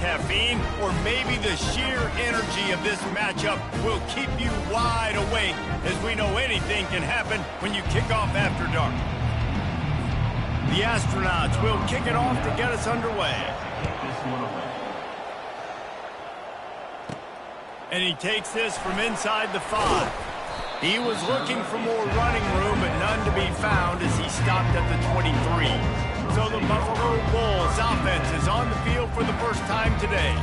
caffeine, or maybe the sheer energy of this matchup will keep you wide awake, as we know anything can happen when you kick off after dark. The Astronauts will kick it off to get us underway. And he takes this from inside the 5. He was looking for more running room, but none to be found as he stopped at the 23. So the Buffalo Bulls offense is on the field for the first time today.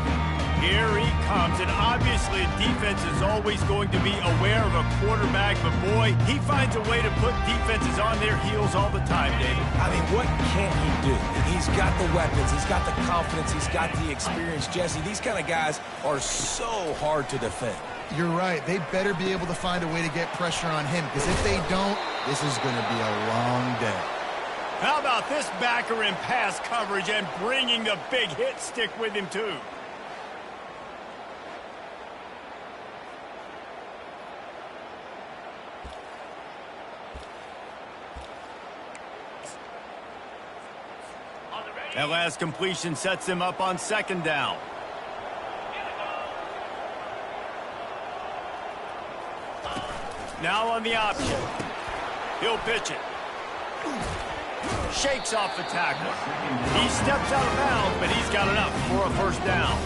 Here he comes, and obviously defense is always going to be aware of a quarterback, but boy, he finds a way to put defenses on their heels all the time, David. I mean, what can't he do? He's got the weapons, he's got the confidence, he's got the experience. Jesse, these kind of guys are so hard to defend. You're right. They better be able to find a way to get pressure on him, because if they don't, this is going to be a long day. How about this backer in pass coverage and bringing the big hit stick with him, too? That last completion sets him up on 2nd down. Now on the option. He'll pitch it. Shakes off the tackle. He steps out of bounds, but he's got enough for a 1st down.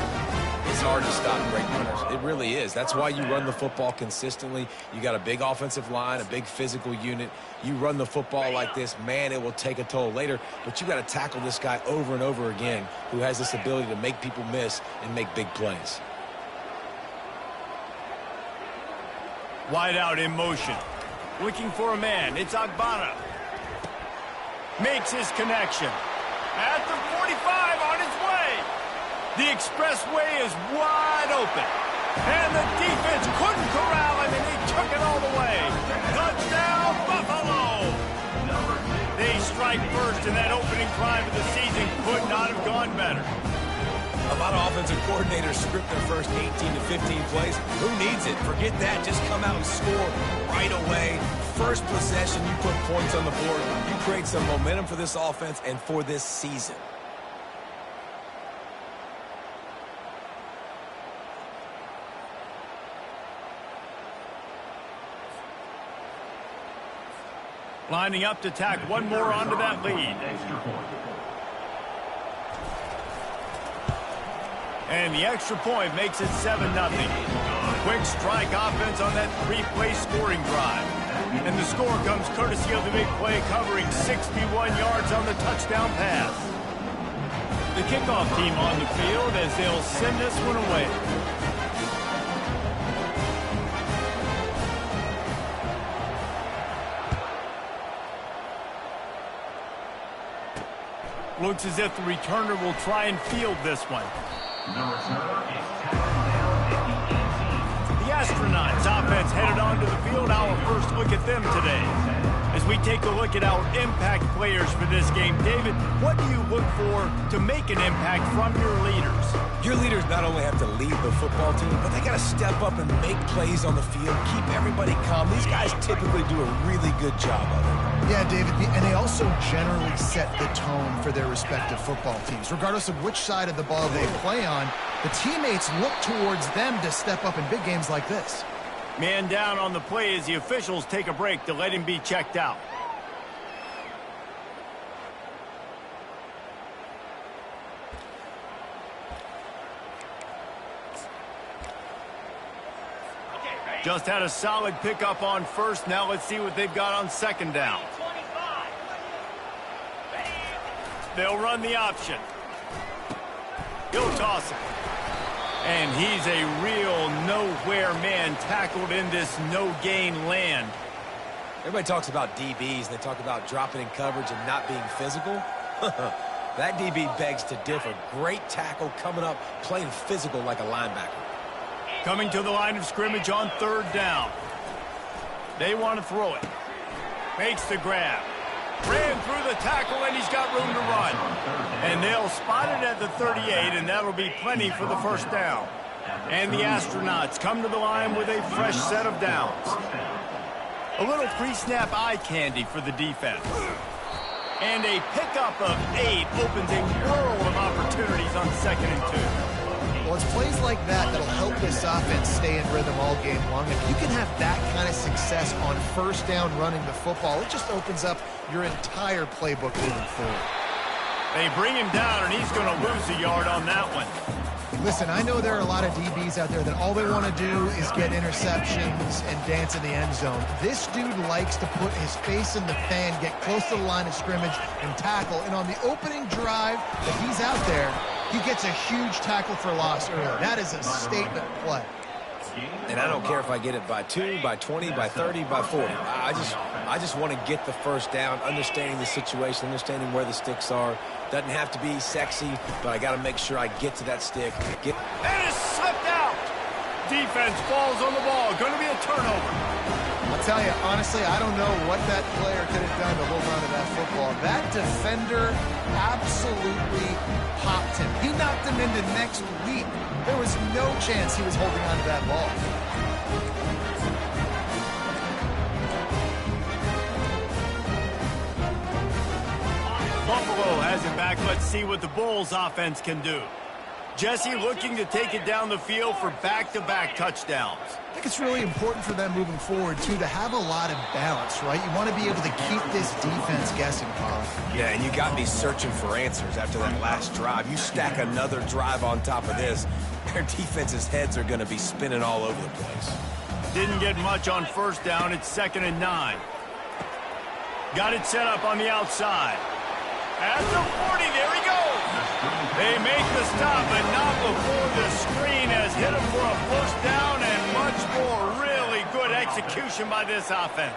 It's hard to stop great runners. It really is. That's why you run the football consistently. You got a big offensive line, a big physical unit. You run the football like this, man, it will take a toll later. But you got to tackle this guy over and over again who has this ability to make people miss and make big plays. Wide out in motion. Looking for a man. It's Agbana. Makes his connection. At the 45 on his way. The expressway is wide open. And the defense couldn't corral him, and he took it all the way. Touchdown, Buffalo! They strike first, and that opening drive of the season could not have gone better. A lot of offensive coordinators script their first 18 to 15 plays. Who needs it? Forget that. Just come out and score right away. First possession, you put points on the board. You create some momentum for this offense and for this season. Lining up to tack one more onto that lead. And the extra point makes it 7-0. Quick strike offense on that 3-play scoring drive. And the score comes courtesy of the big play covering 61 yards on the touchdown pass. The kickoff team on the field as they'll send this one away. Looks as if the returner will try and field this one. The Astronauts offense headed onto the field. Our first look at them today. As we take a look at our impact players for this game, David, what do you look for to make an impact from your leaders? Your leaders not only have to lead the football team, but they got to step up and make plays on the field, keep everybody calm. These guys typically do a really good job of it. Yeah, David, and they also generally set the tone for their respective football teams. Regardless of which side of the ball they play on, the teammates look towards them to step up in big games like this. Man down on the play as the officials take a break to let him be checked out. Just had a solid pickup on 1st. Now let's see what they've got on 2nd down. They'll run the option. He'll toss it. And he's a real nowhere man tackled in this no-gain land. Everybody talks about DBs. They talk about dropping in coverage and not being physical. That DB begs to differ. Great tackle coming up, playing physical like a linebacker. Coming to the line of scrimmage on 3rd down. They want to throw it. Makes the grab. Ran through the tackle, and he's got room to run. And they'll spot it at the 38, and that'll be plenty for the 1st down. And the Astronauts come to the line with a fresh set of downs. A little pre-snap eye candy for the defense. And a pickup of 8 opens a world of opportunities on 2nd and 2. Well, it's plays like that that'll help this offense stay in rhythm all game long. If you can have that kind of success on first down running the football, it just opens up your entire playbook moving forward. They bring him down, and he's going to lose a yard on that one. Listen, I know there are a lot of DBs out there that all they want to do is get interceptions and dance in the end zone. This dude likes to put his face in the fan, get close to the line of scrimmage, and tackle. And on the opening drive that he's out there, he gets a huge tackle for loss early. That is a statement play. And I don't care if I get it by 2, by 20, by 30, by 40. I just want to get the first down, understanding the situation, understanding where the sticks are. Doesn't have to be sexy, but I got to make sure I get to that stick. And it's slipped out. Defense falls on the ball. Going to be a turnover. I'll tell you, honestly, I don't know what that player could have done to hold on to that football. That defender absolutely popped him. He knocked him into next week. There was no chance he was holding on to that ball. Buffalo has it back. Let's see what the Bulls offense can do. Jesse looking to take it down the field for back-to-back touchdowns. I think it's really important for them moving forward, too, to have a lot of balance, right? You want to be able to keep this defense guessing, Paul. Yeah, and you got me searching for answers after that last drive. You stack another drive on top of this, their defense's heads are going to be spinning all over the place. Didn't get much on first down. It's 2nd and 9. Got it set up on the outside. At the 40, there he goes. They make the stop, but not before the screen has hit him for a first down and much more. Really good execution by this offense.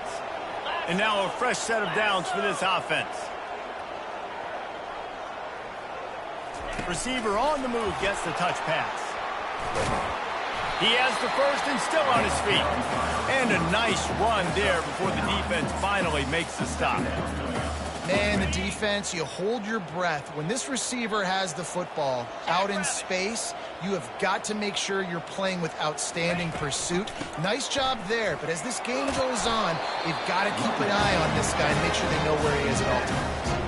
And now a fresh set of downs for this offense. Receiver on the move gets the touch pass. He has the first and still on his feet. And a nice run there before the defense finally makes the stop. Man, the defense, you hold your breath. When this receiver has the football out in space, you have got to make sure you're playing with outstanding pursuit. Nice job there, but as this game goes on, they've got to keep an eye on this guy and make sure they know where he is at all times.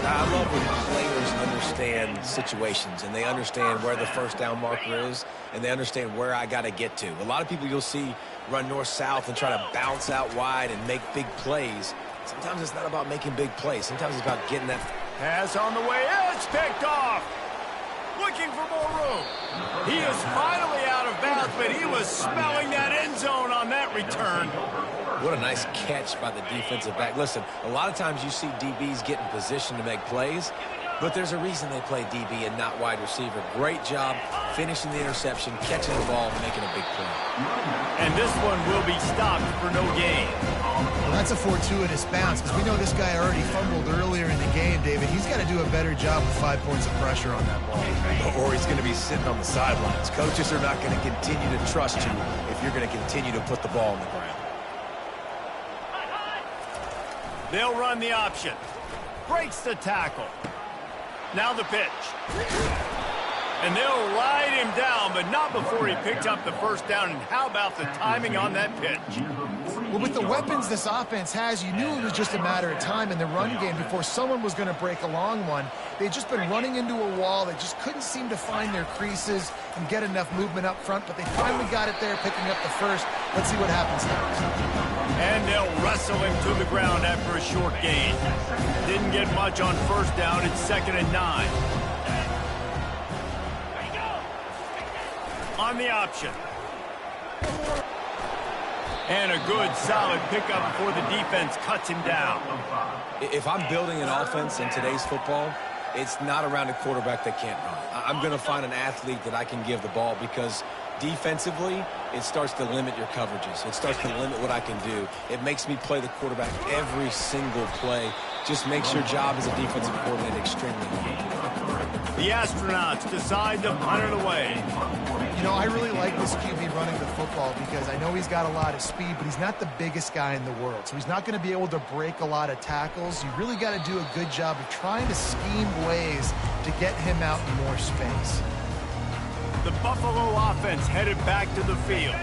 I love when players understand situations and they understand where the first down marker is and they understand where I got to get to. A lot of people you'll see run north-south and try to bounce out wide and make big plays. Sometimes it's not about making big plays. Sometimes it's about getting that. Pass on the way. It's picked off. Looking for more room. He is finally out of bounds, but he was smelling that end zone on that return. What a nice catch by the defensive back. Listen, a lot of times you see DBs get in position to make plays, but there's a reason they play DB and not wide receiver. Great job finishing the interception, catching the ball, and making a big play. And this one will be stopped for no gain. Well, that's a fortuitous bounce because we know this guy already fumbled earlier in the game, David. He's got to do a better job with 5 points of pressure on that ball. Or he's going to be sitting on the sidelines. Coaches are not going to continue to trust you if you're going to continue to put the ball on the ground. They'll run the option. Breaks the tackle. Now the pitch. And they'll ride him down, but not before he picked up the first down. And how about the timing on that pitch? Well, with the weapons this offense has, you knew it was just a matter of time in the run game before someone was going to break a long one. They'd just been running into a wall. They just couldn't seem to find their creases and get enough movement up front, but they finally got it there, picking up the first. Let's see what happens next. And they'll wrestle him to the ground after a short gain. Didn't get much on first down. It's 2nd and 9. On the option. And a good, solid pickup before the defense cuts him down. If I'm building an offense in today's football, it's not around a quarterback that can't run. I'm going to find an athlete that I can give the ball because defensively, it starts to limit your coverages. It starts to limit what I can do. It makes me play the quarterback every single play. Just makes your job as a defensive coordinator extremely hard. The astronauts decide to punt it away. You know, I really like this QB running the football because I know he's got a lot of speed, but he's not the biggest guy in the world. So he's not going to be able to break a lot of tackles. You really got to do a good job of trying to scheme ways to get him out in more space. The Buffalo offense headed back to the field.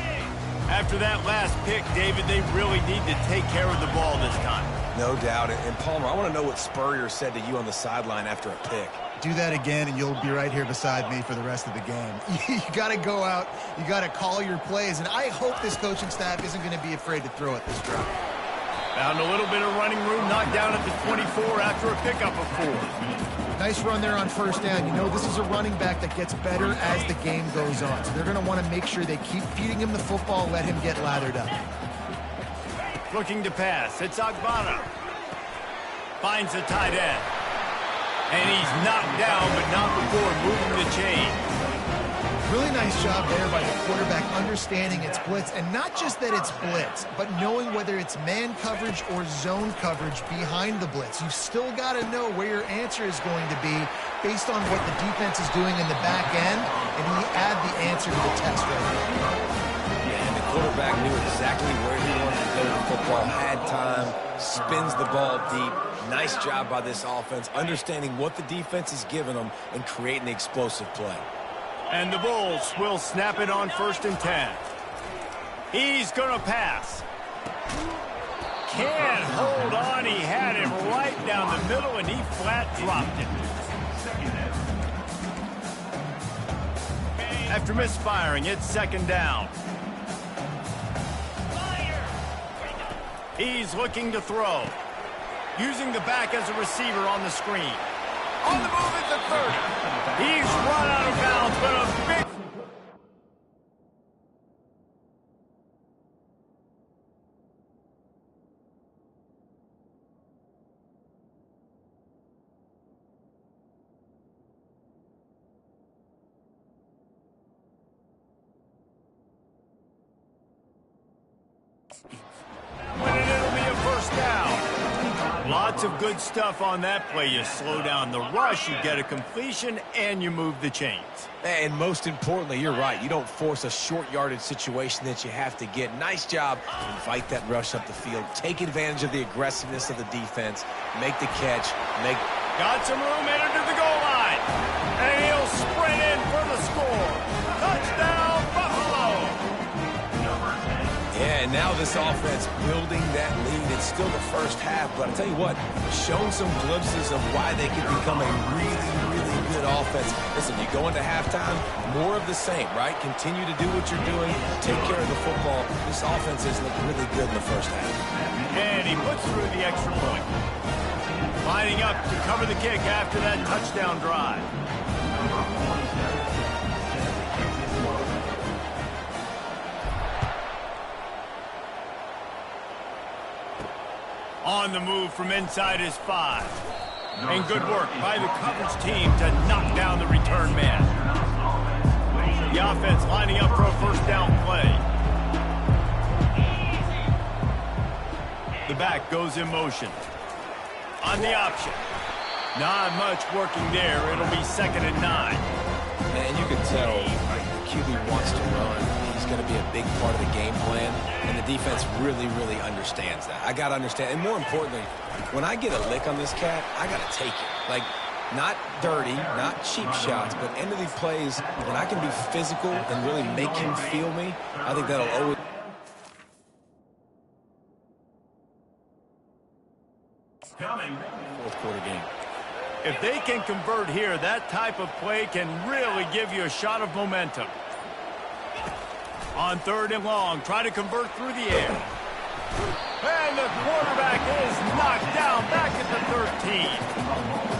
After that last pick, David, they really need to take care of the ball this time. No doubt. And Palmer, I want to know what Spurrier said to you on the sideline after a pick. Do that again, and you'll be right here beside me for the rest of the game. You got to go out. You got to call your plays, and I hope this coaching staff isn't going to be afraid to throw it this drive. Found a little bit of running room, knocked down at the 24 after a pickup of 4. Nice run there on first down. You know, this is a running back that gets better as the game goes on, so they're going to want to make sure they keep feeding him the football, let him get lathered up. Looking to pass. It's Agbana. Finds the tight end. And he's knocked down, but not before moving the chain. Really nice job there by the quarterback understanding it's blitz, and not just that it's blitz, but knowing whether it's man coverage or zone coverage behind the blitz. You've still got to know where your answer is going to be based on what the defense is doing in the back end, and he add the answer to the test right now. Yeah, and the quarterback knew exactly where he wanted to go with the football, had time, spins the ball deep. Nice job by this offense, understanding what the defense is giving them and creating the explosive play. And the Bulls will snap it on 1st and 10. He's going to pass. Can't hold on. He had him right down the middle, and he flat dropped it. After misfiring, it's 2nd down. He's looking to throw. Using the back as a receiver on the screen. On the move at the 30. He's run out of bounds, but a big... And it'll be a 1st down. Lots of good stuff on that play. You slow down the rush, you get a completion, and you move the chains. And most importantly, you're right. You don't force a short yardage situation that you have to get. Nice job. Invite that rush up the field. Take advantage of the aggressiveness of the defense. Make the catch. Got some room headed to the goal line. And he'll sprint in for the score. Touchdown, Buffalo. Yeah, and now this offense building that lead. It's still the first half, but I'll tell you what, shown some glimpses of why they could become a really, really good offense. Listen, you go into halftime, more of the same, right? Continue to do what you're doing, take care of the football. This offense has looked really good in the first half. And he puts through the extra point. Lining up to cover the kick after that touchdown drive. On the move from inside his 5. And good work by the coverage team to knock down the return man. The offense lining up for a 1st down play. The back goes in motion. On the option. Not much working there. It'll be 2nd and 9. And you can tell QB wants to run. He's going to be a big part of the game plan, and the defense really, really understands that. I got to understand, and more importantly, when I get a lick on this cat, I got to take it. Like, not dirty, not cheap shots, but end of these plays, when I can be physical and really make him feel me, I think that'll always... Fourth quarter game. If they can convert here, that type of play can really give you a shot of momentum. On 3rd and long, try to convert through the air. And the quarterback is knocked down back at the 13.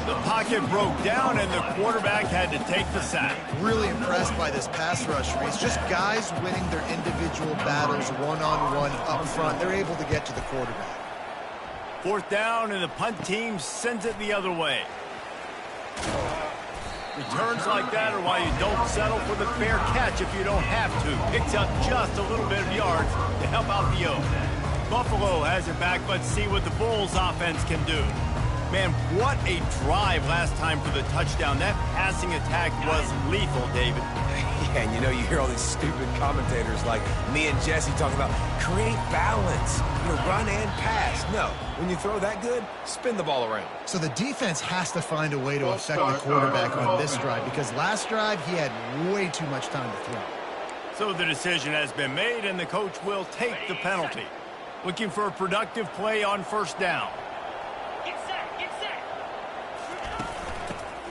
The pocket broke down, and the quarterback had to take the sack. Really impressed by this pass rush, Reese. Just guys winning their individual battles one-on-one up front. They're able to get to the quarterback. 4th down, and the punt team sends it the other way. Returns like that are why you don't settle for the fair catch if you don't have to. Picks up just a little bit of yards to help out the O. Buffalo has it back. Let's see what the Bulls offense can do. Man, what a drive last time for the touchdown. That passing attack was lethal, David. Yeah, and you know, you hear all these stupid commentators like me and Jesse talking about create balance, run and pass. No, when you throw that good, spin the ball around. So the defense has to find a way to affect the quarterback on this drive, because last drive he had way too much time to throw. So the decision has been made, and the coach will take the penalty. Looking for a productive play on 1st down.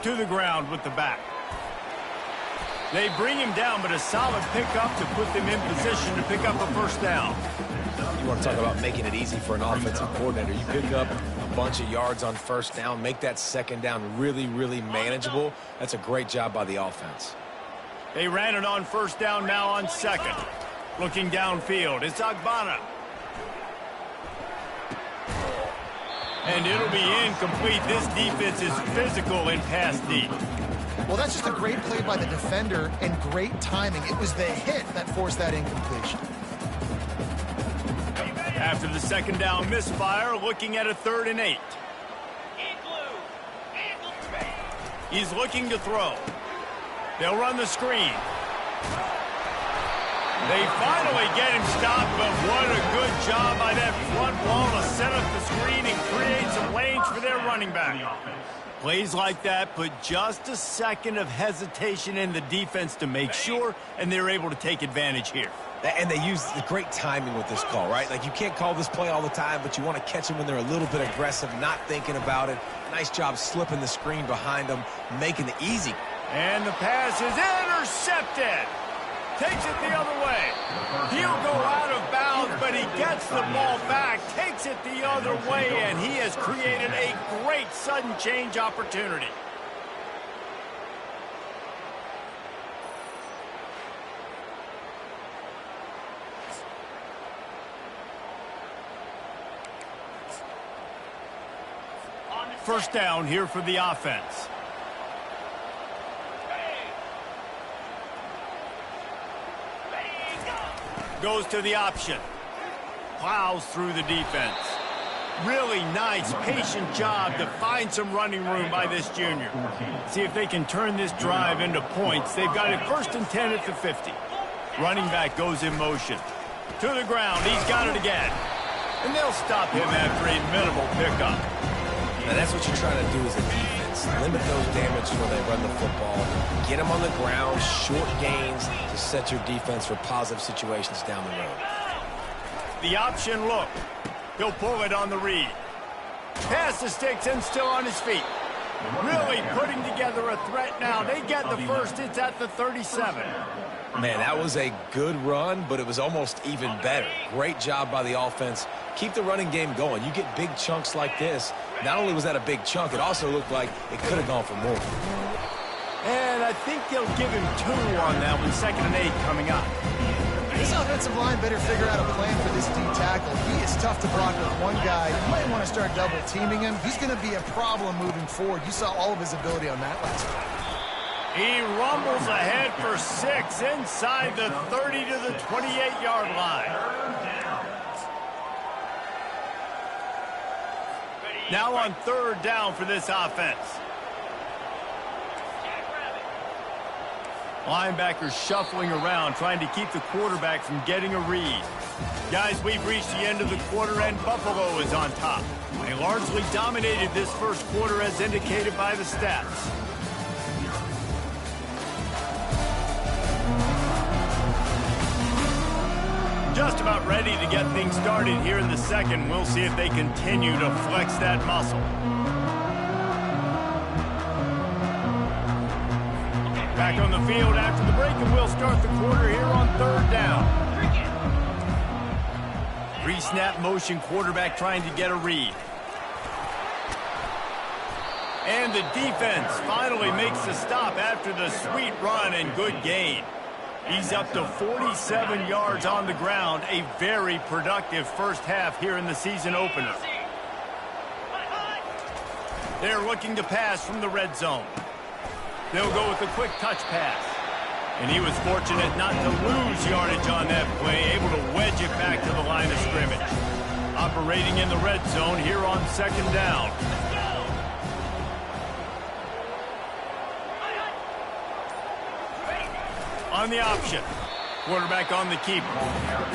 To the ground with the back. They bring him down, but a solid pickup to put them in position to pick up a first down. You want to talk about making it easy for an offensive coordinator. You pick up a bunch of yards on first down, make that second down really, really manageable. That's a great job by the offense. They ran it on first down, now on second. Looking downfield, it's Agbana. And it'll be incomplete. This defense is physical in pass deep. Well, that's just a great play by the defender and great timing. It was the hit that forced that incompletion. After the second down misfire, looking at a 3rd and 8. He's looking to throw. They'll run the screen. They finally get him stopped, but what a good job by that front wall to set up the screen and create some lanes for their running back. Plays like that put just a second of hesitation in the defense to make sure, and they're able to take advantage here. And they use the great timing with this call, right? Like, you can't call this play all the time, but you want to catch them when they're a little bit aggressive, not thinking about it. Nice job slipping the screen behind them, making it easy. And the pass is intercepted. Takes it the other way. He'll go out of bounds, but he gets the ball back, takes it the other way, and he has created a great sudden change opportunity. First down here for the offense. Goes to the option. Plows through the defense. Really nice, patient job to find some running room by this junior. See if they can turn this drive into points. They've got it 1st and 10 at the 50. Running back goes in motion. To the ground. He's got it again. And they'll stop him after a minimal pickup. And that's what you're trying to do as a defense. Limit those damage when they run the football. Get them on the ground, short gains to set your defense for positive situations down the road. The option look. He'll pull it on the read. Pass the sticks and still on his feet. Really putting together a threat now. They get the first. It's at the 37. Man, that was a good run, but it was almost even better. Great job by the offense. Keep the running game going. You get big chunks like this. Not only was that a big chunk, it also looked like it could have gone for more. And I think they'll give him 2 on that one. 2nd and 8 coming up. This offensive line better figure out a plan for this D tackle. He is tough to block with one guy. You might want to start double teaming him. He's going to be a problem moving forward. You saw all of his ability on that last play. He rumbles ahead for 6 inside the 30 to the 28-yard line. Now on 3rd down for this offense. Linebackers shuffling around, trying to keep the quarterback from getting a read. Guys, we've reached the end of the quarter, and Buffalo is on top. They largely dominated this first quarter as indicated by the stats. Just about ready to get things started here in the second. We'll see if they continue to flex that muscle. Back on the field after the break, and we'll start the quarter here on 3rd down. Pre-snap motion, quarterback trying to get a read. And the defense finally makes the stop after the sweet run and good gain. He's up to 47 yards on the ground, a very productive first half here in the season opener. They're looking to pass from the red zone. They'll go with a quick touch pass. And he was fortunate not to lose yardage on that play, able to wedge it back to the line of scrimmage. Operating in the red zone here on 2nd down. On the option. Quarterback on the keeper.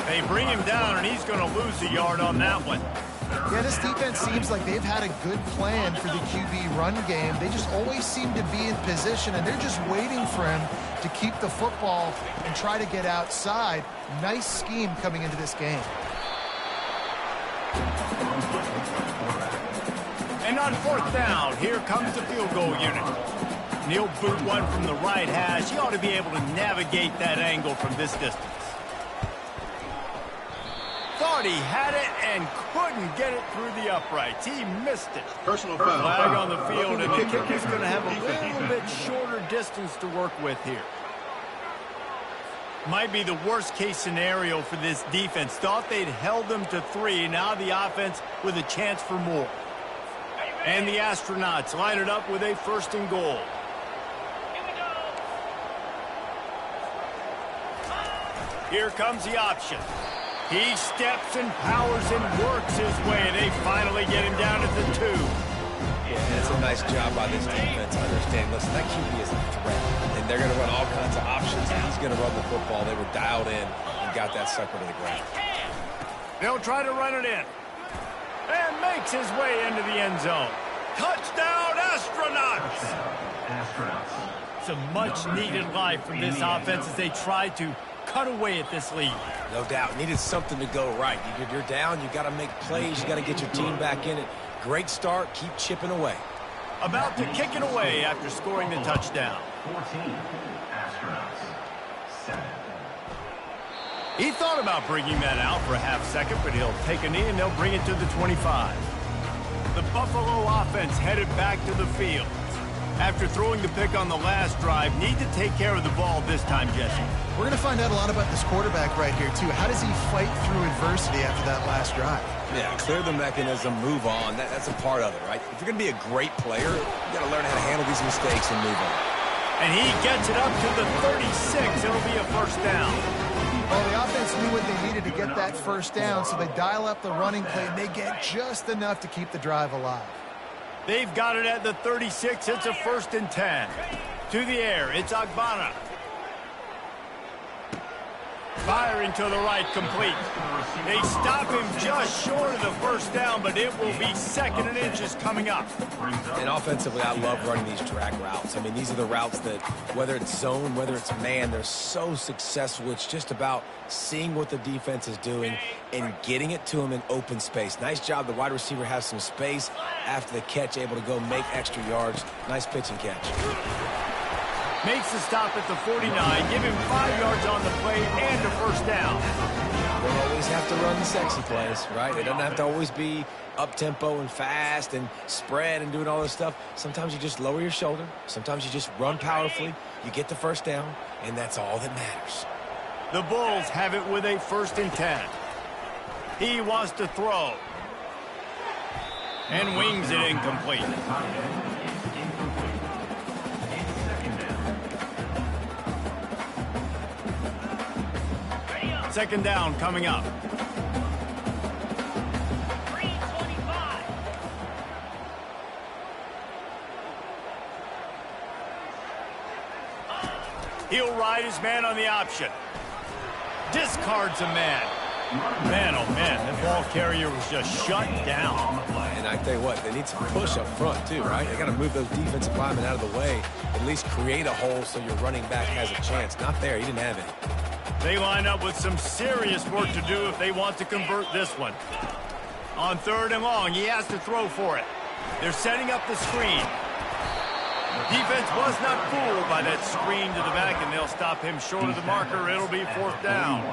They bring him down, and he's going to lose a yard on that one. Yeah, this defense seems like they've had a good plan for the QB run game. They just always seem to be in position, and they're just waiting for him to keep the football and try to get outside. Nice scheme coming into this game. And on 4th down, here comes the field goal unit. And he'll boot one from the right hash. He ought to be able to navigate that angle from this distance. Thought he had it and couldn't get it through the uprights. He missed it. Personal foul. Flag on the field, and the kicker's going to have a little bit shorter distance to work with here. Might be the worst-case scenario for this defense. Thought they'd held them to 3. Now the offense with a chance for more. And the Astronauts line it up with a 1st and goal. Here comes the option. He steps and powers and works his way. They finally get him down at the 2. Yeah, it's a nice job by this defense. Understand, listen, that QB is a threat, and they're going to run all kinds of options, and he's going to run the football. They were dialed in and got that sucker to the ground. They'll try to run it in. And makes his way into the end zone. Touchdown, Astronauts! Some much-needed life from this offense as they try to cut away at this lead. No doubt. Needed something to go right. You're down. You got to make plays. You got to get your team back in it. Great start. Keep chipping away. About to kick it away after scoring the touchdown. 14, Astronauts. 7. He thought about bringing that out for a half second, but he'll take a knee and they'll bring it to the 25. The Buffalo offense headed back to the field. After throwing the pick on the last drive, need to take care of the ball this time, Jesse. We're going to find out a lot about this quarterback right here, too. How does he fight through adversity after that last drive? Yeah, clear the mechanism, move on. That's a part of it, right? If you're going to be a great player, you got to learn how to handle these mistakes and move on. And he gets it up to the 36. It'll be a 1st down. Well, the offense knew what they needed to get that 1st down, so they dial up the running play, and they get just enough to keep the drive alive. They've got it at the 36. It's a 1st and 10. To the air, it's Agbana. Firing to the right, complete. They stop him just short of the 1st down, but it will be 2nd and inches coming up. And offensively, I love running these drag routes. I mean, these are the routes that, whether it's zone, whether it's man, they're so successful. It's just about seeing what the defense is doing and getting it to him in open space. Nice job. The wide receiver has some space after the catch, able to go make extra yards. Nice pitch and catch. Makes the stop at the 49. Give him 5 yards on the play and a 1st down. Don't always have to run the sexy plays, right? It doesn't have to always be up-tempo and fast and spread and doing all this stuff. Sometimes you just lower your shoulder. Sometimes you just run powerfully. You get the 1st down, and that's all that matters. The Bulls have it with a 1st and 10. He wants to throw. And wings it incomplete. Second down coming up. He'll ride his man on the option. Discards a man. Man, oh man, that ball carrier was just shut down. And I tell you what, they need some push up front too, right? They got to move those defensive linemen out of the way, at least create a hole so your running back has a chance. Not there, he didn't have any. They line up with some serious work to do if they want to convert this one. On 3rd and long, he has to throw for it. They're setting up the screen. Defense was not fooled by that screen to the back, and they'll stop him short of the marker. It'll be 4th down.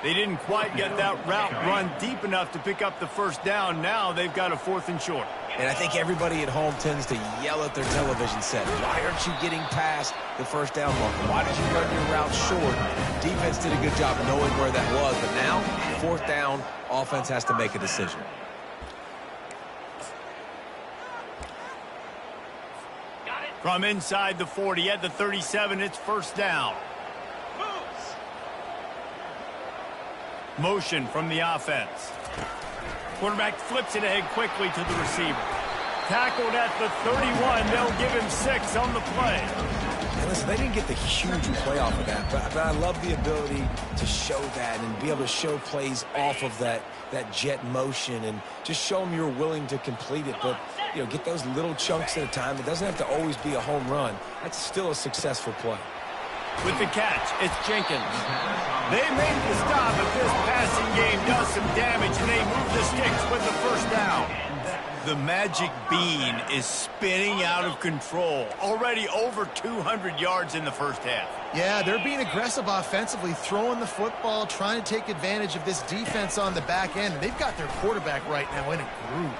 They didn't quite get that route run deep enough to pick up the 1st down. Now they've got a 4th and short. And I think everybody at home tends to yell at their television set. Why aren't you getting past the 1st down marker? Why did you run your route short? Defense did a good job knowing where that was. But now, 4th down, offense has to make a decision. From inside the 40 at the 37, it's 1st down. Motion from the offense. Quarterback flips it ahead quickly to the receiver. Tackled at the 31. They'll give him 6 on the play. And listen, they didn't get the huge play off of that, but I love the ability to show that and be able to show plays off of that jet motion and just show them you're willing to complete it. But, you know, get those little chunks at a time. It doesn't have to always be a home run. That's still a successful play. With the catch, it's Jenkins. They made the stop, but this passing game does some damage, and they move the sticks with the 1st down. The magic bean is spinning out of control. Already over 200 yards in the first half. Yeah, they're being aggressive offensively, throwing the football, trying to take advantage of this defense on the back end. And they've got their quarterback right now in a groove.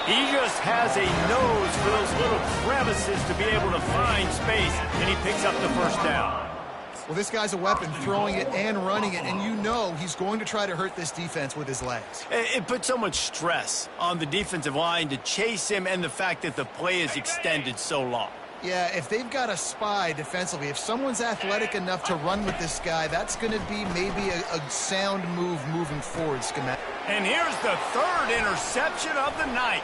He just has a nose for those little crevices to be able to find space, and he picks up the first down. Well, this guy's a weapon, throwing it and running it, and you know he's going to try to hurt this defense with his legs. It puts so much stress on the defensive line to chase him, and the fact that the play is extended so long. Yeah, if they've got a spy defensively, if someone's athletic enough to run with this guy, that's going to be maybe a sound move moving forward, schematic. And here's the third interception of the night.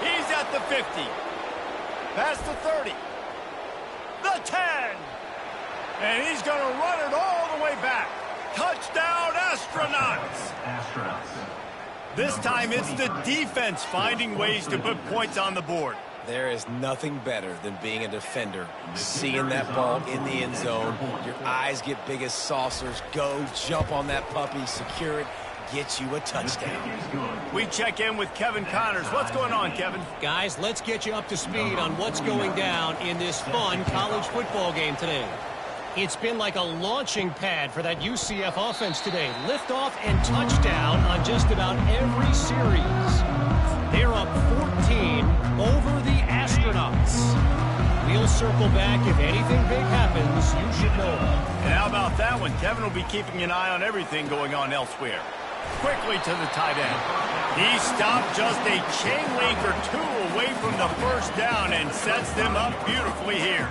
He's at the 50. Past the 30. The 10. And he's going to run it all the way back. Touchdown, Astronauts. This time it's the defense finding ways to put points on the board. There is nothing better than being a defender. Seeing that ball in the end zone, your eyes get big as saucers. Go, jump on that puppy, secure it, get you a touchdown. We check in with Kevin Connors. What's going on, Kevin? Guys, let's get you up to speed on what's going down in this fun college football game today. It's been like a launching pad for that UCF offense today. Liftoff and touchdown on just about every series. They're up 14 over the Astronauts. We'll circle back. If anything big happens, you should know. And how about that one? Kevin will be keeping an eye on everything going on elsewhere. Quickly to the tight end. He stopped just a chain link or two away from the first down and sets them up beautifully here.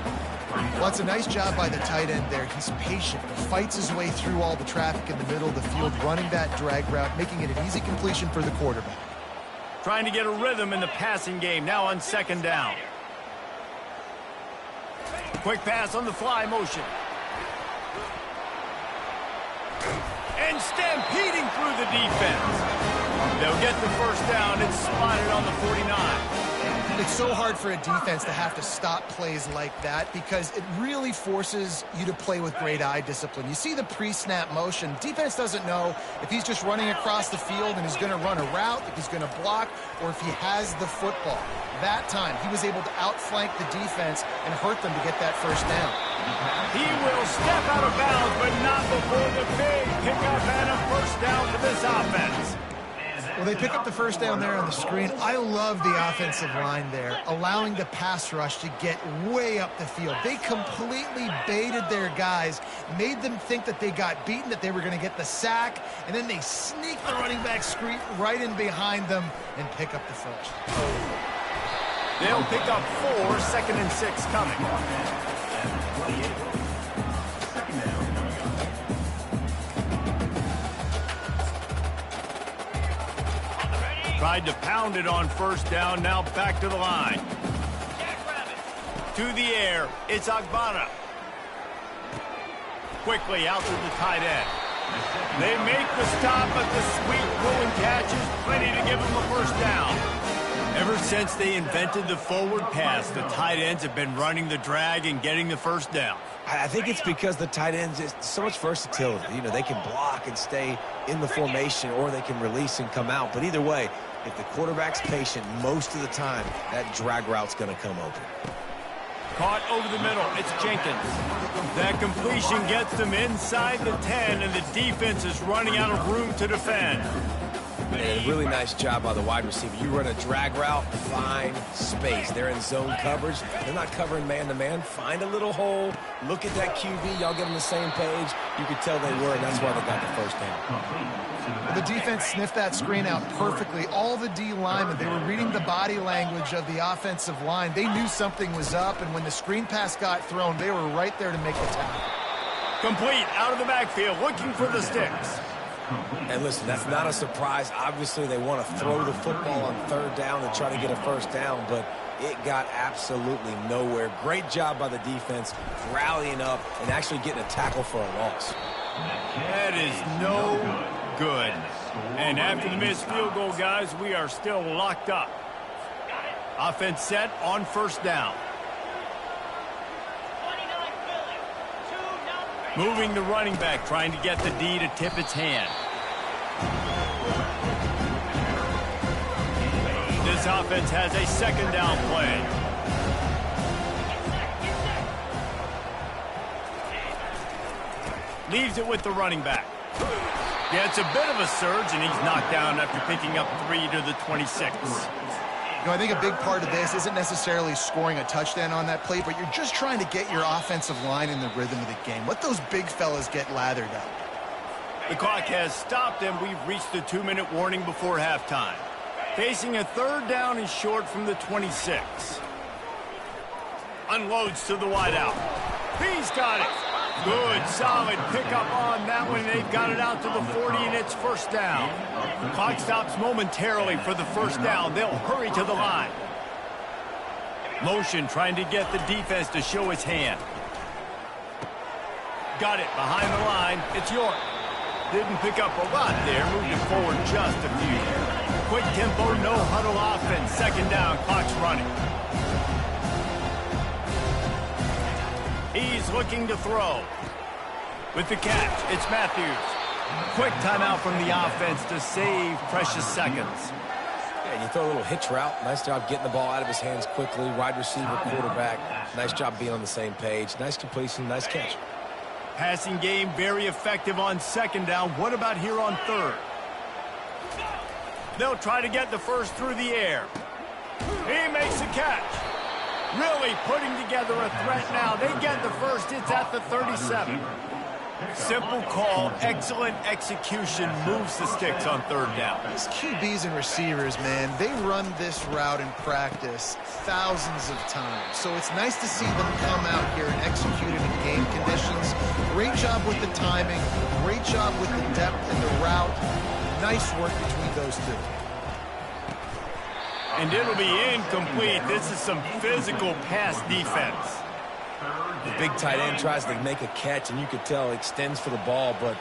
Well, it's a nice job by the tight end there. He's patient. He fights his way through all the traffic in the middle of the field, running that drag route, making it an easy completion for the quarterback. Trying to get a rhythm in the passing game, now on second down. Quick pass on the fly motion. And stampeding through the defense. They'll get the first down. It's spotted on the 49. It's so hard for a defense to have to stop plays like that because it really forces you to play with great eye discipline. You see the pre-snap motion. Defense doesn't know if he's just running across the field and he's going to run a route, if he's going to block, or if he has the football. That time, he was able to outflank the defense and hurt them to get that first down. He will step out of bounds, but not before the big pickup and a first down for this offense. Well, they pick up the first down there on the screen. I love the offensive line there, allowing the pass rush to get way up the field. They completely baited their guys, made them think that they got beaten, that they were going to get the sack, and then they sneak the running back screen right in behind them and pick up the first. They'll pick up 4, 2nd and 6 coming. Tried to pound it on first down, now back to the line. To the air, it's Agbana. Quickly out to the tight end. They make the stop, but the sweet throw and catch is plenty to give them a first down. Ever since they invented the forward pass, the tight ends have been running the drag and getting the first down. I think it's because the tight ends is so much versatility. You know, they can block and stay in the formation, or they can release and come out. But either way, if the quarterback's patient, most of the time, that drag route's going to come open. Caught over the middle. It's Jenkins. That completion gets them inside the 10, and the defense is running out of room to defend. And a really nice job by the wide receiver. You run a drag route, find space. They're in zone coverage. They're not covering man-to-man. Find a little hole. Look at that QB. Y'all get on the same page. You could tell they were, and that's why they got the first down. The defense sniffed that screen out perfectly. All the D linemen, they were reading the body language of the offensive line. They knew something was up, and when the screen pass got thrown, they were right there to make the tackle. Complete out of the backfield, looking for the sticks. And listen, that's not a surprise. Obviously, they want to throw the football on third down and try to get a first down, but it got absolutely nowhere. Great job by the defense rallying up and actually getting a tackle for a loss. That is no good. And after the missed field goal, guys, we are still locked up. Offense set on first down. Moving the running back, trying to get the D to tip its hand. This offense has a second down play. Leaves it with the running back. Yeah, it's a bit of a surge, and he's knocked down after picking up 3 to the 26. You know, I think a big part of this isn't necessarily scoring a touchdown on that play, but you're just trying to get your offensive line in the rhythm of the game. Let those big fellas get lathered up. The clock has stopped, and we've reached the 2-minute warning before halftime. Facing a third down and short from the 26. Unloads to the wideout. He's got it. Good, solid pickup on that one. They've got it out to the 40, and it's first down. Clock stops momentarily for the first down. They'll hurry to the line. Motion trying to get the defense to show his hand. Got it behind the line. It's York. Didn't pick up a lot there. Moved it forward just a few. Quick tempo, no huddle offense. Second down, clock's running. He's looking to throw. With the catch, it's Matthews. Quick timeout from the offense to save precious seconds. Yeah, you throw a little hitch route. Nice job getting the ball out of his hands quickly. Wide receiver, quarterback. Nice job being on the same page. Nice completion, nice catch. Passing game very effective on second down. What about here on third? They'll try to get the first through the air. He makes a catch. Really putting together a threat now. They get the first. It's at the 37. Simple call. Excellent execution. Moves the sticks on third down. These QBs and receivers, man, they run this route in practice thousands of times. So it's nice to see them come out here and execute it in game conditions. Great job with the timing. Great job with the depth and the route. Nice work between those two. And it'll be incomplete. This is some physical pass defense. The big tight end tries to make a catch, and you could tell extends for the ball, but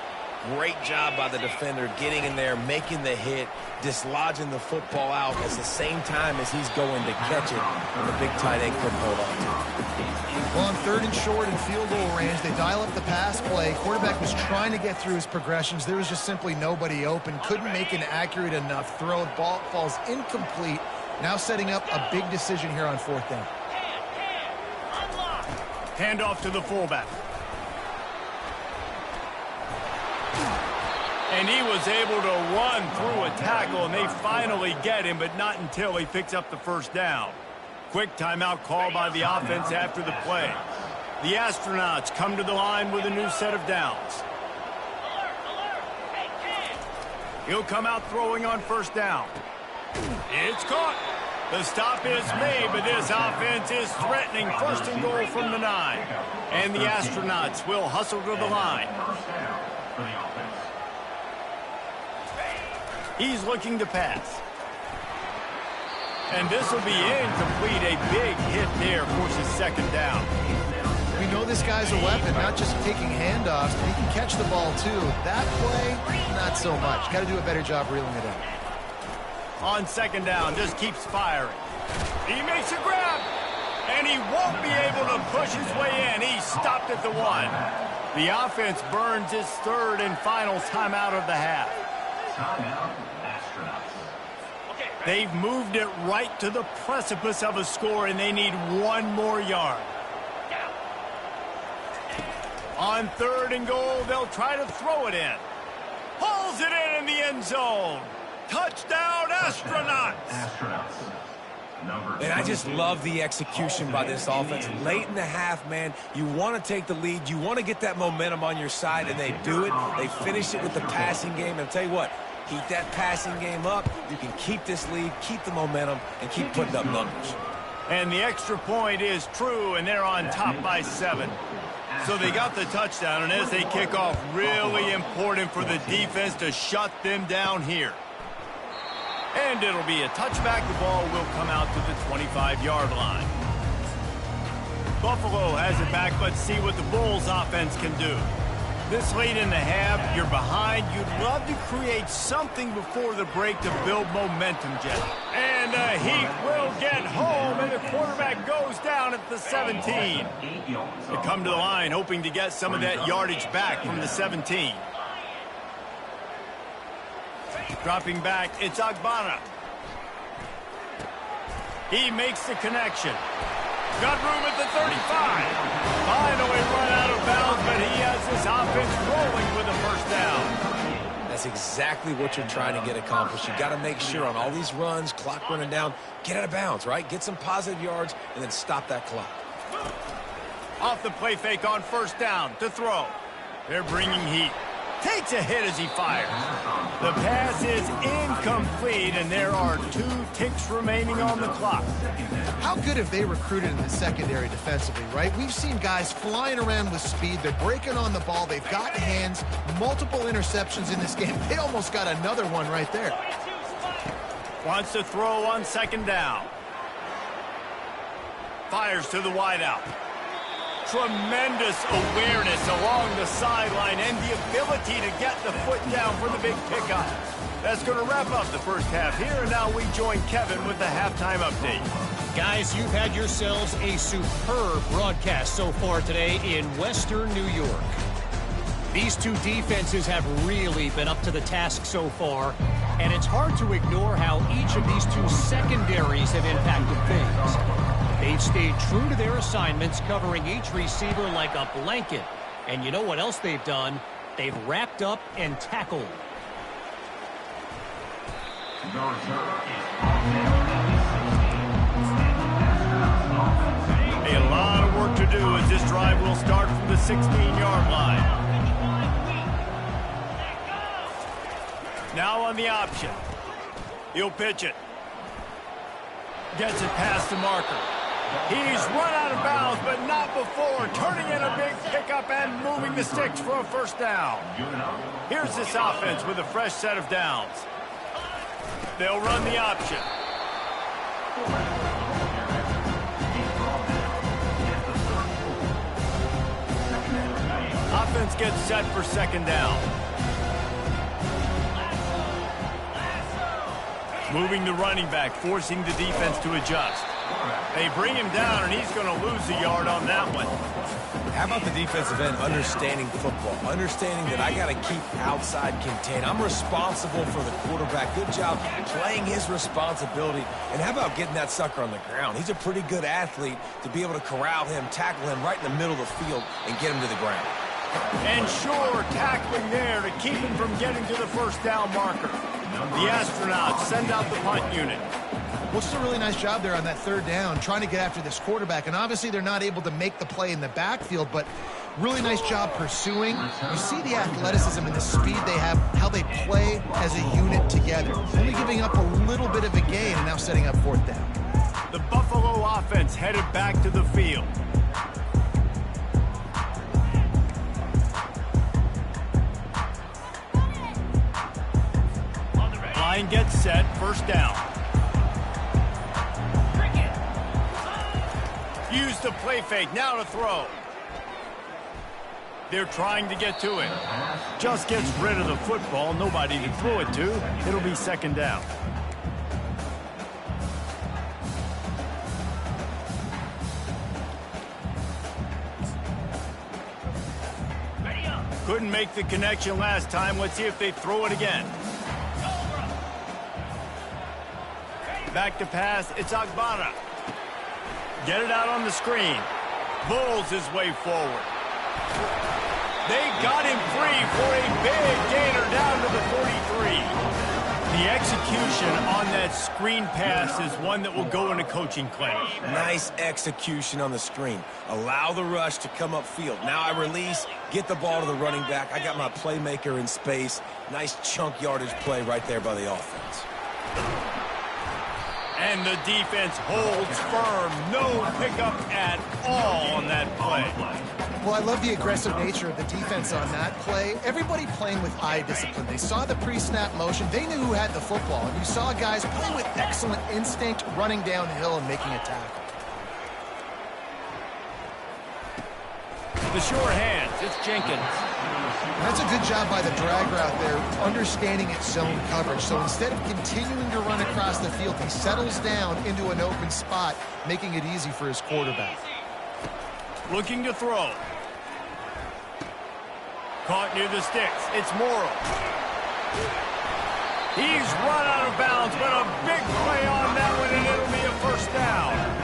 great job by the defender getting in there, making the hit, dislodging the football out at the same time as he's going to catch it, and the big tight end couldn't hold on to it. Well, on third and short and field goal range, they dial up the pass play. Quarterback was trying to get through his progressions. There was just simply nobody open. Couldn't make an accurate enough throw. The ball falls incomplete. Now setting up a big decision here on fourth down. Handoff to the fullback. And he was able to run through a tackle, and they finally get him, but not until he picks up the first down. Quick timeout call by the offense after the play. The Astronauts come to the line with a new set of downs. He'll come out throwing on first down. It's caught. The stop is made, but this offense is threatening. First and goal from the 9. And the Astronauts will hustle to the line. He's looking to pass. And this will be incomplete. A big hit there forces second down. We know this guy's a weapon, not just taking handoffs, but he can catch the ball too. That play, not so much. Got to do a better job reeling it in. On second down, just keeps firing. He makes a grab, and he won't be able to push his way in. He stopped at the 1. The offense burns its third and final timeout of the half. They've moved it right to the precipice of a score, and they need 1 more yard. On third and goal, they'll try to throw it in. Pulls it in the end zone. Touchdown, Astronauts! And I just love the execution by this offense. Late in the half, man, you want to take the lead. You want to get that momentum on your side, and they do it. They finish it with the passing game. And I'll tell you what, keep that passing game up. You can keep this lead, keep the momentum, and keep putting up numbers. And the extra point is true, and they're on top by 7. So they got the touchdown, and as they kick off, really important for the defense to shut them down here. And it'll be a touchback. The ball will come out to the 25-yard line. Buffalo has it back. Let's see what the Bulls offense can do. This late in the half, you're behind. You'd love to create something before the break to build momentum, Jeff. And the Heat will get home, and the quarterback goes down at the 17. They come to the line hoping to get some of that yardage back from the 17. Dropping back, it's Agbana. He makes the connection. Got room at the 35. Finally run out of bounds, but he has his offense rolling with a first down. That's exactly what you're trying to get accomplished. You got to make sure on all these runs, clock running down, get out of bounds, right? Get some positive yards and then stop that clock. Off the play fake on first down to throw. They're bringing heat. Takes a hit as he fires. The pass is incomplete, and there are 2 ticks remaining on the clock. How good have they recruited in the secondary defensively, right? We've seen guys flying around with speed. They're breaking on the ball. They've got hands. Multiple interceptions in this game. They almost got another one right there. Wants to throw on second down. Fires to the wideout. Tremendous awareness along the sideline and the ability to get the foot down for the big pickup. That's going to wrap up the first half here, and now we join Kevin with the halftime update. Guys, you've had yourselves a superb broadcast so far today in Western New York. These two defenses have really been up to the task so far, and it's hard to ignore how each of these two secondaries have impacted things. They've stayed true to their assignments, covering each receiver like a blanket. And you know what else they've done? They've wrapped up and tackled. A lot of work to do as this drive will start from the 16-yard line. Now on the option. He'll pitch it. Gets it past the marker. He's run out of bounds, but not before. Turning in a big pickup and moving the sticks for a first down. Here's this offense with a fresh set of downs. They'll run the option. Offense gets set for second down. Moving the running back, forcing the defense to adjust. They bring him down, and he's going to lose a yard on that one. How about the defensive end understanding football, understanding that I got to keep outside contained. I'm responsible for the quarterback. Good job playing his responsibility. And how about getting that sucker on the ground? He's a pretty good athlete to be able to corral him, tackle him right in the middle of the field, and get him to the ground. And sure, tackling there to keep him from getting to the first down marker. The astronauts send out the punt unit. Well, just a really nice job there on that third down, trying to get after this quarterback. And obviously they're not able to make the play in the backfield, but really nice job pursuing. You see the athleticism and the speed they have, how they play as a unit together. Only giving up a little bit of a gain and now setting up fourth down. The Buffalo offense headed back to the field. Line gets set, first down. Use the play fake, now to throw. They're trying to get to it. Just gets rid of the football, nobody to throw it to. It'll be second down. Couldn't make the connection last time. Let's see if they throw it again. Back to pass, it's Agbana. Get it out on the screen. Bulls his way forward. They got him free for a big gainer down to the 43. The execution on that screen pass is one that will go in a coaching class. Nice execution on the screen. Allow the rush to come upfield. Now I release, get the ball to the running back. I got my playmaker in space. Nice chunk yardage play right there by the offense. And the defense holds firm. No pickup at all on that play. Well, I love the aggressive nature of the defense on that play. Everybody playing with eye discipline. They saw the pre-snap motion. They knew who had the football. And you saw guys play with excellent instinct, running downhill and making a tackle. The the sure hands. It's Jenkins. That's a good job by the drag route there, understanding its zone coverage. So instead of continuing to run across the field, he settles down into an open spot, making it easy for his quarterback. Looking to throw. Caught near the sticks. It's Morrow. He's run out of bounds, but a big play on that one, and it'll be a first down.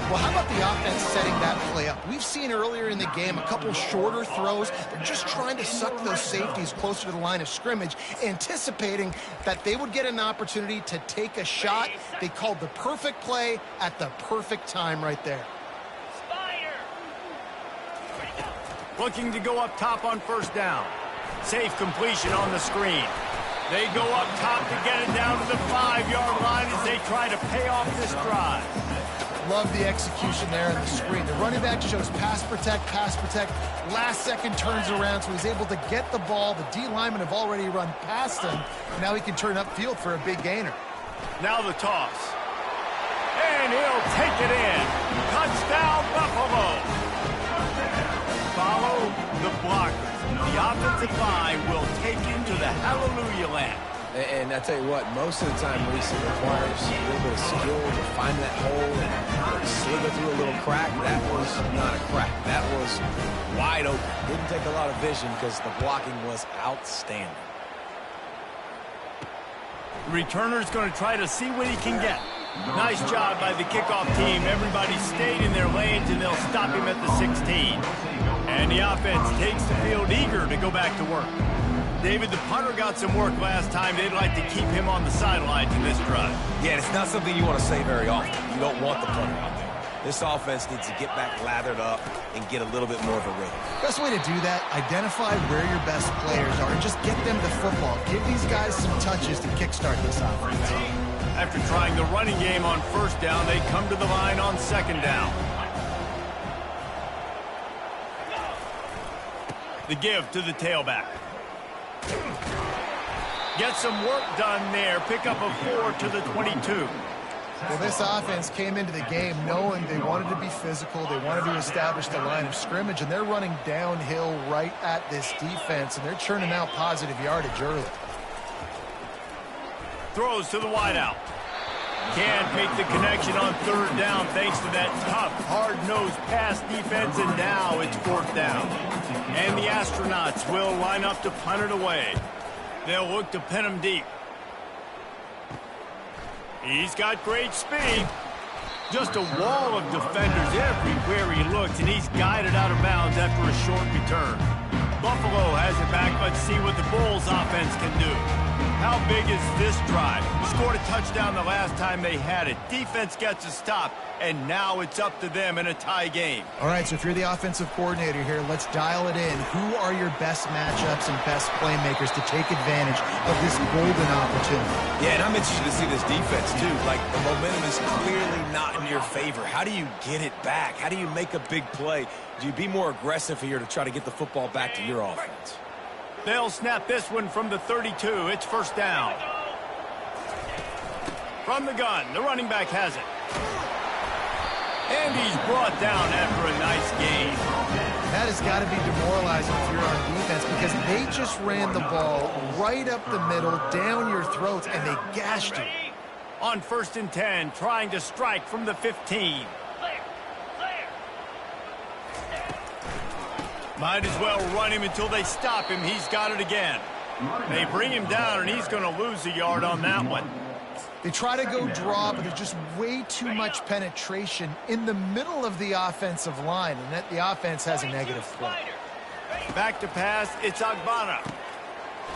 Well, how about the offense setting that play up? We've seen earlier in the game a couple shorter throws. They're just trying to suck those safeties closer to the line of scrimmage, anticipating that they would get an opportunity to take a shot. They called the perfect play at the perfect time right there. Looking to go up top on first down. Safe completion on the screen. They go up top to get it down to the 5-yard line as they try to pay off this drive. Love the execution there on the screen. The running back shows pass protect, last second turns around, so he's able to get the ball. The D linemen have already run past him. Now he can turn upfield for a big gainer. Now the toss. And he'll take it in. Touchdown, Buffalo. Follow the blockers. The offensive line will take him to the hallelujah land. And I tell you what, most of the time, Reese, it requires a little bit of skill to find that hole and slither through a little crack. That was not a crack. That was wide open. Didn't take a lot of vision because the blocking was outstanding. The returner's going to try to see what he can get. Nice job by the kickoff team. Everybody stayed in their lanes, and they'll stop him at the 16. And the offense takes the field eager to go back to work. David, the punter got some work last time. They'd like to keep him on the sidelines in this drive. Yeah, it's not something you want to say very often. You don't want the punter out there. This offense needs to get back lathered up and get a little bit more of a rhythm. Best way to do that, identify where your best players are and just get them the football. Give these guys some touches to kickstart this offense. After trying the running game on first down, they come to the line on second down. The give to the tailback. Get some work done there. Pick up a 4 to the 22. Well, this offense came into the game knowing they wanted to be physical. They wanted to establish the line of scrimmage, and they're running downhill right at this defense, and they're churning out positive yardage early. Throws to the wideout. Can't make the connection on third down thanks to that tough, hard-nosed pass defense, and now it's fourth down. And the Astronauts will line up to punt it away. They'll look to pin him deep. He's got great speed. Just a wall of defenders everywhere he looks, and he's guided out of bounds after a short return. Buffalo has it back. Let's see what the Bulls offense can do. How big is this drive? Scored a touchdown the last time they had it. Defense gets a stop, and now it's up to them in a tie game. All right, so if you're the offensive coordinator here, let's dial it in. Who are your best matchups and best playmakers to take advantage of this golden opportunity? Yeah, and I'm interested to see this defense, too. Like, the momentum is clearly not in your favor. How do you get it back? How do you make a big play? Do you be more aggressive here to try to get the football back to your offense? They'll snap this one from the 32. It's first down. From the gun, the running back has it. And he's brought down after a nice gain. That has got to be demoralizing if you're on defense because they just ran the ball right up the middle, down your throats, and they gashed you. On first and 10, trying to strike from the 15. Might as well run him until they stop him. He's got it again. They bring him down, and he's going to lose a yard on that one. They try to go draw, but there's just way too much penetration in the middle of the offensive line, and that the offense has a negative play. Back to pass, it's Agbana.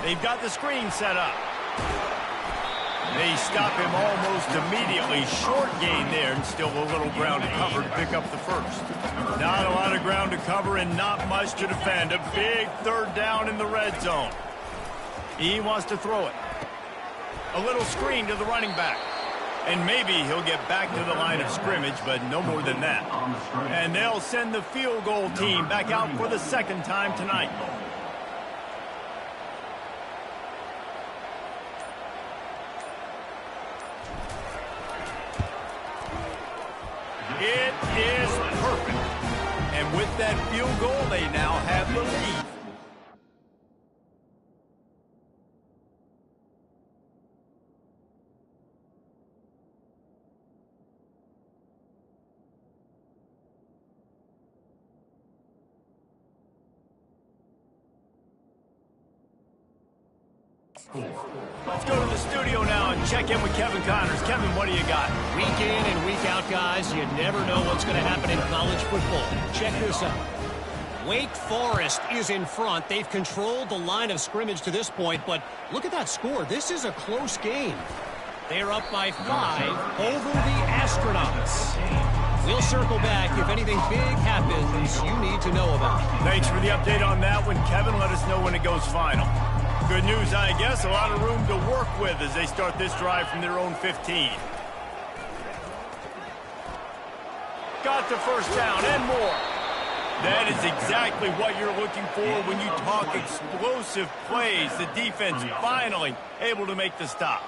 They've got the screen set up. They stop him almost immediately. Short gain there, and still a little ground to cover to pick up the first. Not a lot of ground to cover and not much to defend. A big third down in the red zone. He wants to throw it. A little screen to the running back. And maybe he'll get back to the line of scrimmage, but no more than that. And they'll send the field goal team back out for the second time tonight. It is perfect. And And with that field goal, they now have the lead. Let's go to the studio now and check in with Kevin Connors. Kevin, what do you got? Week in and week out, guys, you never know what's going to happen in college football. Check this out. Wake Forest is in front. They've controlled the line of scrimmage to this point, but look at that score. This is a close game. They're up by 5 over the Astronauts. We'll circle back if anything big happens you need to know about. Thanks for the update on that one, Kevin. Let us know when it goes final. Good news, I guess. A lot of room to work with as they start this drive from their own 15. Got the first down and more. That is exactly what you're looking for when you talk explosive plays. The defense finally able to make the stop.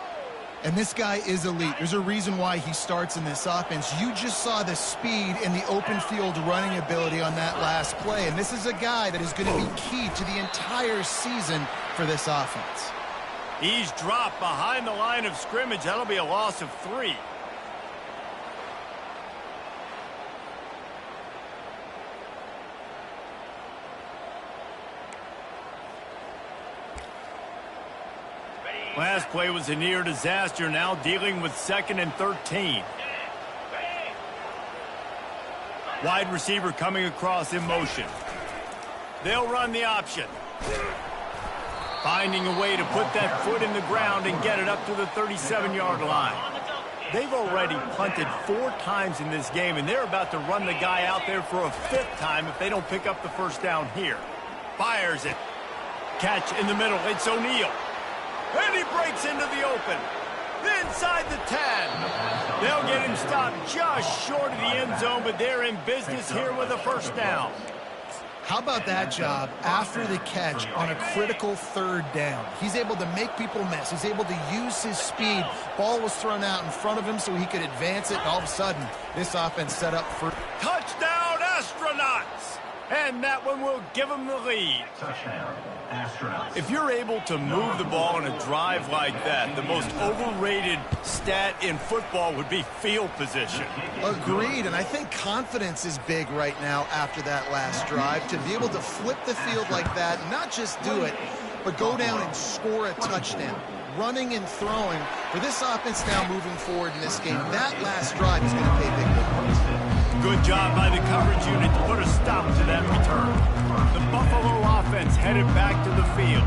And this guy is elite. There's a reason why he starts in this offense. You just saw the speed and the open field running ability on that last play. And this is a guy that is going to be key to the entire season for this offense. He's dropped behind the line of scrimmage. That'll be a loss of 3. Last play was a near disaster, now dealing with 2nd and 13. Wide receiver coming across in motion. They'll run the option. Finding a way to put that foot in the ground and get it up to the 37-yard line. They've already punted 4 times in this game, and they're about to run the guy out there for a 5th time if they don't pick up the first down here. Fires it. Catch in the middle. It's O'Neal. And he breaks into the open. Inside the 10. They'll get him stopped just short of the end zone, but they're in business here with a first down. How about that job after the catch on a critical 3rd down? He's able to make people miss. He's able to use his speed. Ball was thrown out in front of him so he could advance it, and all of a sudden, this offense set up for touchdown Astronauts. And that one will give them the lead. Touchdown, Astronauts. If you're able to move the ball in a drive like that, the most overrated stat in football would be field position. Agreed, and I think confidence is big right now after that last drive. To be able to flip the field like that, not just do it, but go down and score a touchdown. Running and throwing. For this offense now moving forward in this game, that last drive is going to pay big dividends. Good job by the coverage unit to put a stop to that return. The Buffalo offense headed back to the field.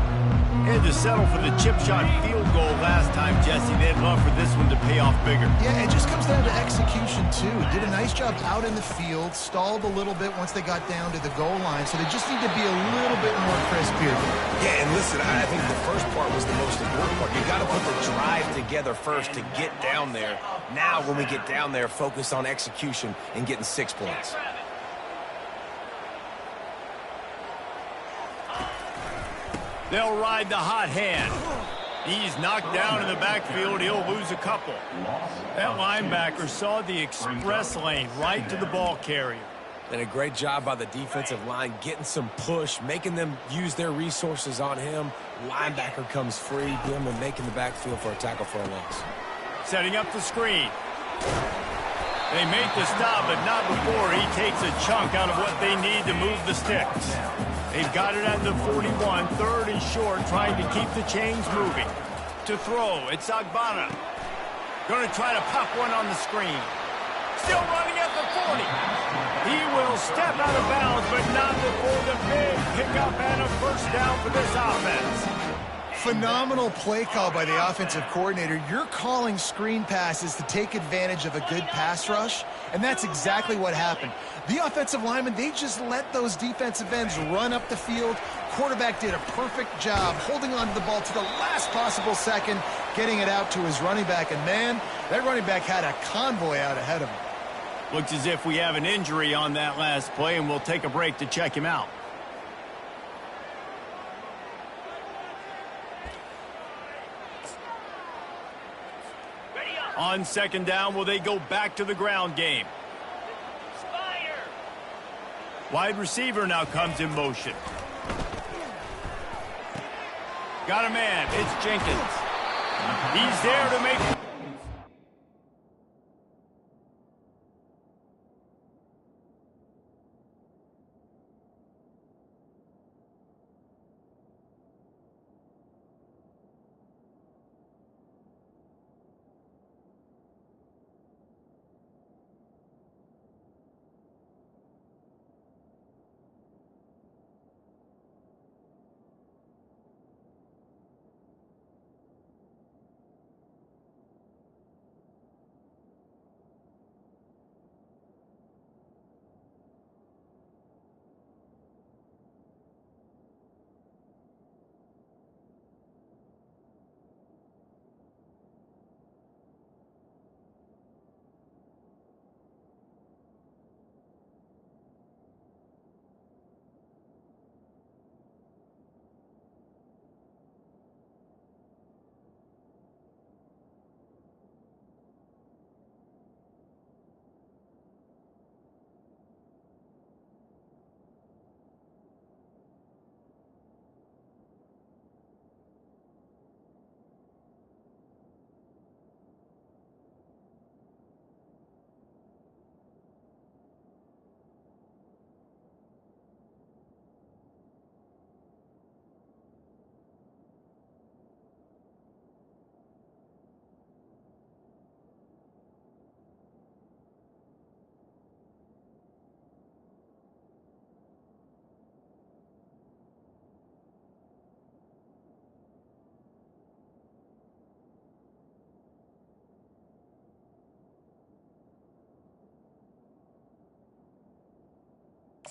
Had to settle for the chip shot field goal last time, Jesse. They'd love for this one to pay off bigger. Yeah, it just comes down to execution, too. Did a nice job out in the field, stalled a little bit once they got down to the goal line, so they just need to be a little bit more crisp here. Yeah, and listen, I think the first part was the most important part. You got to put the drive together first to get down there. Now, when we get down there, focus on execution and getting 6 points. They'll ride the hot hand. He's knocked down in the backfield. He'll lose a couple. That linebacker saw the express lane right to the ball carrier. And a great job by the defensive line getting some push, making them use their resources on him. Linebacker comes free, him and making the backfield for a tackle for a loss. Setting up the screen. They make the stop, but not before he takes a chunk out of what they need to move the sticks. They've got it at the 41, 3rd and short, trying to keep the chains moving. To throw, it's Agbana. Going to try to pop one on the screen. Still running at the 40. He will step out of bounds, but not before the big pickup and a first down for this offense. Phenomenal play call by the offensive coordinator. You're calling screen passes to take advantage of a good pass rush, and that's exactly what happened. The offensive linemen, they just let those defensive ends run up the field. Quarterback did a perfect job holding on to the ball to the last possible second, getting it out to his running back, and man, that running back had a convoy out ahead of him. Looks as if we have an injury on that last play, and we'll take a break to check him out. On 2nd down, will they go back to the ground game? Wide receiver now comes in motion. Got a man. It's Jenkins. He's there to make...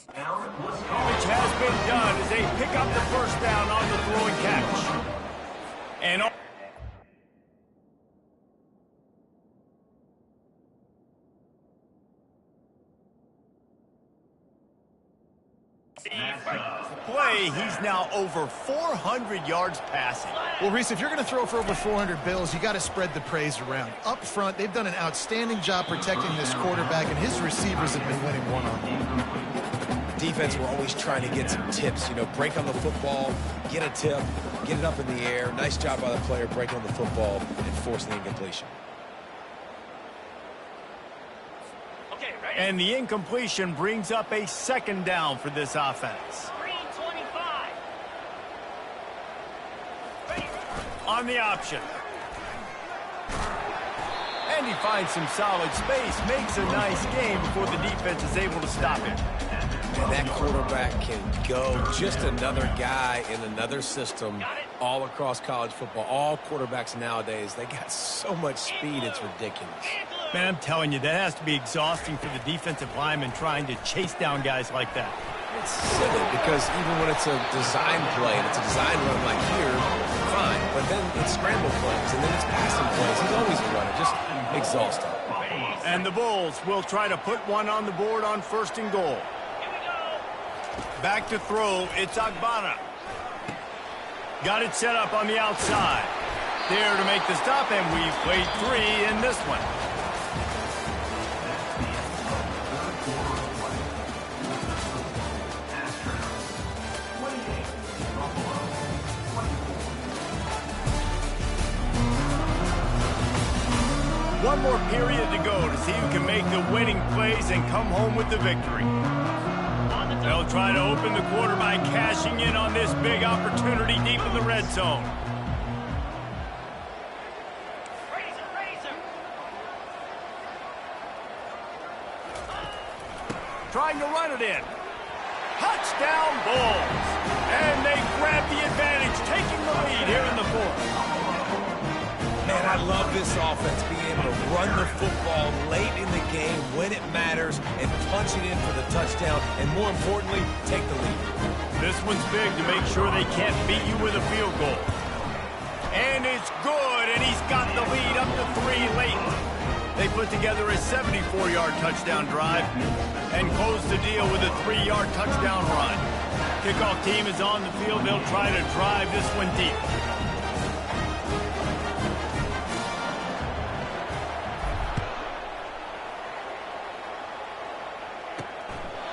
Which has been done as they pick up the first down on the throwing catch. And play, he's now over 400 yards passing. Well, Reese, if you're going to throw for over 400 bills, you got to spread the praise around. Up front, they've done an outstanding job protecting this quarterback, and his receivers have been winning one-on-one. Defense, we're always trying to get some tips. You know, break on the football, get a tip, get it up in the air. Nice job by the player breaking on the football and forcing the incompletion. And the incompletion brings up a second down for this offense. On the option. And he finds some solid space, makes a nice game before the defense is able to stop him. And that quarterback can go. Just another guy in another system all across college football. All quarterbacks nowadays, they got so much speed, it's ridiculous. Man, I'm telling you, that has to be exhausting for the defensive lineman trying to chase down guys like that. It's silly because even when it's a design play and it's a design run like here, fine. But then it's scramble plays and then it's passing plays. He's always a runner, just exhausting. And the Bulls will try to put one on the board on 1st and goal. Back to throw, it's Agbana. Got it set up on the outside. There to make the stop, and we've played 3 in this one. One more period to go to see who can make the winning plays and come home with the victory. They'll try to open the quarter by cashing in on this big opportunity deep in the red zone. Trying to run it in. Touchdown Bulls. And they grab the advantage, taking the lead here in the 4th. Man, I love this offense, being able to run the football late in the game when it matters and punch it in for the touchdown, and more importantly, take the lead. This one's big to make sure they can't beat you with a field goal. And it's good, and he's got the lead up to 3 late. They put together a 74-yard touchdown drive and close the deal with a 3-yard touchdown run. Kickoff team is on the field. They'll try to drive this one deep.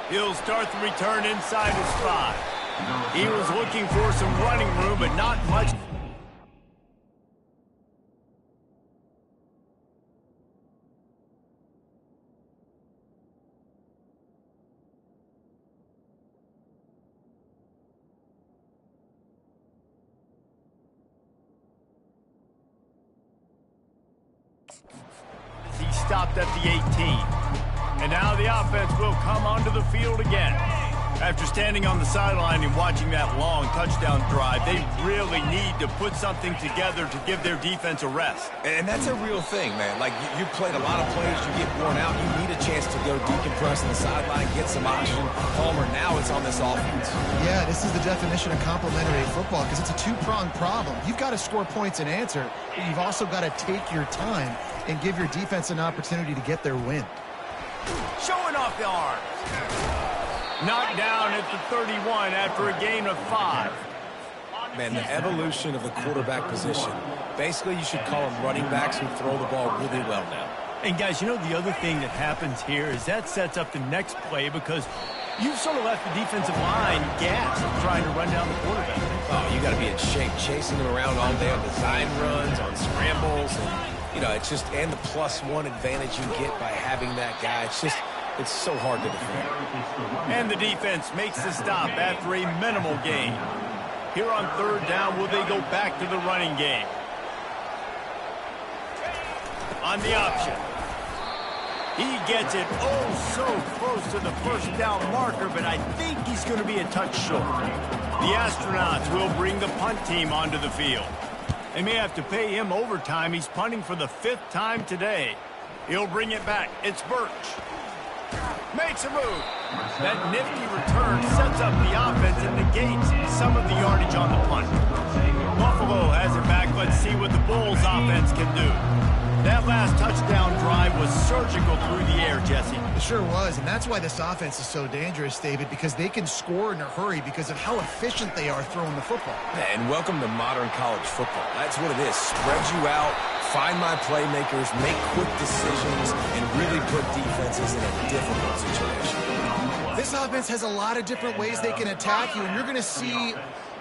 He'll start the return inside his 5. He was looking for some running room, but not much. He stopped at the 18. And now the offense will come onto the field again. After standing on the sideline and watching that long touchdown drive, they really need to put something together to give their defense a rest. And that's a real thing, man. Like, you played a lot of plays, you get worn out, you need a chance to go decompress on the sideline, get some oxygen. Palmer, now it's on this offense. Yeah, this is the definition of complementary football because it's a two-pronged problem. You've got to score points and answer, but you've also got to take your time and give your defense an opportunity to get their win. Showing off the arms. Knocked down at the 31 after a gain of 5. Man, the evolution of the quarterback position. Basically, you should call them running backs who throw the ball really well now. And guys, you know the other thing that happens here is that sets up the next play because you've sort of left the defensive line gassed trying to run down the quarterback. Oh, you got to be in shape, chasing him around all day on design runs, on scrambles, and you know, it's just, and the +1 advantage you get by having that guy. It's so hard to defend. And the defense makes the stop after a minimal gain. Here on 3rd down, will they go back to the running game? On the option. He gets it so close to the 1st down marker, but I think he's going to be a touch short. The Astronauts will bring the punt team onto the field. They may have to pay him overtime. He's punting for the 5th time today. He'll bring it back. It's Birch. Makes a move. That nifty return sets up the offense and negates some of the yardage on the punt. Buffalo has it back. Let's see what the Bulls offense can do. That last touchdown drive was surgical through the air, Jesse. It sure was, and that's why this offense is so dangerous, David, because they can score in a hurry because of how efficient they are throwing the football. Yeah, and welcome to modern college football. That's what it is. Spread you out, find my playmakers, make quick decisions, and really put defenses in a difficult situation. This offense has a lot of different ways they can attack you, and you're going to see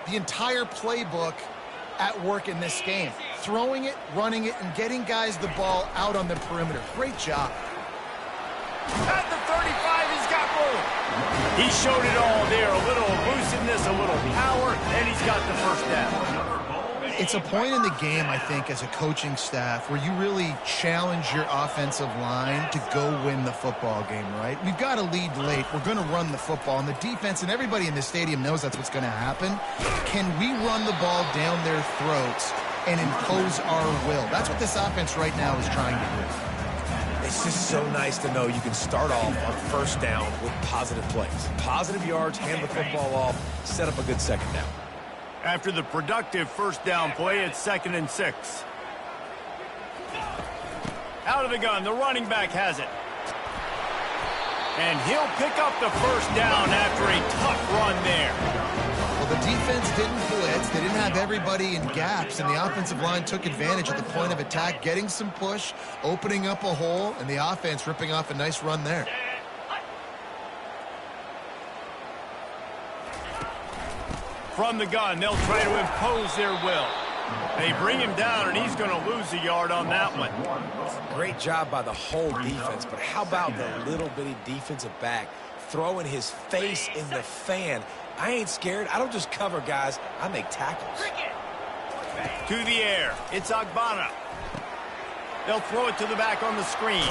the entire playbook at work in this game. Throwing it, running it, and getting guys the ball out on the perimeter. Great job. At the 35, he's got room. He showed it all there. A little elusiveness, a little power, and he's got the 1st down. It's a point in the game, I think, as a coaching staff where you really challenge your offensive line to go win the football game, right? We've got to lead late. We're going to run the football, and the defense and everybody in the stadium knows that's what's going to happen. Can we run the ball down their throats and impose our will? That's what this offense right now is trying to do. It's just so nice to know you can start off on 1st down with positive plays. Positive yards, hand the football off, set up a good 2nd down. After the productive 1st down play, it's 2nd and 6. Out of the gun, the running back has it. And he'll pick up the 1st down after a tough run there. Well, the defense didn't blitz. They didn't have everybody in gaps, and the offensive line took advantage at the point of attack, getting some push, opening up a hole, and the offense ripping off a nice run there. From the gun, they'll try to impose their will. They bring him down, and he's going to lose a yard on that one. Great job by the whole defense, but how about the little bitty defensive back throwing his face in the fan? I ain't scared. I don't just cover guys. I make tackles. To the air. It's Agbana. They'll throw it to the back on the screen.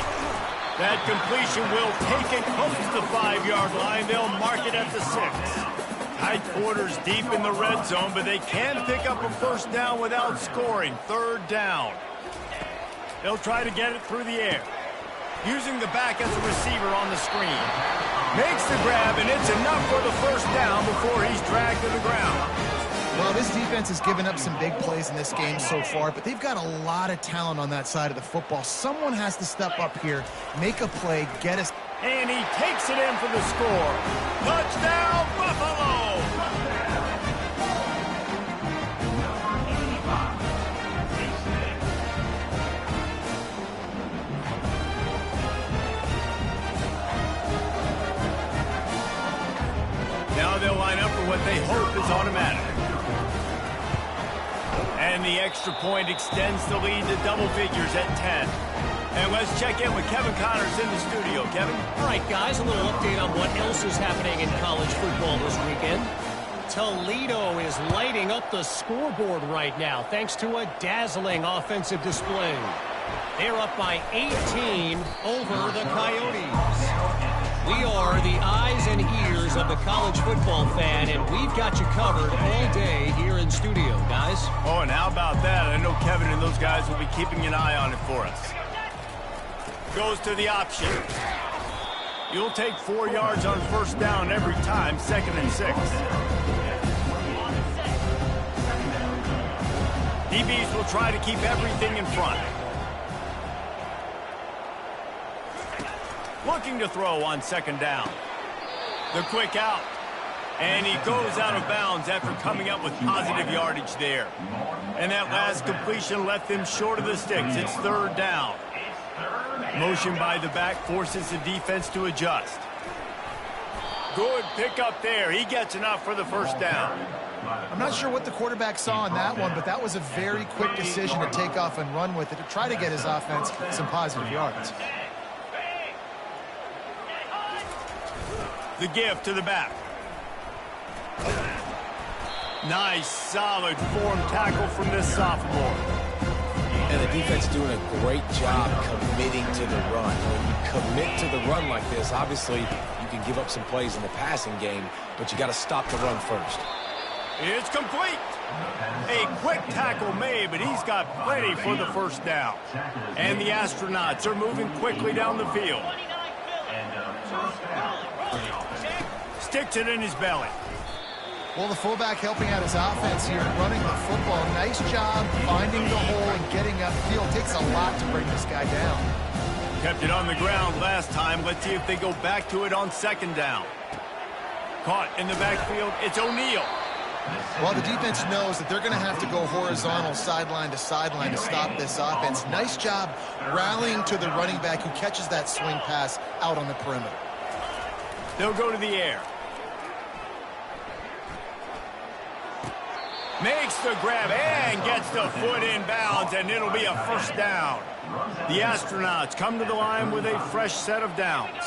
That completion will take it close to the 5-yard line. They'll mark it at the 6. Tight quarters deep in the red zone, but they can pick up a 1st down without scoring. 3rd down. They'll try to get it through the air. Using the back as a receiver on the screen. Makes the grab, and it's enough for the 1st down before he's dragged to the ground. Well, this defense has given up some big plays in this game so far, but they've got a lot of talent on that side of the football. Someone has to step up here, make a play, get us. And he takes it in for the score. Touchdown, Buffalo! what they hope is automatic. And the extra point extends the lead to double figures at 10. And let's check in with Kevin Connors in the studio. Kevin? All right, guys, a little update on what else is happening in college football this weekend. Toledo is lighting up the scoreboard right now thanks to a dazzling offensive display. They're up by 18 over the Coyotes. We are the eyes and ears of the college football fan, and we've got you covered all day here in studio, guys. Oh, and how about that? I know Kevin and those guys will be keeping an eye on it for us. Goes to the option. You'll take 4 yards on first down every time, 2nd and 6. DBs will try to keep everything in front. Looking to throw on 2nd down. The quick out. And he goes out of bounds after coming up with positive yardage there. And that last completion left them short of the sticks. It's 3rd down. Motion by the back forces the defense to adjust. Good pickup there. He gets enough for the first down. I'm not sure what the quarterback saw in that one, but that was a very quick decision to take off and run with it to try to get his offense some positive yards. The give to the back. Nice, solid form tackle from this sophomore. And the defense doing a great job committing to the run. When you commit to the run like this, obviously you can give up some plays in the passing game, but you got to stop the run first. It's complete. A quick tackle made, but he's got plenty for the first down. And the Astronauts are moving quickly down the field. Sticks it in his belly. Well, the fullback helping out his offense here, running the football. Nice job finding the hole and getting upfield. Takes a lot to bring this guy down. Kept it on the ground last time. Let's see if they go back to it on 2nd down. Caught in the backfield. It's O'Neal. Well, the defense knows that they're going to have to go horizontal sideline to stop this offense. Nice job rallying to the running back who catches that swing pass out on the perimeter. They'll go to the air. Makes the grab and gets the foot in bounds, and it'll be a first down. The Astronauts come to the line with a fresh set of downs.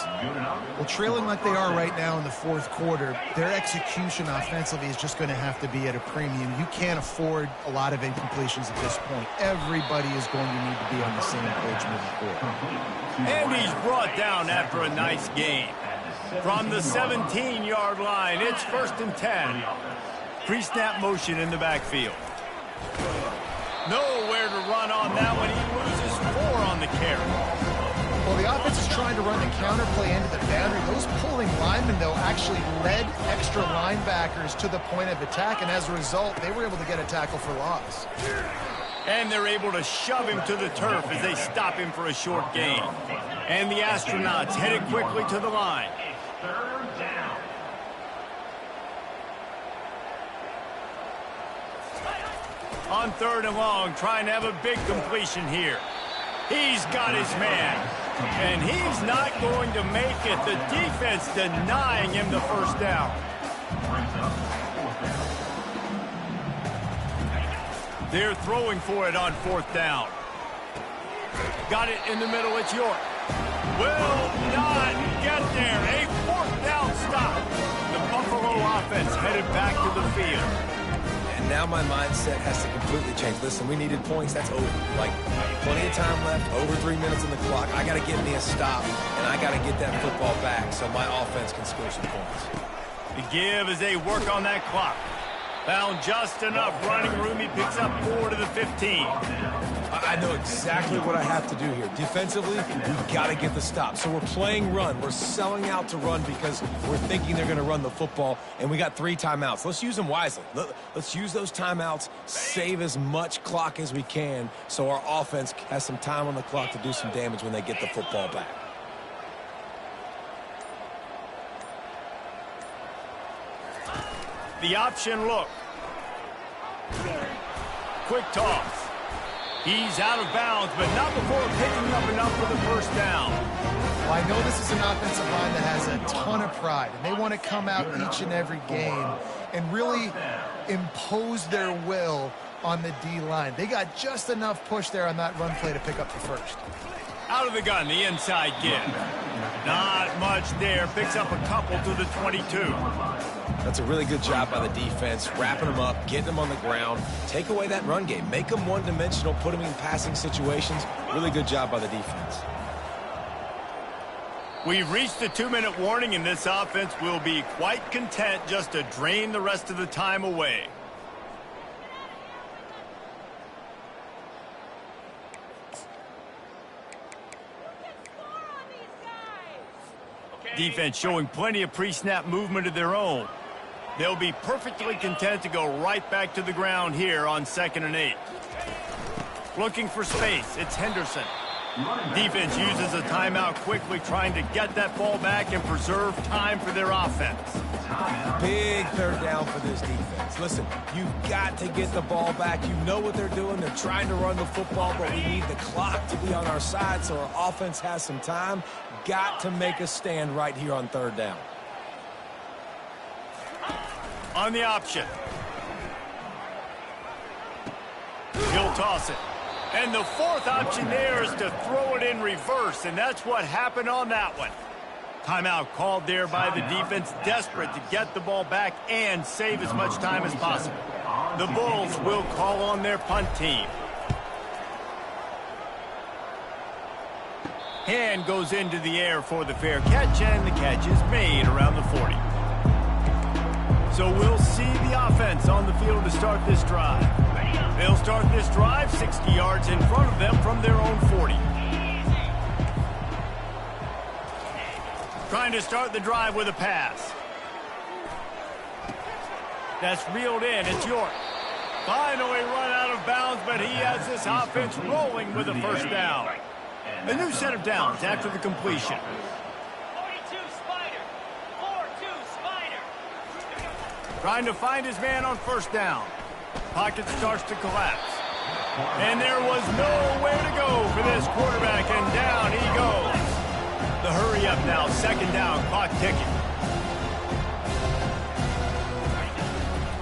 Well, trailing like they are right now in the 4th quarter, their execution offensively is just going to have to be at a premium. You can't afford a lot of incompletions at this point. Everybody is going to need to be on the same page moving forward. And he's brought down after a nice gain. From the 17-yard line, it's 1st and 10. Pre-snap motion in the backfield. Nowhere to run on that one. He loses 4 on the carry. Well, the offense is trying to run the counterplay into the boundary. Those pulling linemen, though, actually led extra linebackers to the point of attack, and as a result, they were able to get a tackle for loss. And they're able to shove him to the turf as they stop him for a short gain. And the Astronauts headed quickly to the line. On 3rd and long, trying to have a big completion here. He's got his man, and he's not going to make it. The defense denying him the first down. They're throwing for it on 4th down. Got it in the middle, it's York. Will not get there. A 4th down stop. The Buffalo offense headed back to the field. And now my mindset has to completely change. Listen, we needed points. That's over. Like, plenty of time left, over 3 minutes on the clock. I got to get me a stop, and I got to get that football back so my offense can score some points. The give as they work on that clock. Found just enough running room. He picks up 4 to the 15. I know exactly what I have to do here. Defensively, we've got to get the stop. So we're playing run. We're selling out to run because we're thinking they're going to run the football, and we got 3 timeouts. Let's use them wisely. Let's use those timeouts, save as much clock as we can so our offense has some time on the clock to do some damage when they get the football back. The option look. Quick toss. He's out of bounds, but not before picking up enough for the first down. Well, I know this is an offensive line that has a ton of pride, and they want to come out each and every game and really impose their will on the D-line. They got just enough push there on that run play to pick up the first. Out of the gun, the inside give. Not much there. Picks up a couple to the 22. That's a really good job by the defense, wrapping them up, getting them on the ground. Take away that run game. Make them one-dimensional, put them in passing situations. Really good job by the defense. We've reached the 2-minute warning, and this offense will be quite content just to drain the rest of the time away. Defense showing plenty of pre-snap movement of their own. They'll be perfectly content to go right back to the ground here on 2nd and 8. Looking for space, it's Henderson. Defense uses a timeout quickly, trying to get that ball back and preserve time for their offense. Big third down for this defense. Listen, you've got to get the ball back. You know what they're doing. They're trying to run the football, but we need the clock to be on our side so our offense has some time. Got to make a stand right here on 3rd down. On the option. He'll toss it. And the 4th option there is to throw it in reverse, and that's what happened on that one. Timeout called there by the defense, desperate to get the ball back and save as much time as possible. The Bulls will call on their punt team. Hand goes into the air for the fair catch, and the catch is made around the 40. So we'll see the offense on the field to start this drive. They'll start this drive 60 yards in front of them from their own 40. Trying to start the drive with a pass. That's reeled in. It's York. Finally run out of bounds, but he has this offense rolling with a first down. A new set of downs after the completion. 42 Spider. 4-2 Spider. Trying to find his man on first down. Pocket starts to collapse. And there was nowhere to go for this quarterback, and down he goes. The hurry up now, 2nd down, clock ticking.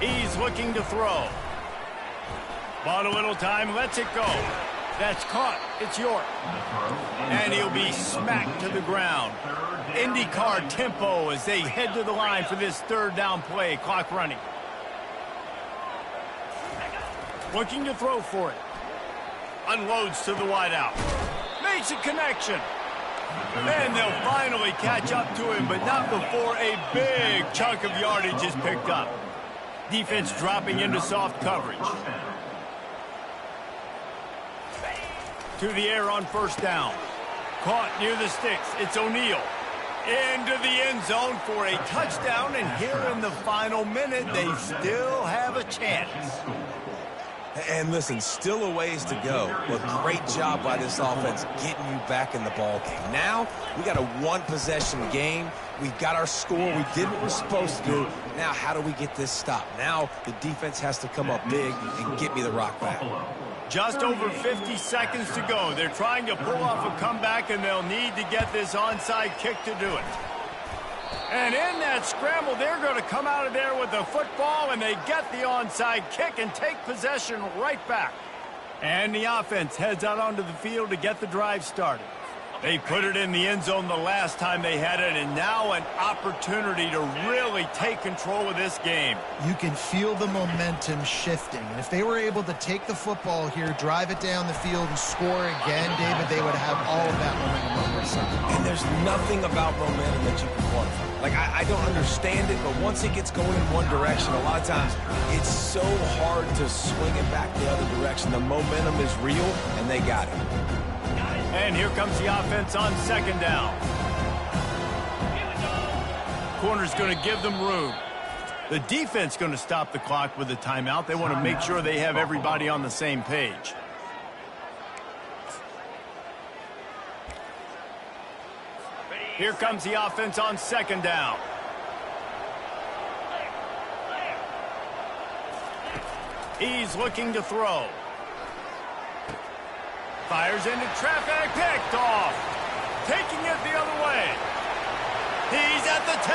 He's looking to throw. Bought a little time, lets it go. That's caught. It's York. And he'll be smacked to the ground. IndyCar tempo as they head to the line for this 3rd down play. Clock running. Looking to throw for it. Unloads to the wideout. Makes a connection. And they'll finally catch up to him, but not before a big chunk of yardage is picked up. Defense dropping into soft coverage. To the air on first down. Caught near the sticks. It's O'Neal. Into the end zone for a touchdown, and here in the final minute, they still have a chance. And listen, still a ways to go, but great job by this offense getting you back in the ball game. Now, we got a 1-possession game. We've got our score. We did what we're supposed to do. Now, how do we get this stopped? Now, the defense has to come up big and get me the rock back. Just over 50 seconds to go. They're trying to pull off a comeback, and they'll need to get this onside kick to do it. And in that scramble, they're going to come out of there with the football, and they get the onside kick and take possession right back. And the offense heads out onto the field to get the drive started. They put it in the end zone the last time they had it, and now an opportunity to really take control of this game. You can feel the momentum shifting. And if they were able to take the football here, drive it down the field, and score again, David, they would have all of that momentum on their side. And there's nothing about momentum that you can quantify. Like, I don't understand it, but once it gets going in one direction, a lot of times it's so hard to swing it back the other direction. The momentum is real, and they got it. And here comes the offense on 2nd down. Corner's going to give them room. The defense going to stop the clock with a timeout. They want to make sure they have everybody on the same page. Here comes the offense on 2nd down. He's looking to throw. Fires into traffic, picked off. taking it the other way. He's at the 10.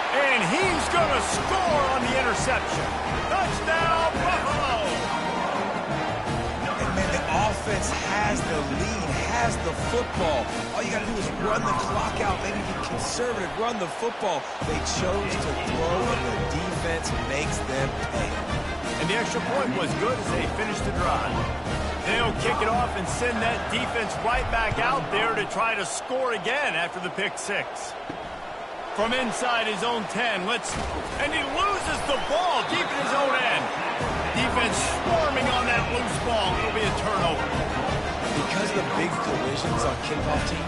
And he's going to score on the interception. Touchdown, Buffalo! And man, the offense has the lead, has the football. All you got to do is run the clock out, maybe be conservative, run the football. They chose to throw, and the defense makes them pay. And the extra point was good as they finished the drive. They'll kick it off and send that defense right back out there to try to score again after the pick six. From inside his own 10, and he loses the ball deep in his own end. Defense swarming on that loose ball. It'll be a turnover. Because of the big collisions on kickoff team,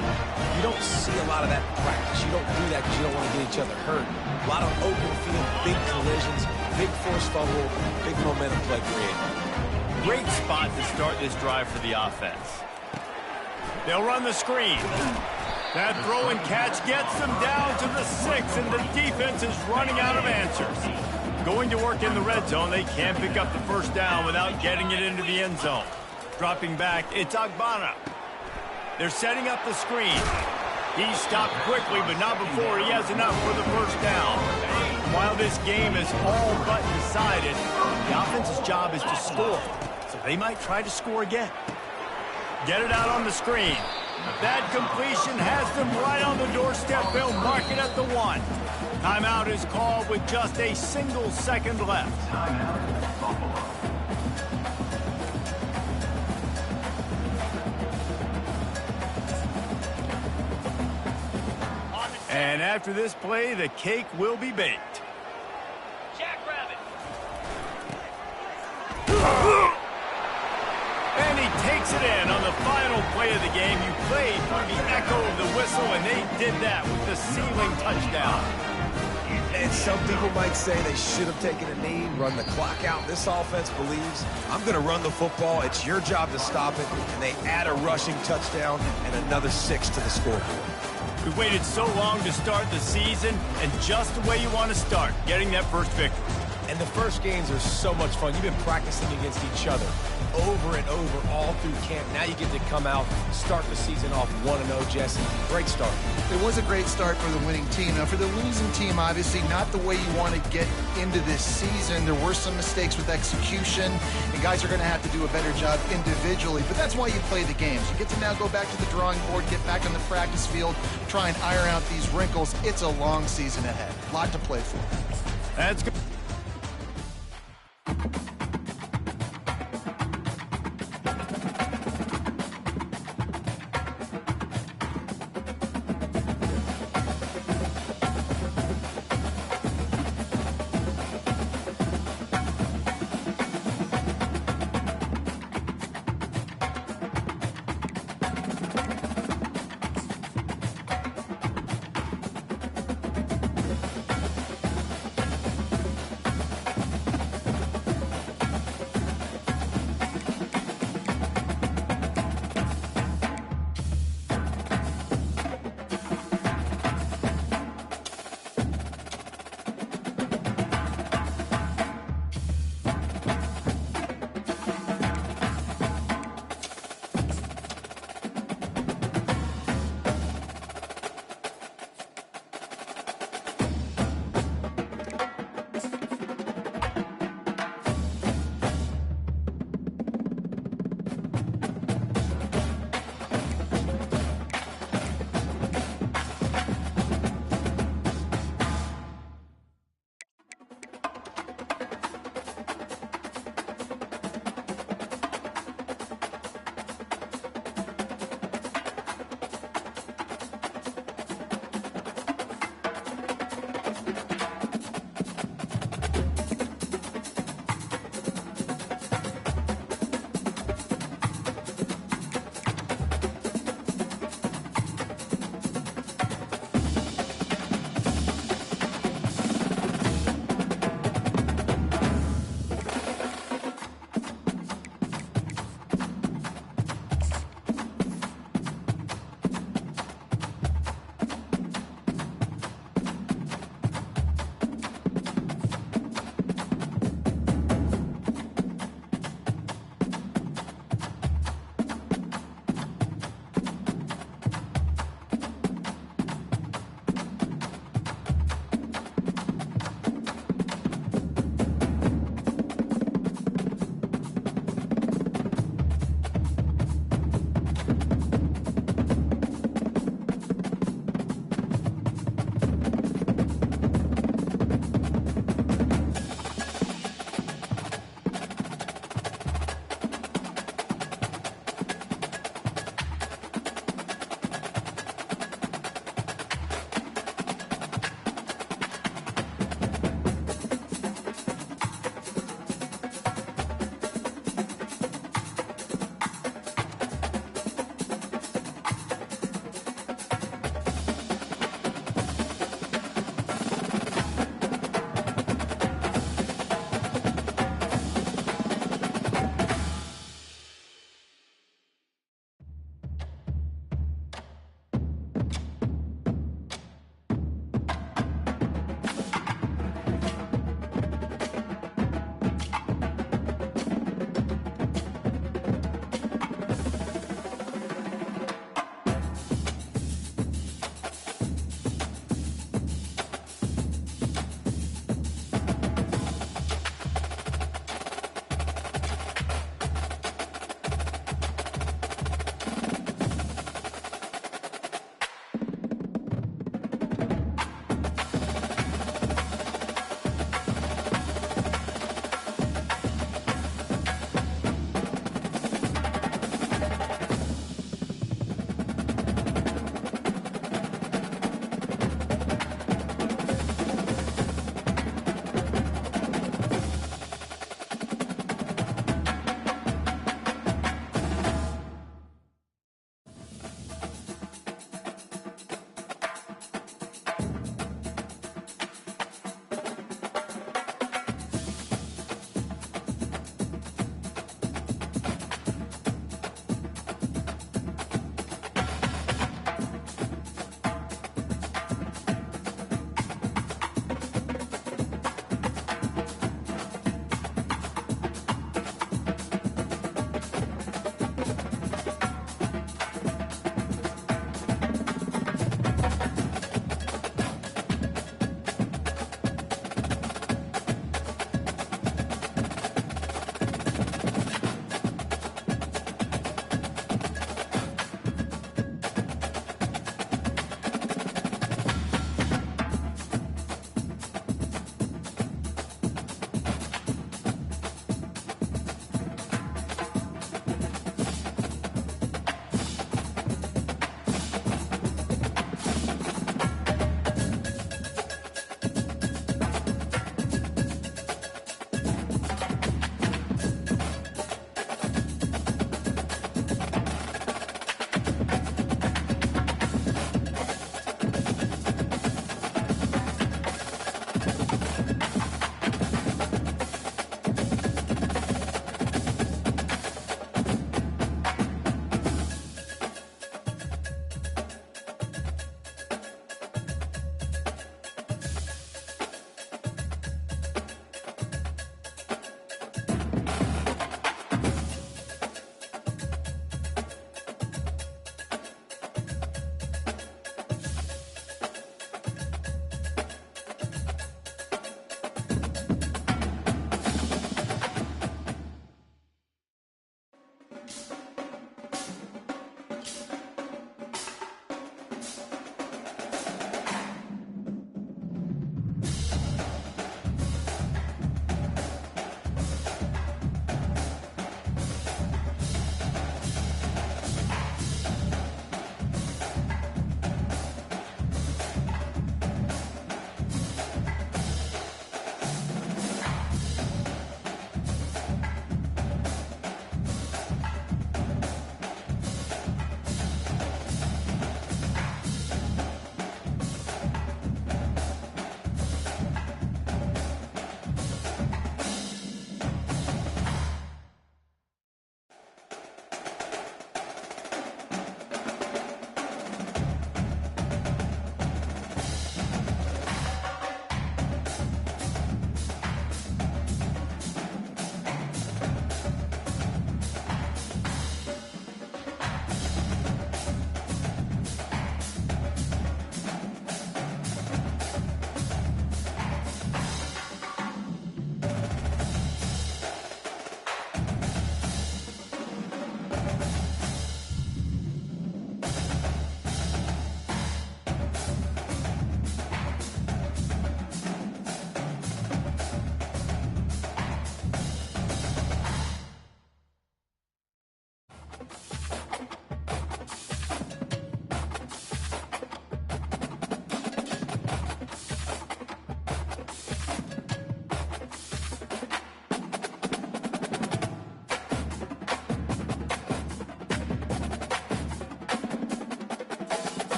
you don't see a lot of that in practice. You don't do that because you don't want to get each other hurt. A lot of open field, big collisions, big forced fumble, big momentum play created. Great spot to start this drive for the offense. They'll run the screen. That throw and catch gets them down to the 6, and the defense is running out of answers. Going to work in the red zone, they can't pick up the first down without getting it into the end zone. Dropping back, it's Ogbonna. They're setting up the screen. He's stopped quickly, but not before he has enough for the first down. While this game is all but decided, the offense's job is to score, so they might try to score again. Get it out on the screen. That completion has them right on the doorstep. They'll mark it at the 1. Timeout is called with just a single second left. And after this play, the cake will be baked. Jackrabbit. And he takes it in on the final play of the game. You played through the echo of the whistle, and they did that with the ceiling touchdown. And some people might say they should have taken a knee, run the clock out. This offense believes, I'm going to run the football. It's your job to stop it. And they add a rushing touchdown and another 6 to the scoreboard. We waited so long to start the season, and just the way you want to start, getting that first victory. And the first games are so much fun. You've been practicing against each other over and over all through camp. Now you get to come out, start the season off 1-0, Jesse. Great start. It was a great start for the winning team. Now, for the losing team, obviously not the way you want to get into this season. There were some mistakes with execution, and guys are going to have to do a better job individually. But that's why you play the games. You get to now go back to the drawing board, get back on the practice field, try and iron out these wrinkles. It's a long season ahead. A lot to play for. That's good.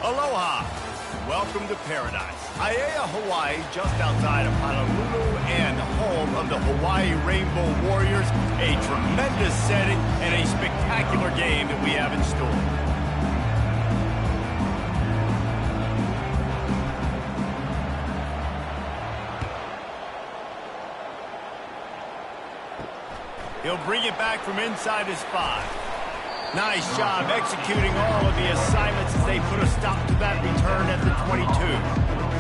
Aloha. Welcome to paradise. Ncaa, Hawaii, just outside of Honolulu and home of the Hawaii Rainbow Warriors. A tremendous setting and a spectacular game that we have in store. He'll bring it back from inside his 5. Nice job executing all of the assignments as they put a stop to that return at the 22.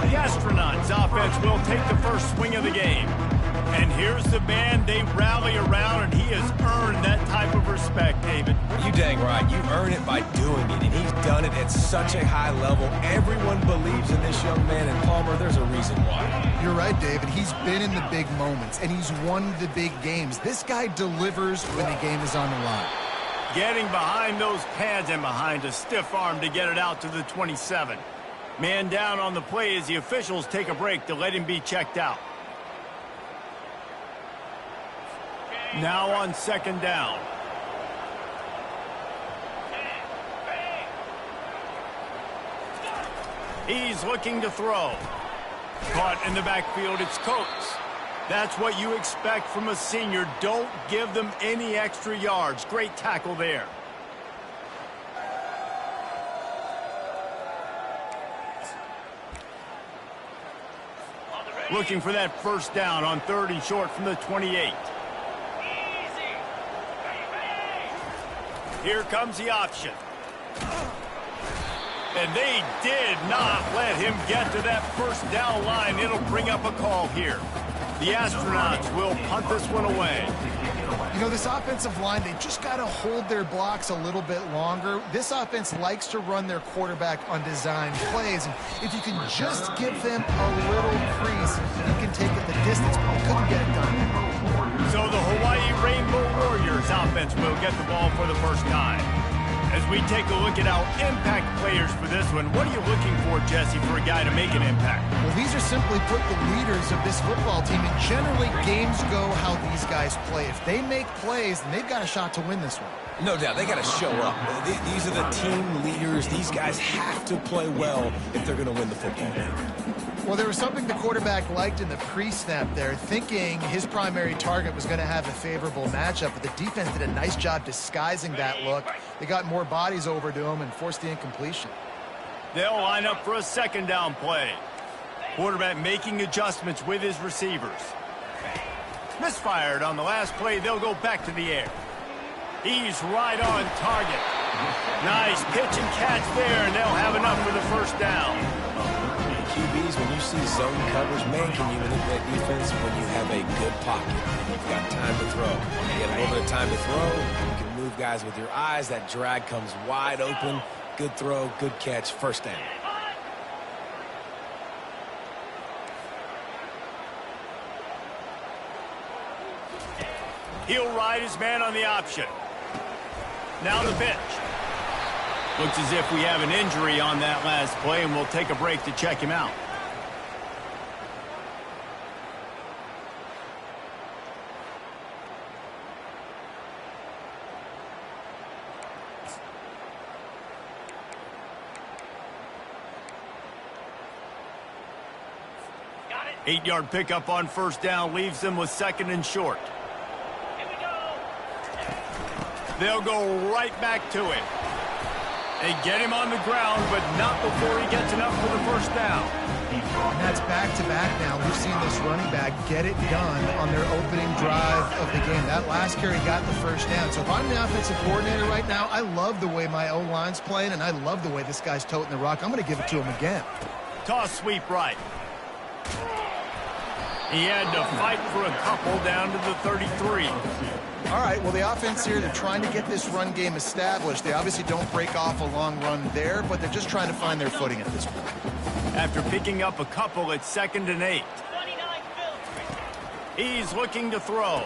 The Astronauts offense will take the first swing of the game. And here's the band they rally around, and he has earned that type of respect, David. You dang right. You earn it by doing it, and he's done it at such a high level. Everyone believes in this young man, and Palmer, there's a reason why. You're right, David. He's been in the big moments, and he's won the big games. This guy delivers when the game is on the line. Getting behind those pads and behind a stiff arm to get it out to the 27. Man down on the play as the officials take a break to let him be checked out. Now on second down. He's looking to throw. Caught in the backfield, it's Coates. That's what you expect from a senior. Don't give them any extra yards. Great tackle there. Looking for that first down on 3rd and short from the 28. Here comes the option. And they did not let him get to that first down line. It'll bring up a call here. The Astronauts will punt this one away. You know, this offensive line, they just got to hold their blocks a little bit longer. This offense likes to run their quarterback on design plays. And if you can just give them a little crease, you can take it the distance, but they couldn't get it done. So the Hawaii Rainbow Warriors offense will get the ball for the first time. As we take a look at our impact players for this one, what are you looking for, Jesse, for a guy to make an impact? Well, these are simply put the leaders of this football team, and generally games go how these guys play. If they make plays, then they've got a shot to win this one. No doubt, they got to show up. These are the team leaders. These guys have to play well if they're going to win the football game. Well, there was something the quarterback liked in the pre-snap there, thinking his primary target was going to have a favorable matchup, but the defense did a nice job disguising that look. They got more bodies over to him and forced the incompletion. They'll line up for a second down play. Quarterback making adjustments with his receivers. Misfired on the last play. They'll go back to the air. He's right on target. Nice pitch and catch there, and they'll have enough for the first down. QBs, when you see zone coverage, man, can you manipulate defense when you have a good pocket? You've got time to throw. You get a little bit of time to throw. You can move guys with your eyes. That drag comes wide open. Good throw, good catch, first down. He'll ride his man on the option. Now the pitch. Looks as if we have an injury on that last play, and we'll take a break to check him out. Got it. 8-yard pickup on first down leaves them with 2nd and short. Here we go. They'll go right back to it. They get him on the ground, but not before he gets enough for the first down. And that's back-to-back now. We've seen this running back get it done on their opening drive of the game. That last carry got the first down. So if I'm the offensive coordinator right now, I love the way my O-line's playing, and I love the way this guy's toting the rock. I'm going to give it to him again. Toss sweep right. He had to fight for a couple down to the 33. All right, well, the offense here, they're trying to get this run game established. They obviously don't break off a long run there, but they're just trying to find their footing at this point. After picking up a couple, it's 2nd and 8. 29 Phillips. He's looking to throw.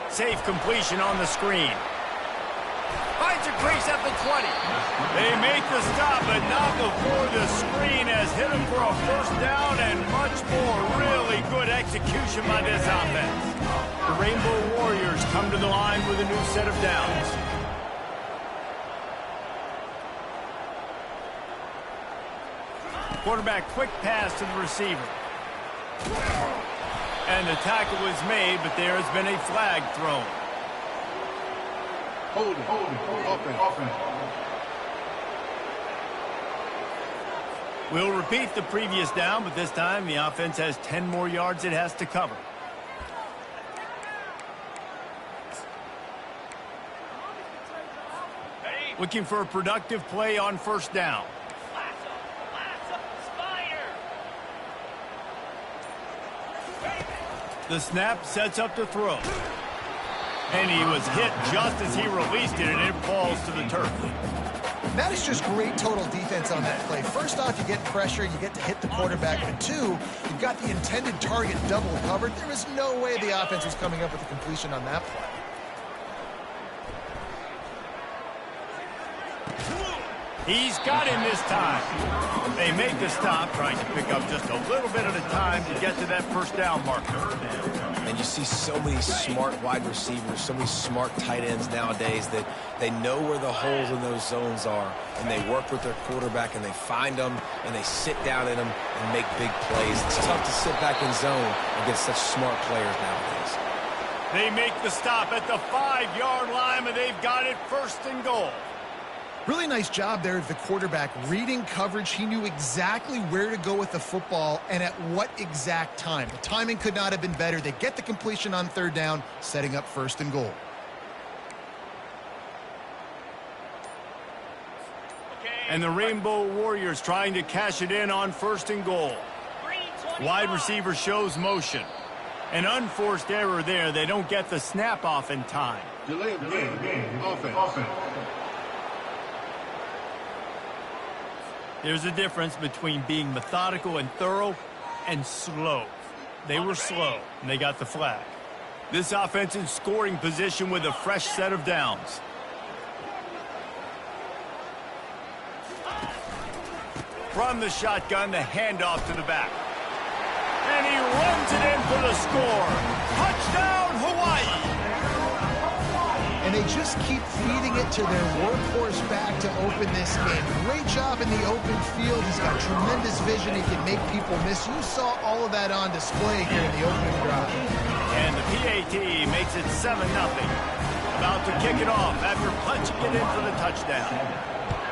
Safe completion on the screen. Finds a crease at the 20. They make the stop, but not before the screen has hit him for a first down and much more. Really good execution by this offense. The Rainbow Warriors come to the line with a new set of downs. Quarterback quick pass to the receiver. And the tackle is made, but there has been a flag thrown. Holding. Offense. We'll repeat the previous down, but this time the offense has 10 more yards it has to cover. Looking for a productive play on first down. The snap sets up to throw. And he was hit just as he released it, and it falls to the turf. That is just great total defense on that play. First off, you get pressure, you get to hit the quarterback. But two, you've got the intended target double covered. There is no way the offense was coming up with a completion on that play. He's got him this time. They make the stop, trying to pick up just a little bit at a time to get to that first down marker. And you see so many smart wide receivers, so many smart tight ends nowadays that they know where the holes in those zones are, and they work with their quarterback, and they find them, and they sit down in them and make big plays. It's tough to sit back in zone against such smart players nowadays. They make the stop at the 5-yard line, and they've got it first and goal. Really nice job there of the quarterback reading coverage. He knew exactly where to go with the football and at what exact time. The timing could not have been better. They get the completion on third down, setting up first and goal. And the Rainbow Warriors trying to cash it in on first and goal. Wide receiver shows motion. An unforced error there. They don't get the snap off in time. Delay of game. Offense. There's a difference between being methodical and thorough and slow. They were slow, and they got the flag. This offense in scoring position with a fresh set of downs. From the shotgun, the handoff to the back. And he runs it in for the score. Touchdown, Hawaii! And they just keep feeding it to their workhorse back to open this game. Great job in the open field. He's got tremendous vision. He can make people miss. You saw all of that on display here in the opening drive. And the PAT makes it 7-0. About to kick it off after punching it in for the touchdown.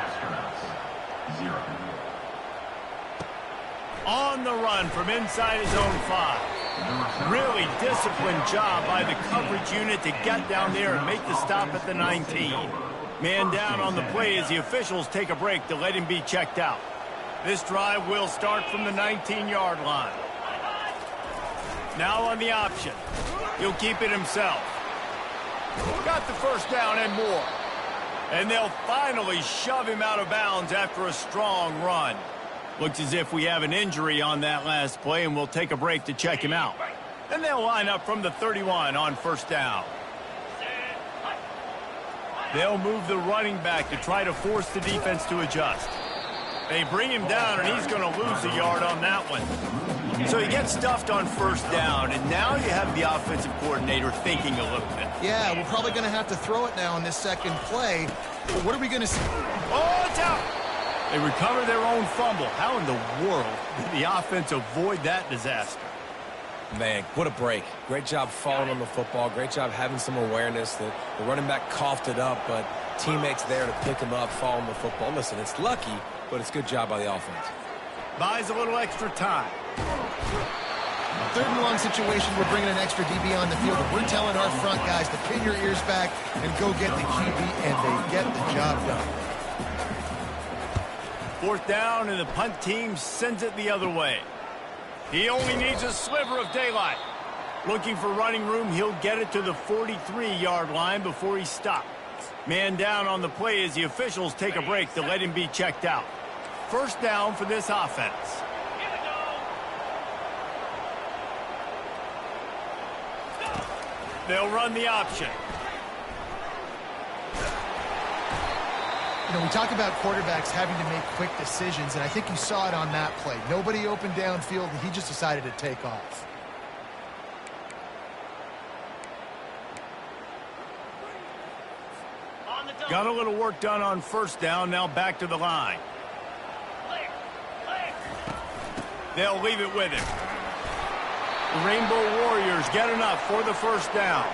Astronauts, 0. On the run from inside his own 5. Really disciplined job by the coverage unit to get down there and make the stop at the 19. Man down on the play as the officials take a break to let him be checked out. This drive will start from the 19-yard line. Now on the option. He'll keep it himself. Got the first down and more. And they'll finally shove him out of bounds after a strong run. Looks as if we have an injury on that last play, and we'll take a break to check him out. And they'll line up from the 31 on first down. They'll move the running back to try to force the defense to adjust. They bring him down, and he's going to lose a yard on that one. So he gets stuffed on first down, and now you have the offensive coordinator thinking a little bit. Yeah, we're probably going to have to throw it now on this second play. But what are we going to see? Oh, it's out! They recover their own fumble. How in the world did the offense avoid that disaster? Man, what a break. Great job falling on the football. Great job having some awareness. The running back coughed it up, but teammates there to pick him up, fall on the football. Listen, it's lucky, but it's a good job by the offense. Buys a little extra time. Third and long situation, we're bringing an extra DB on the field. We're telling our front guys to pin your ears back and go get the QB, and they get the job done. Fourth down, and the punt team sends it the other way. He only needs a sliver of daylight. Looking for running room, he'll get it to the 43-yard line before he stops. Man down on the play as the officials take a break to let him be checked out. First down for this offense. They'll run the option. You know, we talk about quarterbacks having to make quick decisions, and I think you saw it on that play. Nobody opened downfield, and he just decided to take off. Got a little work done on first down, now back to the line. They'll leave it with him. The Rainbow Warriors get enough for the first down.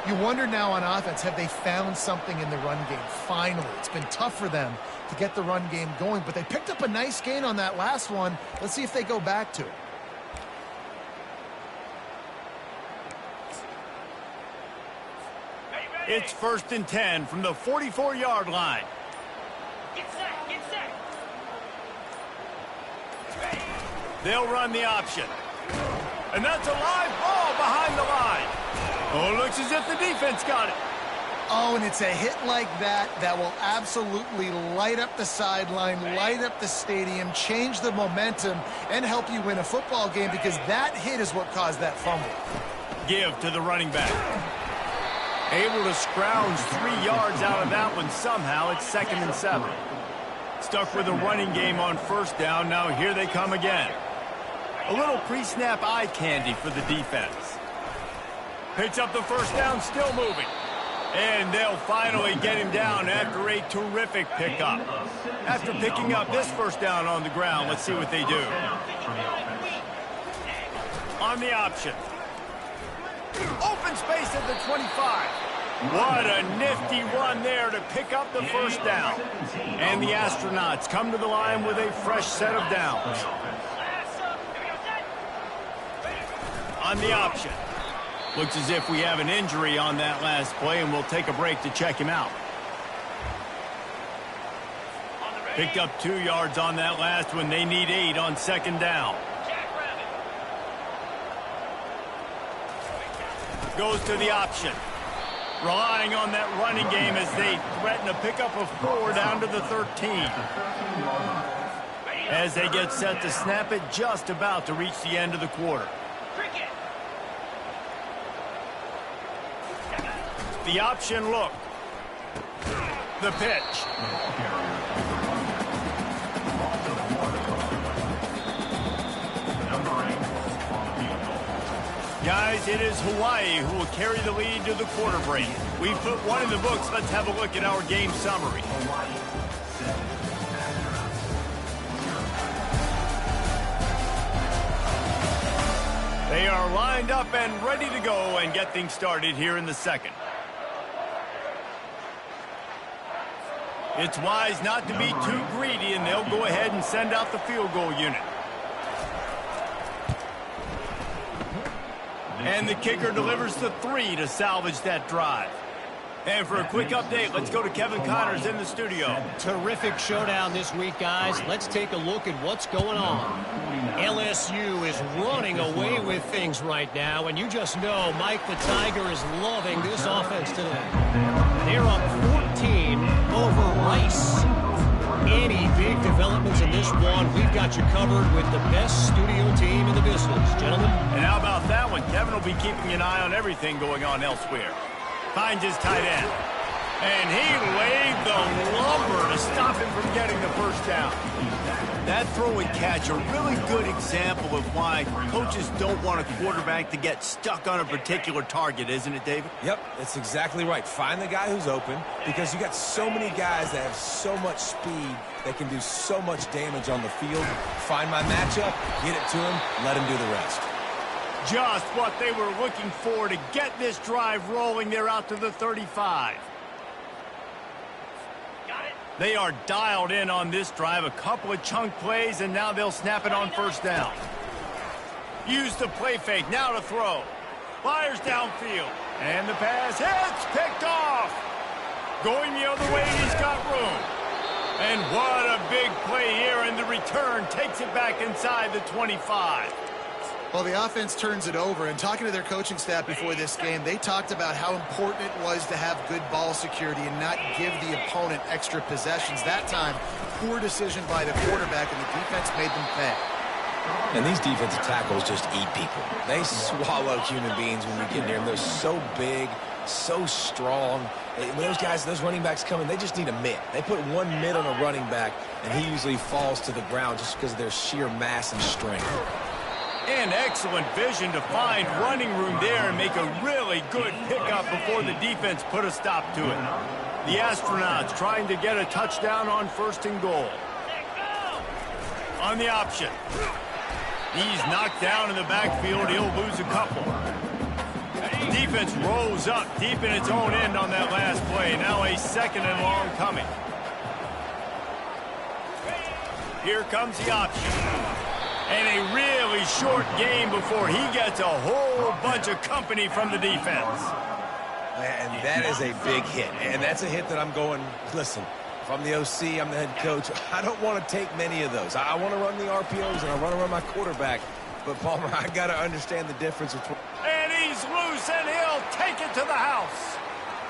You wonder now on offense, have they found something in the run game? Finally, it's been tough for them to get the run game going, but they picked up a nice gain on that last one. Let's see if they go back to it. It's 1st and 10 from the 44-yard line. Get set, get set. They'll run the option. And that's a live ball behind the line. Oh, it looks as if the defense got it. Oh, and it's a hit like that that will absolutely light up the sideline, light up the stadium, change the momentum, and help you win a football game, because that hit is what caused that fumble. Give to the running back. Able to scrounge 3 yards out of that one somehow. It's 2nd and 7. Stuck with a running game on first down. Now here they come again. A little pre-snap eye candy for the defense. Picks up the first down, still moving. And they'll finally get him down after a terrific pickup. After picking up this first down on the ground, let's see what they do. On the option. Open space at the 25. What a nifty run there to pick up the first down. And the Astronauts come to the line with a fresh set of downs. On the option. Looks as if we have an injury on that last play, and we'll take a break to check him out. Picked up 2 yards on that last one. They need 8 on 2nd down. Goes to the option. Relying on that running game as they threaten a pickup of 4 down to the 13. As they get set to snap it, just about to reach the end of the quarter. The option look. The pitch. Guys, it is Hawaii who will carry the lead to the quarter break. We put one in the books. Let's have a look at our game summary. They are lined up and ready to go and get things started here in the second. It's wise not to be too greedy, and they'll go ahead and send out the field goal unit. And the kicker delivers the 3 to salvage that drive. And for a quick update, let's go to Kevin Connors in the studio. Terrific showdown this week, guys. Let's take a look at what's going on. LSU is running away with things right now, and you just know Mike the Tiger is loving this offense today. They're up 14 over Rice. Any big developments in this one, we've got you covered with the best studio team in the business, gentlemen. And how about that one? Kevin will be keeping an eye on everything going on elsewhere. Finds his tight end. And he laid the lumber to stop him from getting the first down. That throw and catch, a really good example of why coaches don't want a quarterback to get stuck on a particular target, isn't it, David? Yep, that's exactly right. Find the guy who's open, because you got so many guys that have so much speed that can do so much damage on the field. Find my matchup, get it to him, let him do the rest. Just what they were looking for to get this drive rolling. They're out to the 35. They are dialed in on this drive. A couple of chunk plays, and now they'll snap it on first down. Use the play fake. Now to throw. Fires downfield. And the pass hits. Picked off. Going the other way, he's got room. And what a big play here, and the return takes it back inside the 25. Well, the offense turns it over, and talking to their coaching staff before this game, they talked about how important it was to have good ball security and not give the opponent extra possessions. That time, poor decision by the quarterback, and the defense made them pay. And these defensive tackles just eat people. They swallow human beings when we get near them. They're so big, so strong. When those guys, those running backs come in, they just need a mitt. They put one mitt on a running back, and he usually falls to the ground just because of their sheer mass and strength. And excellent vision to find running room there and make a really good pickup before the defense put a stop to it. The Astronauts trying to get a touchdown on 1st and goal. On the option. He's knocked down in the backfield. He'll lose a couple. Defense rose up deep in its own end on that last play. Now a 2nd and long coming. Here comes the option. And a really short game before he gets a whole bunch of company from the defense. And that is a big hit. And that's a hit that I'm going, listen, if I'm the OC, I'm the head coach, I don't want to take many of those. I want to run the RPOs and I want to run my quarterback. But, Palmer, I got to understand the difference between... And he's loose, and he'll take it to the house.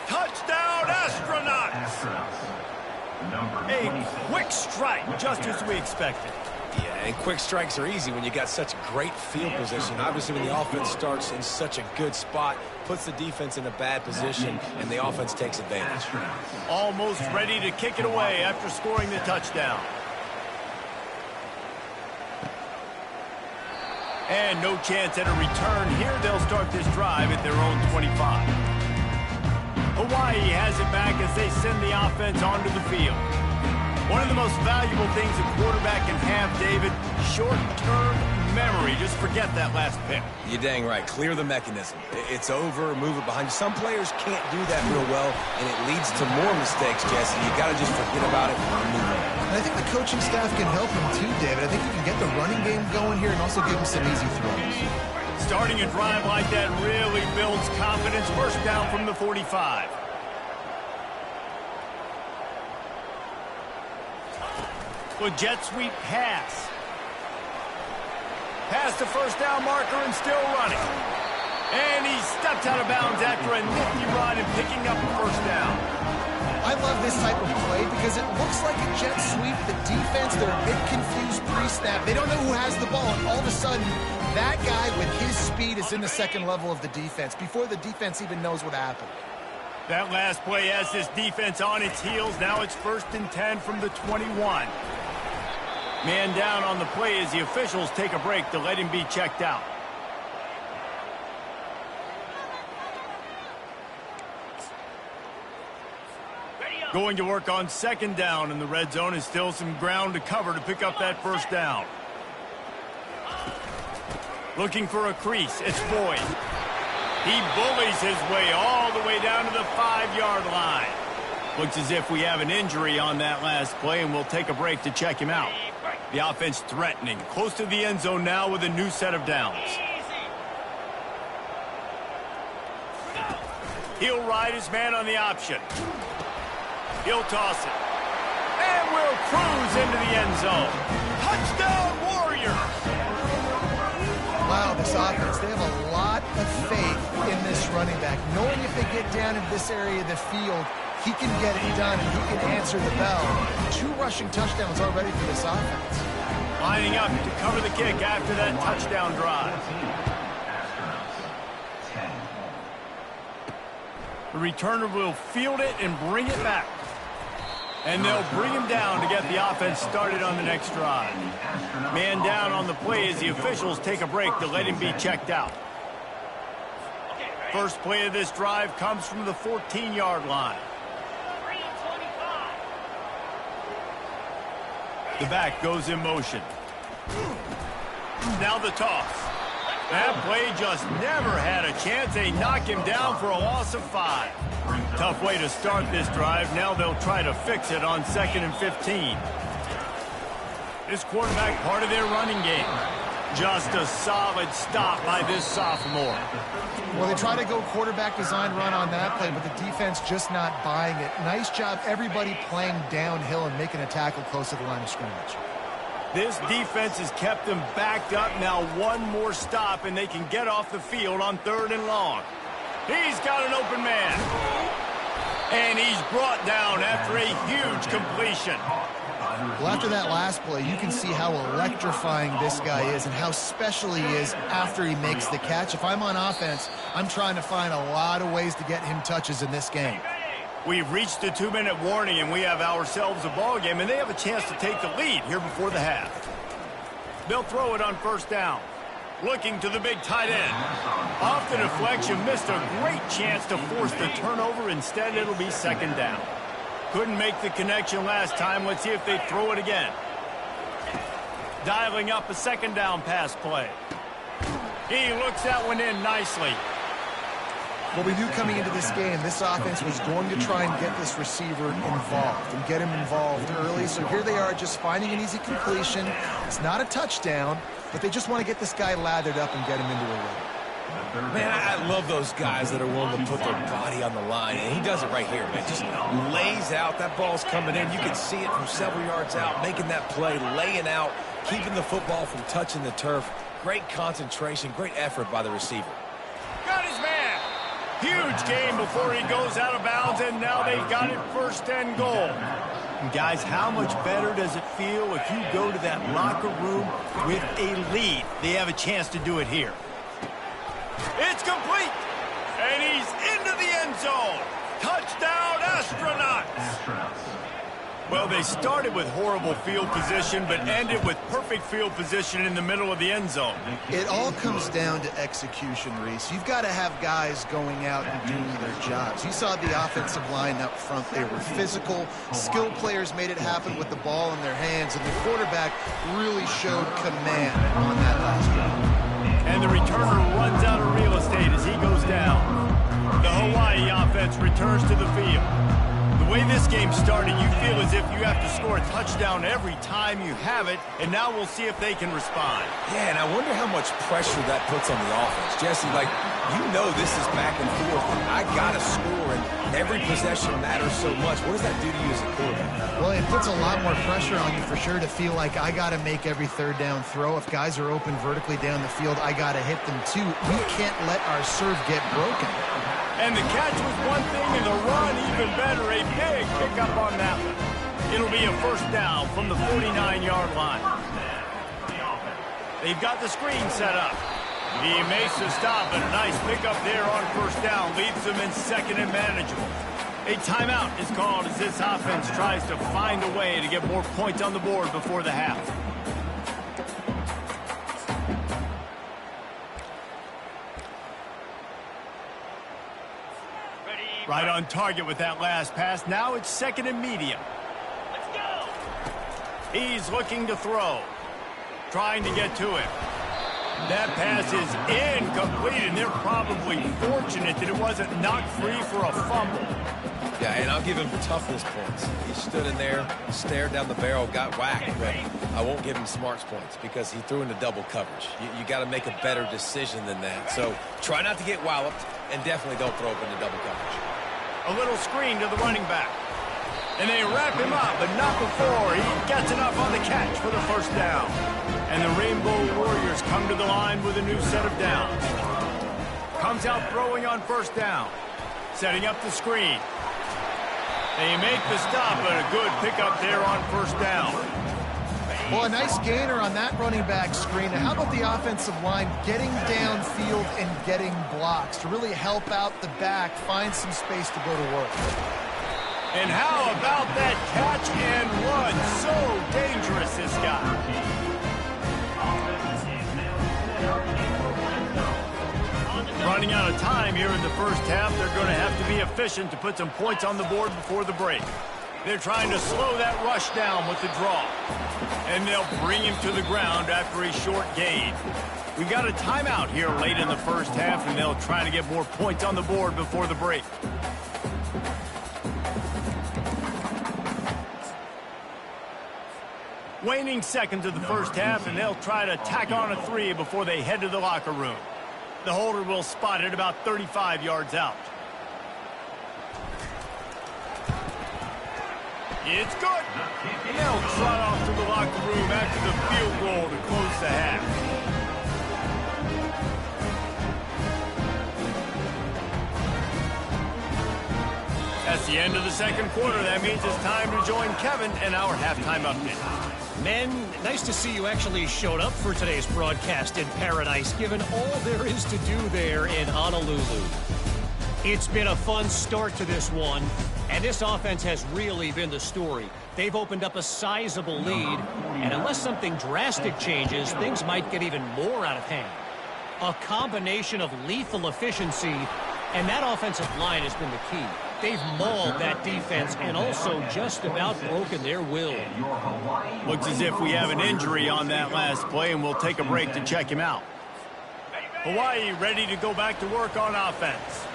Touchdown, Astronauts. A quick strike, just as we expected. Yeah, and quick strikes are easy when you got such great field position. Obviously, when the offense starts in such a good spot, puts the defense in a bad position, and the offense takes advantage. Almost ready to kick it away after scoring the touchdown. And no chance at a return here. They'll start this drive at their own 25. Hawaii has it back as they send the offense onto the field. One of the most valuable things a quarterback can have, David, short-term memory. Just forget that last pick. You're dang right. Clear the mechanism. It's over, move it behind you. Some players can't do that real well, and it leads to more mistakes, Jesse. You got to just forget about it and move on. And I think the coaching staff can help him too, David. I think you can get the running game going here and also give him some easy throws. Starting a drive like that really builds confidence. First down from the 45. A jet sweep pass. Past the first down marker and still running. And he stepped out of bounds after a nifty run and picking up the first down. I love this type of play because it looks like a jet sweep. The defense, they're a bit confused pre-snap. They don't know who has the ball, and all of a sudden, that guy with his speed is in the second level of the defense before the defense even knows what happened. That last play has this defense on its heels. Now it's 1st and 10 from the 21. Man down on the play as the officials take a break to let him be checked out. Going to work on 2nd down in the red zone is still some ground to cover to pick up that first down. Looking for a crease. It's Boyd. He bullies his way all the way down to the 5-yard line. Looks as if we have an injury on that last play, and we'll take a break to check him out. The offense threatening, close to the end zone now with a new set of downs. He'll ride his man on the option. He'll toss it. And we'll cruise into the end zone. Touchdown, Warriors! Wow, this offense, they have a lot of faith in this running back. Knowing if they get down in this area of the field, he can get it done and he can answer the bell. 2 rushing touchdowns already for this offense. Lining up to cover the kick after that touchdown drive. The returner will field it and bring it back. And they'll bring him down to get the offense started on the next drive. Man down on the play as the officials take a break to let him be checked out. First play of this drive comes from the 14-yard line. The back goes in motion. Now the toss. That play just never had a chance. They knock him down for a loss of 5. Tough way to start this drive. Now they'll try to fix it on 2nd and 15. This quarterback part of their running game. Just a solid stop by this sophomore. Well, they try to go quarterback design run on that play, but the defense just not buying it. Nice job, everybody playing downhill and making a tackle close to the line of scrimmage. This defense has kept them backed up. Now one more stop, and they can get off the field on 3rd and long. He's got an open man. And he's brought down after a huge completion. Well, after that last play, you can see how electrifying this guy is and how special he is after he makes the catch. If I'm on offense, I'm trying to find a lot of ways to get him touches in this game. We've reached the 2-minute warning, and we have ourselves a ball game, and they have a chance to take the lead here before the half. They'll throw it on 1st down. Looking to the big tight end. Off the deflection, missed a great chance to force the turnover. Instead, it'll be 2nd down. Couldn't make the connection last time. Let's see if they throw it again. Dialing up a second down pass play. He looks that one in nicely. Well, we knew coming into this game, this offense was going to try and get this receiver involved and get him involved early. So here they are just finding an easy completion. It's not a touchdown, but they just want to get this guy lathered up and get him into a rhythm. Man, I love those guys that are willing to put their body on the line, and he does it right here, man. Just lays out. That ball's coming in. You can see it from several yards out, making that play, laying out, keeping the football from touching the turf. Great concentration, great effort by the receiver. Got his man. Huge game before he goes out of bounds, and now they've got it first and goal. And guys, how much better does it feel if you go to that locker room with a lead? They have a chance to do it here. It's complete, and he's into the end zone. Touchdown, Astronauts. Well, they started with horrible field position, but ended with perfect field position in the middle of the end zone. It all comes down to execution, Reese. You've got to have guys going out and doing their jobs. You saw the offensive line up front. They were physical. Skilled players made it happen with the ball in their hands, and the quarterback really showed command on that last drive. And the returner runs out of real estate as he goes down. The Hawaii offense returns to the field. The way this game started, you feel as if you have to score a touchdown every time you have it, and now we'll see if they can respond. Yeah, and I wonder how much pressure that puts on the offense. Jesse, like, you know this is back and forth, and I got to score, and every possession matters so much. What does that do to you as a quarterback? Well, it puts a lot more pressure on you for sure to feel like I got to make every third down throw. If guys are open vertically down the field, I got to hit them too. We can't let our serve get broken. And the catch was one thing, and the run even better. A big pickup on that one. It'll be a first down from the 49-yard line. They've got the screen set up. He makes the stop, and a nice pickup there on first down. Leaves them in second and manageable. A timeout is called as this offense tries to find a way to get more points on the board before the half. Right on target with that last pass. Now it's second and medium. Let's go. He's looking to throw. Trying to get to it. That pass is incomplete, and they're probably fortunate that it wasn't knocked free for a fumble. Yeah, and I'll give him toughness points. He stood in there, stared down the barrel, got whacked, but I won't give him smarts points because he threw into double coverage. You got to make a better decision than that. So try not to get walloped, and definitely don't throw up into double coverage. A little screen to the running back. And they wrap him up, but not before he gets enough on the catch for the first down. And the Rainbow Warriors come to the line with a new set of downs. Comes out throwing on first down. Setting up the screen. They make the stop, but a good pickup there on first down. Well, a nice gainer on that running back screen. Now, how about the offensive line getting downfield and getting blocks to really help out the back, find some space to go to work? And how about that catch and run? So dangerous, this guy. Running out of time here in the first half. They're going to have to be efficient to put some points on the board before the break. They're trying to slow that rush down with the draw. And they'll bring him to the ground after a short gain. We've got a timeout here late in the first half, and they'll try to get more points on the board before the break. Waning seconds of the first half, and they'll try to tack on a three before they head to the locker room. The holder will spot it about 35 yards out. It's good. And they'll trot off to the locker room after the field goal to close the half. That's the end of the second quarter. That means it's time to join Kevin in our halftime update. Men, nice to see you actually showed up for today's broadcast in paradise, given all there is to do there in Honolulu. It's been a fun start to this one, and this offense has really been the story. They've opened up a sizable lead, and unless something drastic changes, things might get even more out of hand. A combination of lethal efficiency, and that offensive line has been the key. They've mauled that defense and also just about broken their will. Looks as if we have an injury on that last play, and we'll take a break to check him out. Hawaii ready to go back to work on offense.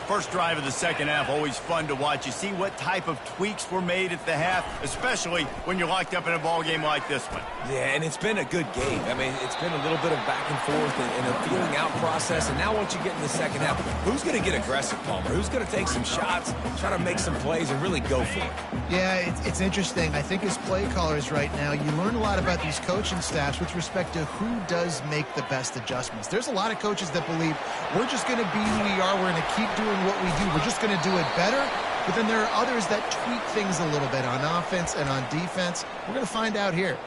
First drive of the second half, always fun to watch. You see what type of tweaks were made at the half, especially when you're locked up in a ball game like this one. Yeah, and it's been a good game. I mean, it's been a little bit of back and forth and a feeling out process. And now once you get in the second half, who's going to get aggressive, Palmer? Who's going to take some shots, try to make some plays, and really go for it? Yeah, it's interesting. I think as play callers right now, you learn a lot about these coaching staffs with respect to who does make the best adjustments. There's a lot of coaches that believe we're just going to be who we are. We're going to keep doing what we do. We're just going to do it better. But then there are others that tweak things a little bit on offense and on defense. We're going to find out here.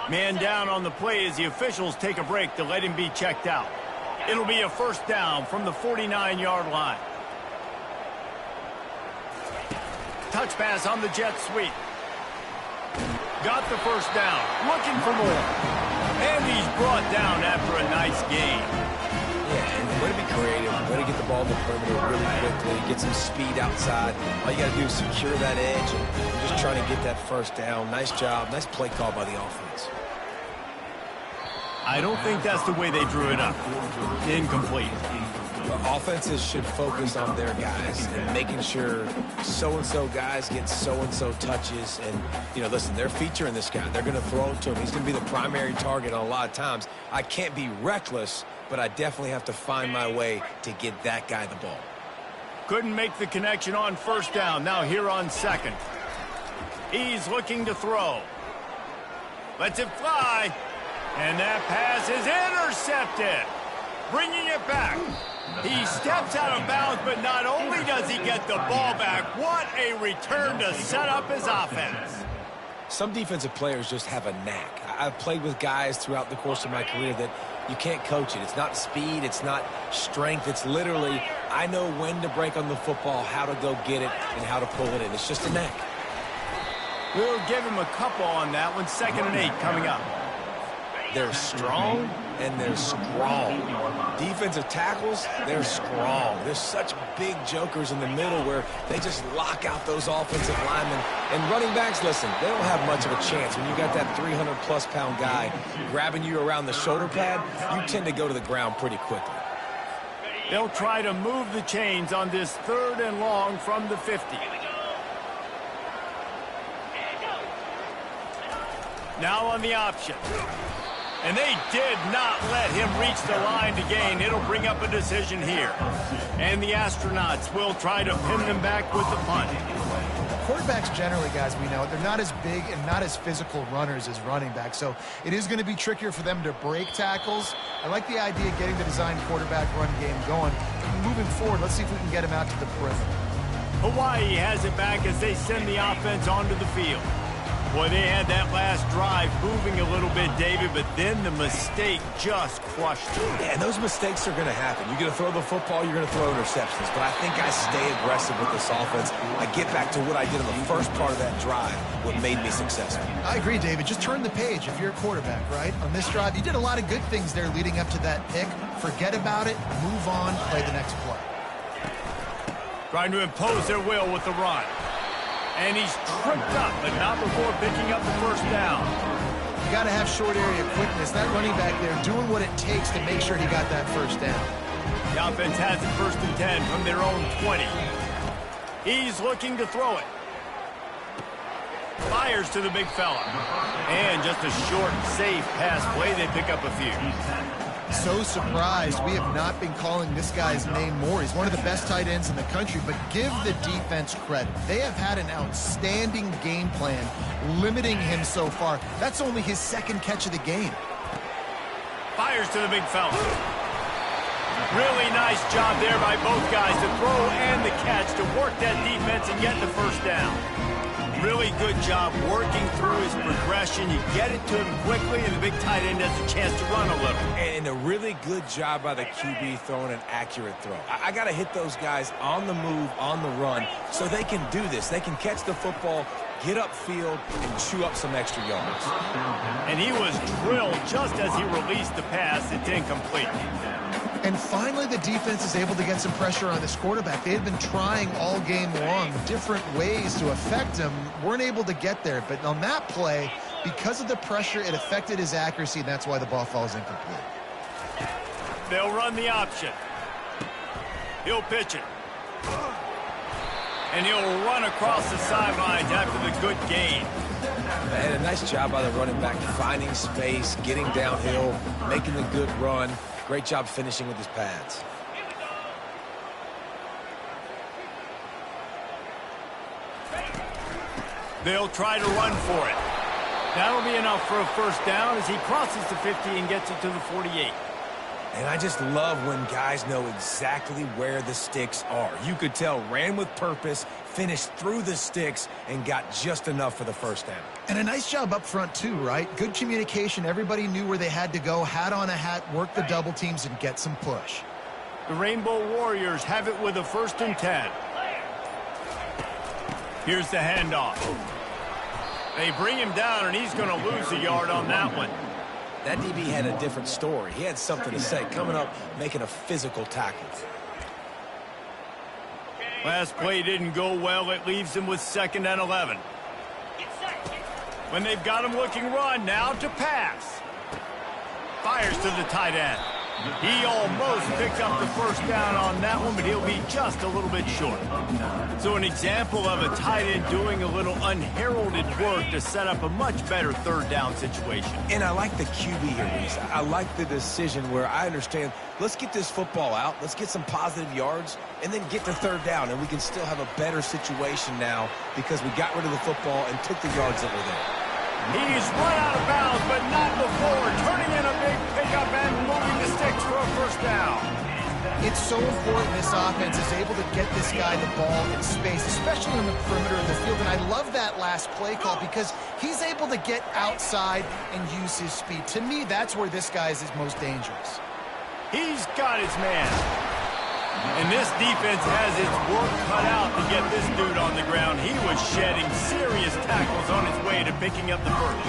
Man down on the play as the officials take a break to let him be checked out. It'll be a first down from the 49-yard line. Touch pass on the jet sweep. Got the first down. Looking for more. And he's brought down after a nice gain. Yeah, and way to be creative, way to get the ball in the perimeter really quickly, get some speed outside. All you got to do is secure that edge and just trying to get that first down. Nice job. Nice play call by the offense. I don't think that's the way they drew it up. Incomplete. Offenses should focus on their guys and making sure so-and-so guys get so-and-so touches. And, you know, listen, they're featuring this guy. They're going to throw it to him. He's going to be the primary target on a lot of times. I can't be reckless, but I definitely have to find my way to get that guy the ball. Couldn't make the connection on first down. Now here on second. He's looking to throw. Lets it fly. And that pass is intercepted. Bringing it back. He steps out of bounds, but not only does he get the ball back, what a return to set up his offense. Some defensive players just have a knack. I've played with guys throughout the course of my career that you can't coach it. It's not speed. It's not strength. It's literally, I know when to break on the football, how to go get it, and how to pull it in. It's just a knack. We'll give him a couple on that one. 2nd and 8 coming up. They're strong and they're strong. Defensive tackles, they're strong. There's such big jokers in the middle where they just lock out those offensive linemen. And running backs, listen, they don't have much of a chance. When you got that 300-plus pound guy grabbing you around the shoulder pad, you tend to go to the ground pretty quickly. They'll try to move the chains on this 3rd and long from the 50. Now on the option. And they did not let him reach the line to gain. It'll bring up a decision here. And the Astronauts will try to pin them back with the punt. Quarterbacks generally, guys, we know, they're not as big and not as physical runners as running backs, so it is going to be trickier for them to break tackles. I like the idea of getting the design quarterback run game going. Moving forward, let's see if we can get him out to the perimeter. Hawaii has it back as they send the offense onto the field. Boy, they had that last drive moving a little bit, David, but then the mistake just crushed them. Yeah, and those mistakes are going to happen. You're going to throw the football, you're going to throw interceptions. But I think I stay aggressive with this offense. I get back to what I did in the first part of that drive, what made me successful. I agree, David. Just turn the page if you're a quarterback, right? On this drive, you did a lot of good things there leading up to that pick. Forget about it, move on, play the next play. Trying to impose their will with the run. And he's tripped up, but not before picking up the first down. You got to have short area quickness. That running back there doing what it takes to make sure he got that first down. The offense has it 1st and 10 from their own 20. He's looking to throw it. Fires to the big fella. And just a short, safe pass play. They pick up a few. So surprised we have not been calling this guy's name more. He's one of the best tight ends in the country, but give the defense credit. They have had an outstanding game plan limiting him so far. That's only his 2nd catch of the game. Fires to the big fella. Really nice job there by both guys to throw and the catch to work that defense and get the first down. Really good job working through his progression. You get it to him quickly, and the big tight end has a chance to run a little. And a really good job by the QB throwing an accurate throw. I got to hit those guys on the move, on the run, so they can do this. They can catch the football, get upfield, and chew up some extra yards. And he was drilled just as he released the pass. It's incomplete. And finally, the defense is able to get some pressure on this quarterback. They had been trying all game long different ways to affect him, weren't able to get there. But on that play, because of the pressure, it affected his accuracy, and that's why the ball falls incomplete. They'll run the option. He'll pitch it. And he'll run across the sidelines after the good gain. And a nice job by the running back, finding space, getting downhill, making a good run. Great job finishing with his pads. They'll try to run for it. That'll be enough for a first down as he crosses the 50 and gets it to the 48. And I just love when guys know exactly where the sticks are. You could tell ran with purpose, finished through the sticks, and got just enough for the first down. And a nice job up front too, right? Good communication. Everybody knew where they had to go, hat on a hat, work the double teams, and get some push. The Rainbow Warriors have it with a 1st and 10. Here's the handoff. They bring him down, and he's going to lose a yard on that one. That DB had a different story. He had something to say, coming up, making a physical tackle. Last play didn't go well. It leaves him with 2nd and 11. When they've got him looking run, now to pass. Fires to the tight end. He almost picked up the first down on that one, but he'll be just a little bit short. So an example of a tight end doing a little unheralded work to set up a much better 3rd down situation. And I like the QB here, Reese. I like the decision where I understand, let's get this football out, let's get some positive yards, and then get to 3rd down, and we can still have a better situation now because we got rid of the football and took the yards that were there. He's run out of bounds, but not before. Turning in a big pickup and moving the sticks for a first down. It's so important this offense is able to get this guy the ball in space, especially in the perimeter of the field. And I love that last play call because he's able to get outside and use his speed. To me, that's where this guy is most dangerous. He's got his man. And this defense has its work cut out to get this dude on the ground. He was shedding serious tackles on his way to picking up the first.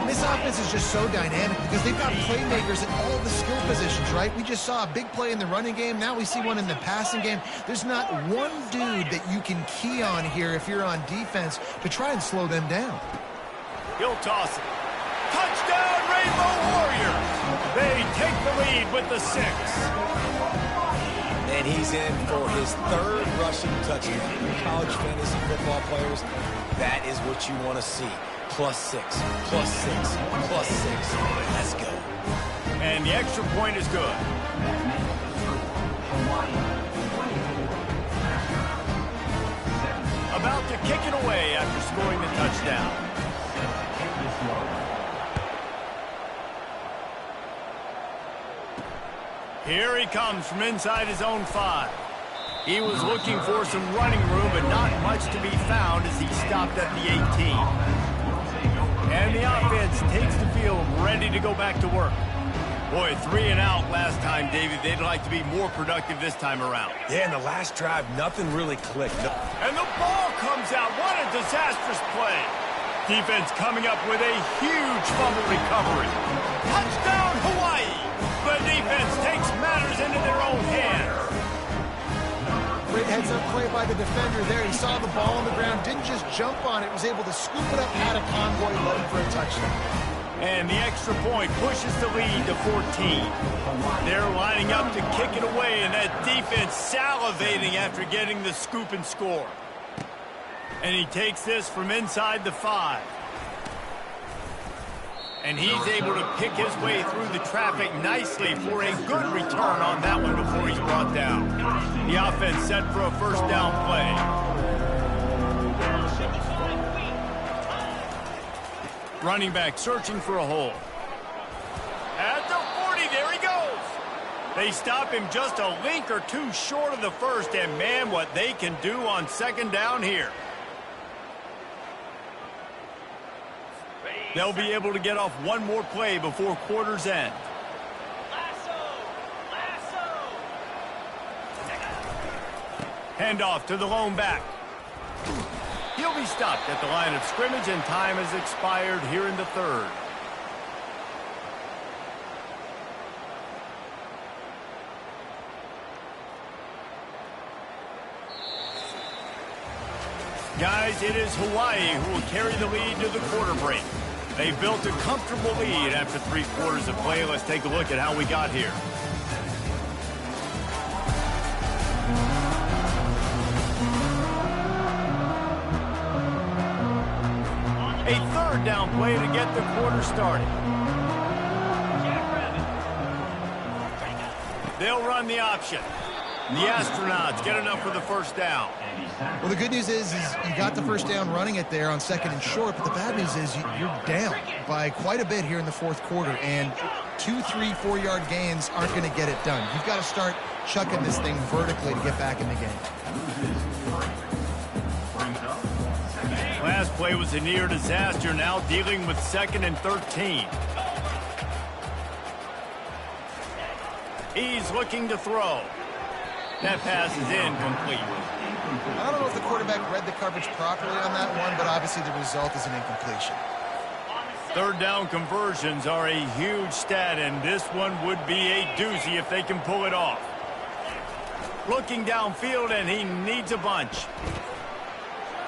This offense is just so dynamic because they've got playmakers at all the skill positions, right? We just saw a big play in the running game. Now we see one in the passing game. There's not one dude that you can key on here if you're on defense to try and slow them down. He'll toss it. Touchdown, Rainbow Warriors! They take the lead with the 6. And he's in for his 3rd rushing touchdown. College fantasy football players, that is what you want to see. +6, +6, +6. Let's go. And the extra point is good. About to kick it away after scoring the touchdown. Here he comes from inside his own 5. He was looking for some running room, but not much to be found as he stopped at the 18. And the offense takes the field, ready to go back to work. Boy, 3 and out last time, David. They'd like to be more productive this time around. Yeah, in the last drive, nothing really clicked. And the ball comes out. What a disastrous play. Defense coming up with a huge fumble recovery. Touchdown, Hawaii. The defense takes matters into their own hands. Great heads-up play by the defender there. He saw the ball on the ground, didn't just jump on it, was able to scoop it up, had a convoy, led him for a touchdown. And the extra point pushes the lead to 14. They're lining up to kick it away, and that defense salivating after getting the scoop and score. And he takes this from inside the 5. And he's able to pick his way through the traffic nicely for a good return on that one before he's brought down. The offense set for a first down play. Running back searching for a hole. At the 40, there he goes. They stop him just a link or two short of the first, and man, what they can do on 2nd down here. They'll be able to get off one more play before quarter's end. Handoff to the lone back. He'll be stopped at the line of scrimmage, and time has expired here in the 3rd. Guys, it is Hawaii who will carry the lead to the quarter break. They built a comfortable lead after 3 quarters of play. Let's take a look at how we got here. A third down play to get the quarter started. They'll run the option. The Astronauts get enough for the first down. Well, the good news is you got the first down running it there on 2nd and short, but the bad news is you're down by quite a bit here in the 4th quarter, and 2, 3, 4-yard gains aren't going to get it done. You've got to start chucking this thing vertically to get back in the game. Last play was a near disaster, now dealing with 2nd and 13. He's looking to throw. That pass is incomplete. I don't know if the quarterback read the coverage properly on that one, but obviously the result is an incompletion. 3rd down conversions are a huge stat, and this one would be a doozy if they can pull it off. Looking downfield, and he needs a bunch.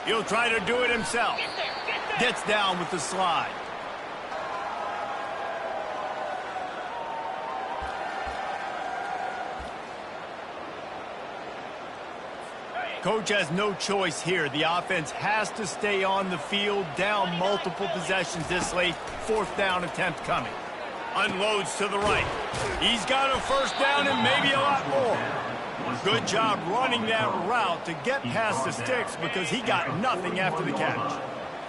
He'll try to do it himself. Gets down with the slide. Coach has no choice here. The offense has to stay on the field, down multiple possessions this late. 4th down attempt coming. Unloads to the right. He's got a first down and maybe a lot more. Good job running that route to get past the sticks because he got nothing after the catch.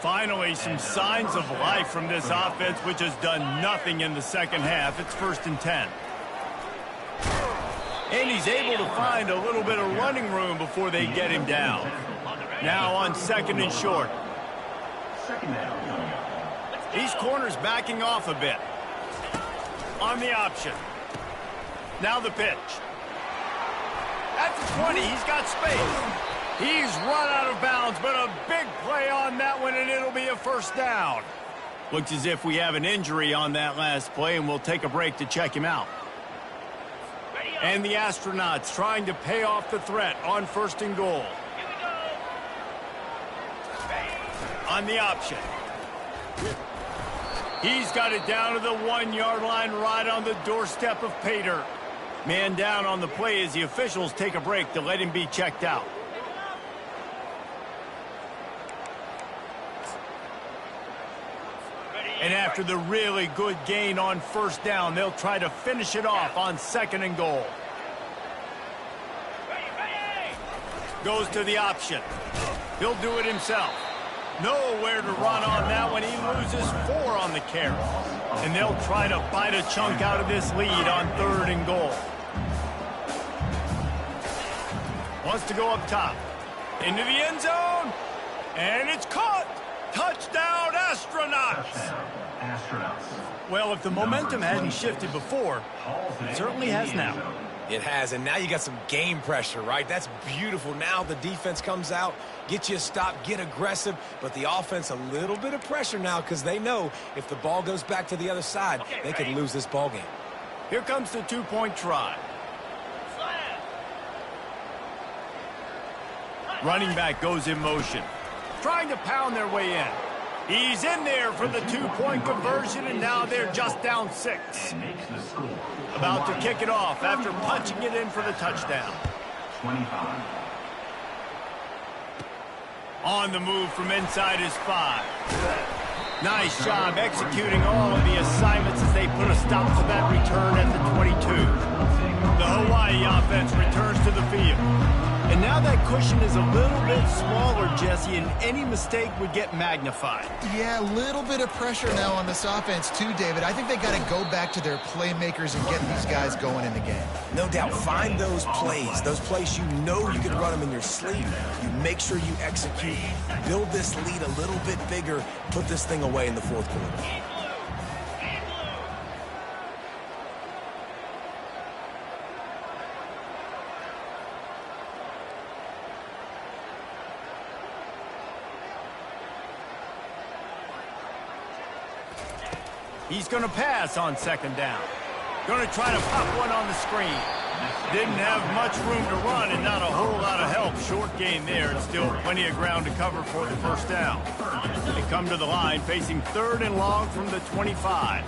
Finally, some signs of life from this offense, which has done nothing in the 2nd half. It's 1st and 10. And he's able to find a little bit of running room before they get him down. Now on 2nd and short. These corners backing off a bit. On the option. Now the pitch. At the 20, he's got space. He's run out of bounds, but a big play on that one, and it'll be a first down. Looks as if we have an injury on that last play, and we'll take a break to check him out. And the Astronauts trying to pay off the threat on 1st and goal. On the option. He's got it down to the 1-yard line right on the doorstep of Pater. Man down on the play as the officials take a break to let him be checked out. And after the really good gain on 1st down, they'll try to finish it off on 2nd and goal. Goes to the option. He'll do it himself. Nowhere to run on that one. He loses 4 on the carry. And they'll try to bite a chunk out of this lead on 3rd and goal. Wants to go up top. Into the end zone. And it's caught. Touchdown, Astronauts. Well, if the momentum hadn't shifted before, it certainly has now. It has, and now you got some game pressure, right? That's beautiful. Now the defense comes out, get you a stop, get aggressive, but the offense a little bit of pressure now because they know if the ball goes back to the other side, they could lose this ball game. Here comes the 2-point try. Running back goes in motion, trying to pound their way in. He's in there for the 2-point conversion, and now they're just down 6. About to kick it off after punching it in for the touchdown. 25. On the move from inside his 5. Nice job executing all of the assignments as they put a stop to that return at the 22. The Hawaii offense returns to the field. And now that cushion is a little bit smaller, Jesse, and any mistake would get magnified. Yeah, a little bit of pressure now on this offense too, David. I think they got to go back to their playmakers and get these guys going in the game. No doubt, find those plays you know you can run them in your sleep. You make sure you execute, build this lead a little bit bigger, put this thing away in the 4th quarter. He's going to pass on 2nd down. Going to try to pop one on the screen. Didn't have much room to run and not a whole lot of help short gain there, and still plenty of ground to cover for the first down. They come to the line facing 3rd and long from the 25.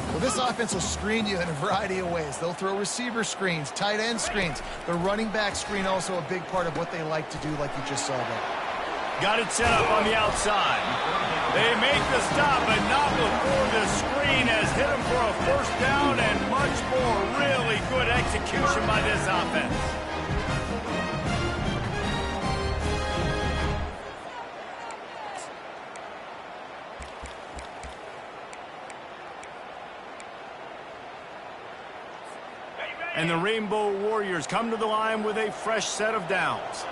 Well, this offense will screen you in a variety of ways. They'll throw receiver screens, tight end screens. The running back screen also a big part of what they like to do, like you just saw there. Got it set up on the outside. They make the stop, but not before the screen has hit them for a first down and much more. Really good execution by this offense. And the Rainbow Warriors come to the line with a fresh set of downs.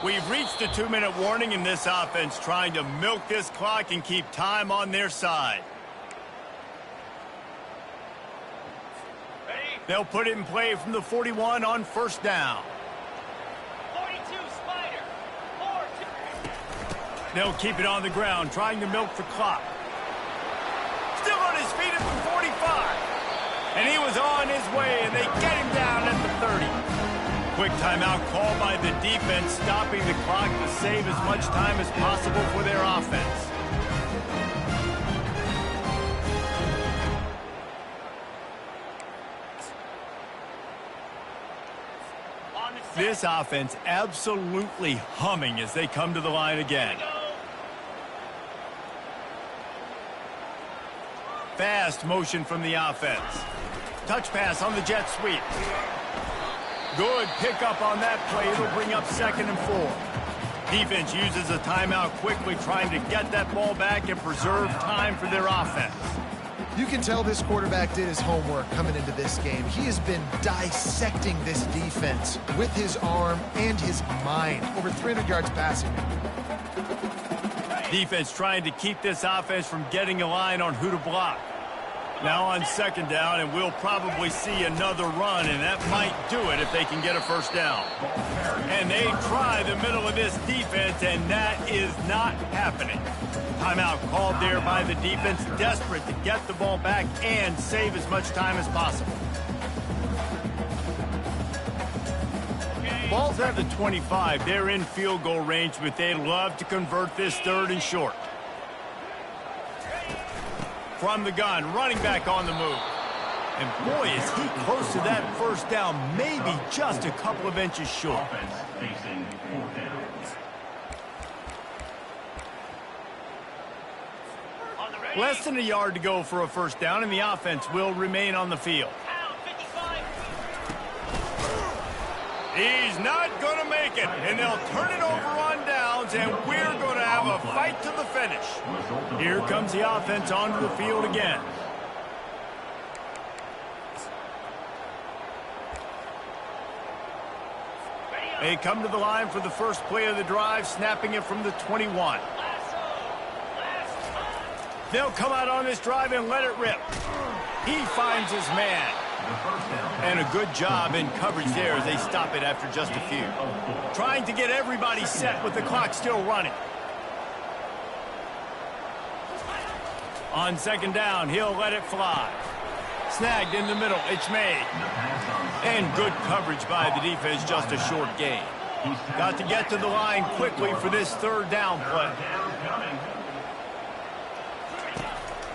We've reached a 2-minute warning in this offense, trying to milk this clock and keep time on their side. They'll put it in play from the 41 on first down. 42, Spider. 4-2. They'll keep it on the ground, trying to milk the clock. Still on his feet at the 45. And he was on his way, and they get him down at the 30. Quick timeout called by the defense, stopping the clock to save as much time as possible for their offense. This offense absolutely humming as they come to the line again. Fast motion from the offense. Touch pass on the jet sweep. Good pickup on that play. It'll bring up 2nd and 4. Defense uses a timeout quickly, trying to get that ball back and preserve time for their offense. You can tell this quarterback did his homework coming into this game. He has been dissecting this defense with his arm and his mind. Over 300 yards passing. Defense trying to keep this offense from getting a line on who to block. Now on 2nd down, and we'll probably see another run, and that might do it if they can get a first down. And they try the middle of this defense, and that is not happening. Timeout called there by the defense, desperate to get the ball back and save as much time as possible. Ball's at the 25. They're in field goal range, but they'd love to convert this 3rd and short. From the gun, running back on the move. And boy, is he close to that first down, maybe just a couple of inches short. Offense facing 4th down. Less than a yard to go for a first down, and the offense will remain on the field. He's not going to make it, and they'll turn it over on downs, and we're going to have a fight to the finish. Here comes the offense onto the field again. They come to the line for the first play of the drive, snapping it from the 21. They'll come out on this drive and let it rip. He finds his man. And a good job in coverage there as they stop it after just a few. Trying to get everybody set with the clock still running. On 2nd down, he'll let it fly. Snagged in the middle, it's made. And good coverage by the defense, just a short gain. Got to get to the line quickly for this 3rd down play.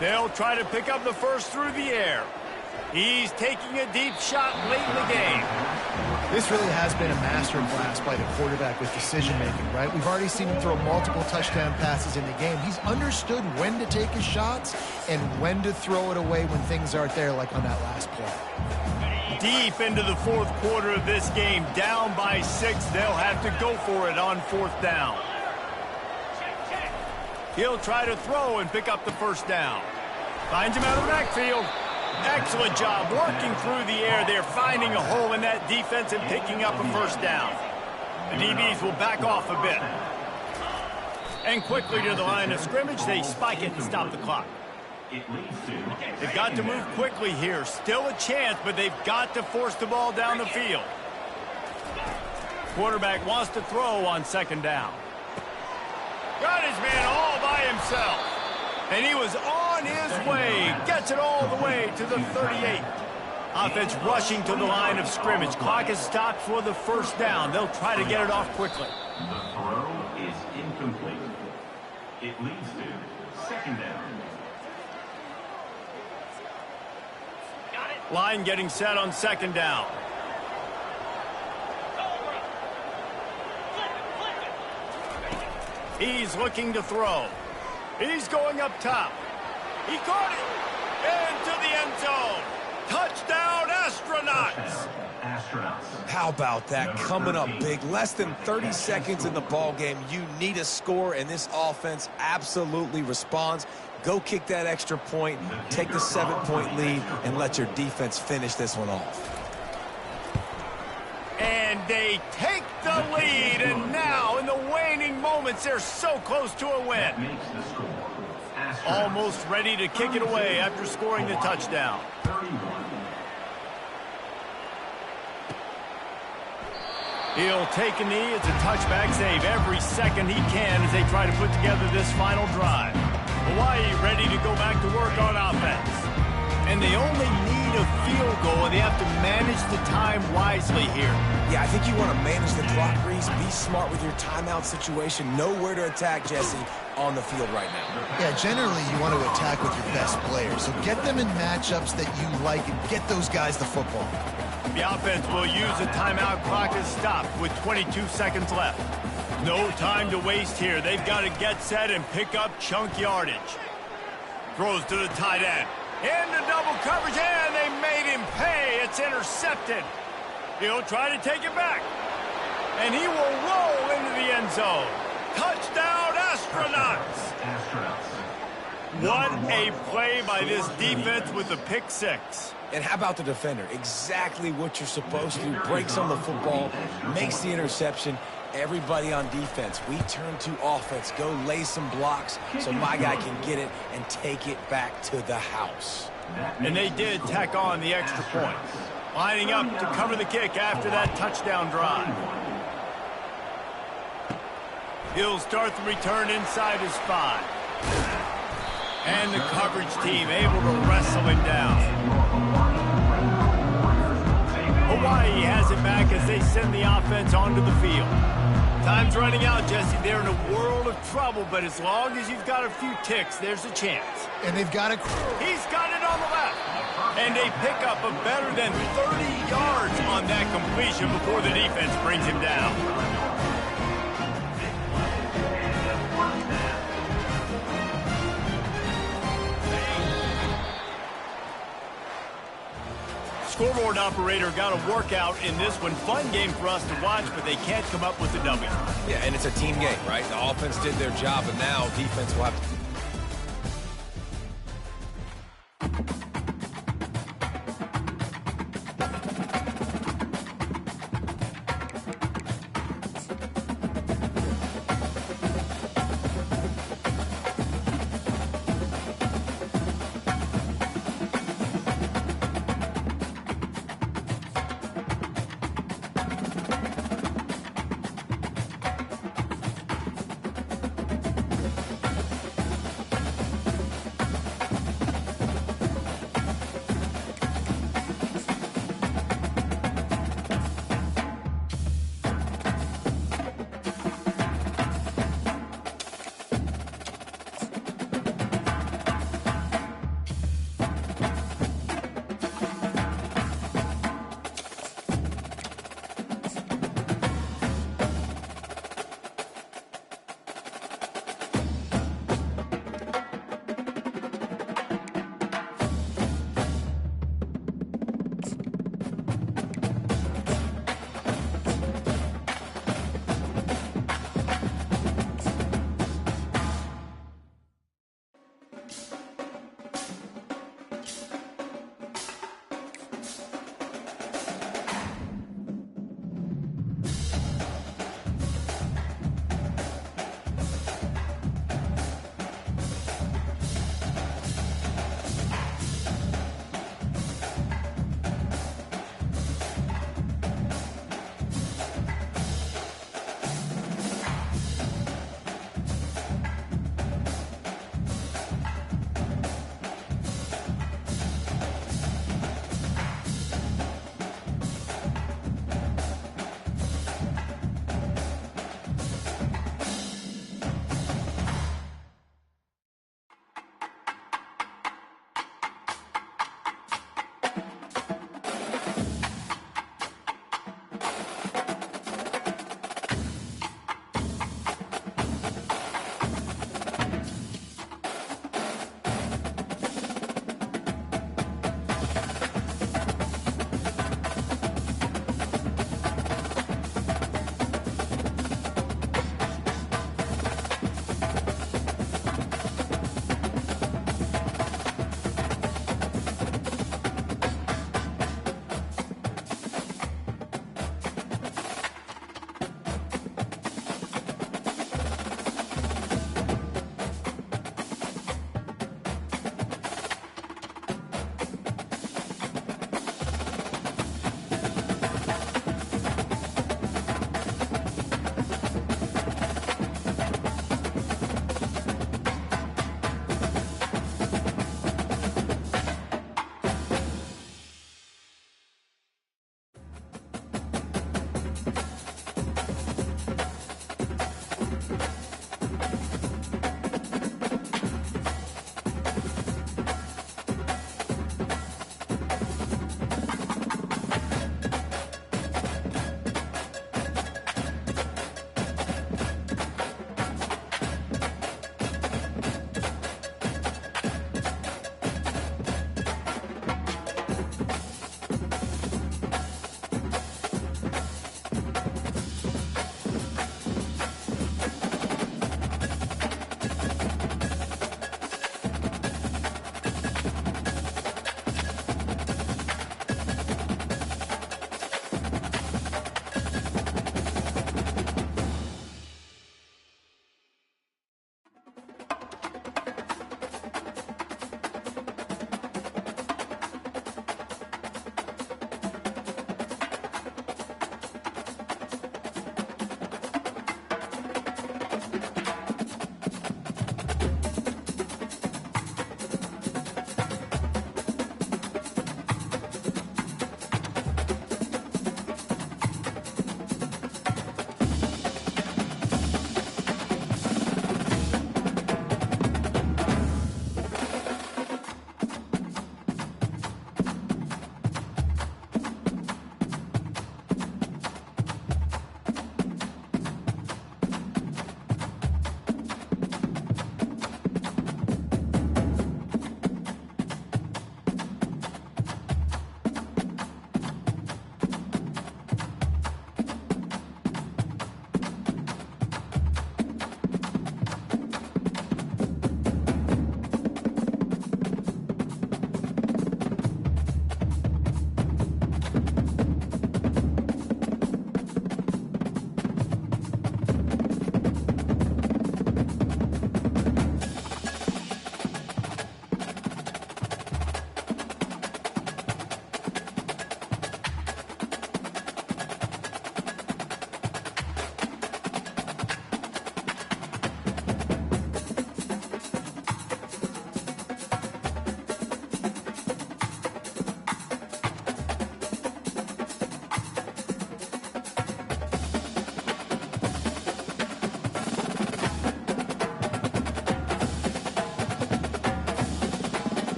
They'll try to pick up the first through the air. He's taking a deep shot late in the game. This really has been a master class by the quarterback with decision-making, right? We've already seen him throw multiple touchdown passes in the game. He's understood when to take his shots and when to throw it away when things aren't there, like on that last play. Deep into the 4th quarter of this game, down by 6. They'll have to go for it on 4th down. He'll try to throw and pick up the first down. Finds him out of the backfield. Excellent job working through the air. They're finding a hole in that defense and picking up a first down. The DBs will back off a bit. And quickly to the line of scrimmage, they spike it and stop the clock. They've got to move quickly here. Still a chance, but they've got to force the ball down the field. Quarterback wants to throw on 2nd down. Got his man all by himself. And he was on his way. Gets it all the way to the 38. Offense rushing to the line of scrimmage. Clock is stopped for the first down. They'll try to get it off quickly. The throw is incomplete. It leads to second down. Line getting set on second down. He's looking to throw. He's going up top. He caught it into the end zone. Touchdown, Astronauts. How about that? Coming up big. Less than 30 seconds in the ball game. You need a score, and this offense absolutely responds. Go kick that extra point, take the 7-point lead, and let your defense finish this one off. And they take the lead, and now in the waning moments, they're so close to a win. Almost ready to kick it away after scoring the touchdown. He'll take a knee. It's a touchback save every second he can as they try to put together this final drive. Hawaii ready to go back to work on offense. And they only need a field goal, and they have to manage the time wisely here. Yeah, I think you want to manage the clock, Reese. Be smart with your timeout situation. Know where to attack, Jesse, on the field right now. Yeah, generally you want to attack with your best players. So get them in matchups that you like and get those guys the football. The offense will use a timeout. Clock is stopped with 22 seconds left. No time to waste here. They've got to get set and pick up chunk yardage. Throws to the tight end. Into double coverage, and they made him pay. It's intercepted. He'll try to take it back. And he will roll into the end zone. Touchdown, Astronauts. What a play by this defense with the pick six. And how about the defender? Exactly what you're supposed to. Breaks on the football, makes the interception. Everybody on defense, we turn to offense. Go lay some blocks so my guy can get it and take it back to the house. And they did tack on the extra point. Lining up to cover the kick after that touchdown drive. He'll start the return inside his 5. And the coverage team able to wrestle him down. Hawaii has it back as they send the offense onto the field. Time's running out, Jesse. They're in a world of trouble, but as long as you've got a few ticks, there's a chance. And they've got it. He's got it on the left. And they pick up a better than 30 yards on that completion before the defense brings him down. Scoreboard operator got a workout in this one. Fun game for us to watch, but they can't come up with a W. Yeah, and it's a team game, right? The offense did their job, and now defense will have to...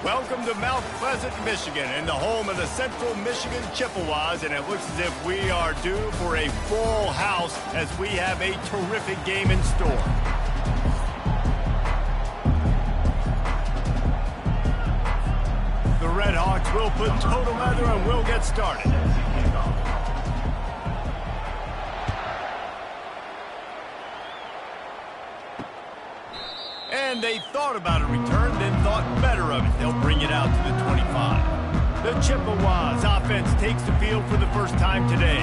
Welcome to Mount Pleasant, Michigan, and the home of the Central Michigan Chippewas, and it looks as if we are due for a full house as we have a terrific game in store. The Red Hawks will put total leather and we'll get started. And they thought about a return, then thought better of it. They'll bring it out to the 25. The Chippewas offense takes the field for the first time today.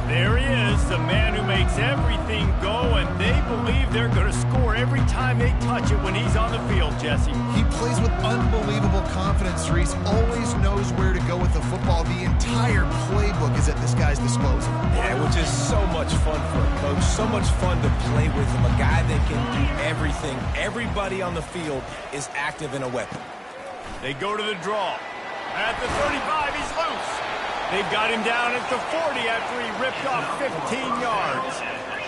There he is, the man who makes everything go, and they believe they're going to score every time they touch it when he's on the field, Jesse. He plays with unbelievable confidence, Reese. Always knows where to go with the football. The entire playbook is at this guy's disposal. Yeah, which is so much fun for a coach. So much fun to play with him. A guy that can do everything. Everybody on the field is active and a weapon. They go to the draw. At the 35, he's loose. They've got him down at the 40 after he ripped off 15 yards.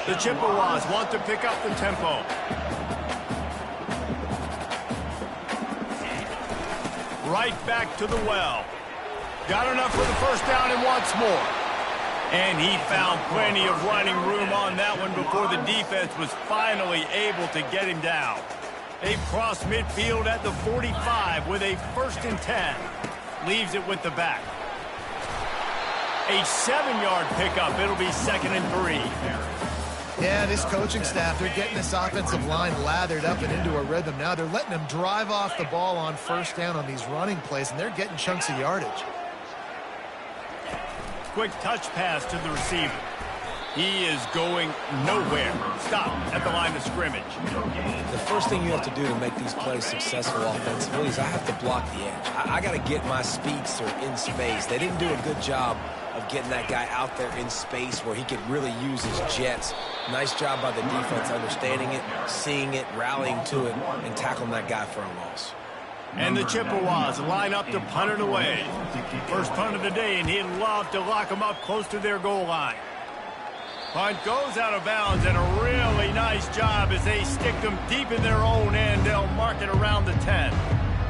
The Chippewas want to pick up the tempo. Right back to the well. Got enough for the first down and wants more. And he found plenty of running room on that one before the defense was finally able to get him down. They've crossed midfield at the 45 with a 1st and 10. Leaves it with the back. A 7-yard pickup. It'll be 2nd and 3. Yeah, this coaching staff, they're getting this offensive line lathered up and into a rhythm. Now they're letting them drive off the ball on 1st down on these running plays, and they're getting chunks of yardage. Quick touch pass to the receiver. He is going nowhere. Stop at the line of scrimmage. The first thing you have to do to make these plays successful offensively is I have to block the edge. I got to get my speedster in space. They didn't do a good job of getting that guy out there in space where he could really use his jets. Nice job by the defense understanding it, seeing it, rallying to it, and tackling that guy for a loss. And the Chippewas line up to punt it away. First punt of the day, and he'd love to lock them up close to their goal line. Punt goes out of bounds, and a really nice job as they stick them deep in their own end. They'll mark it around the 10.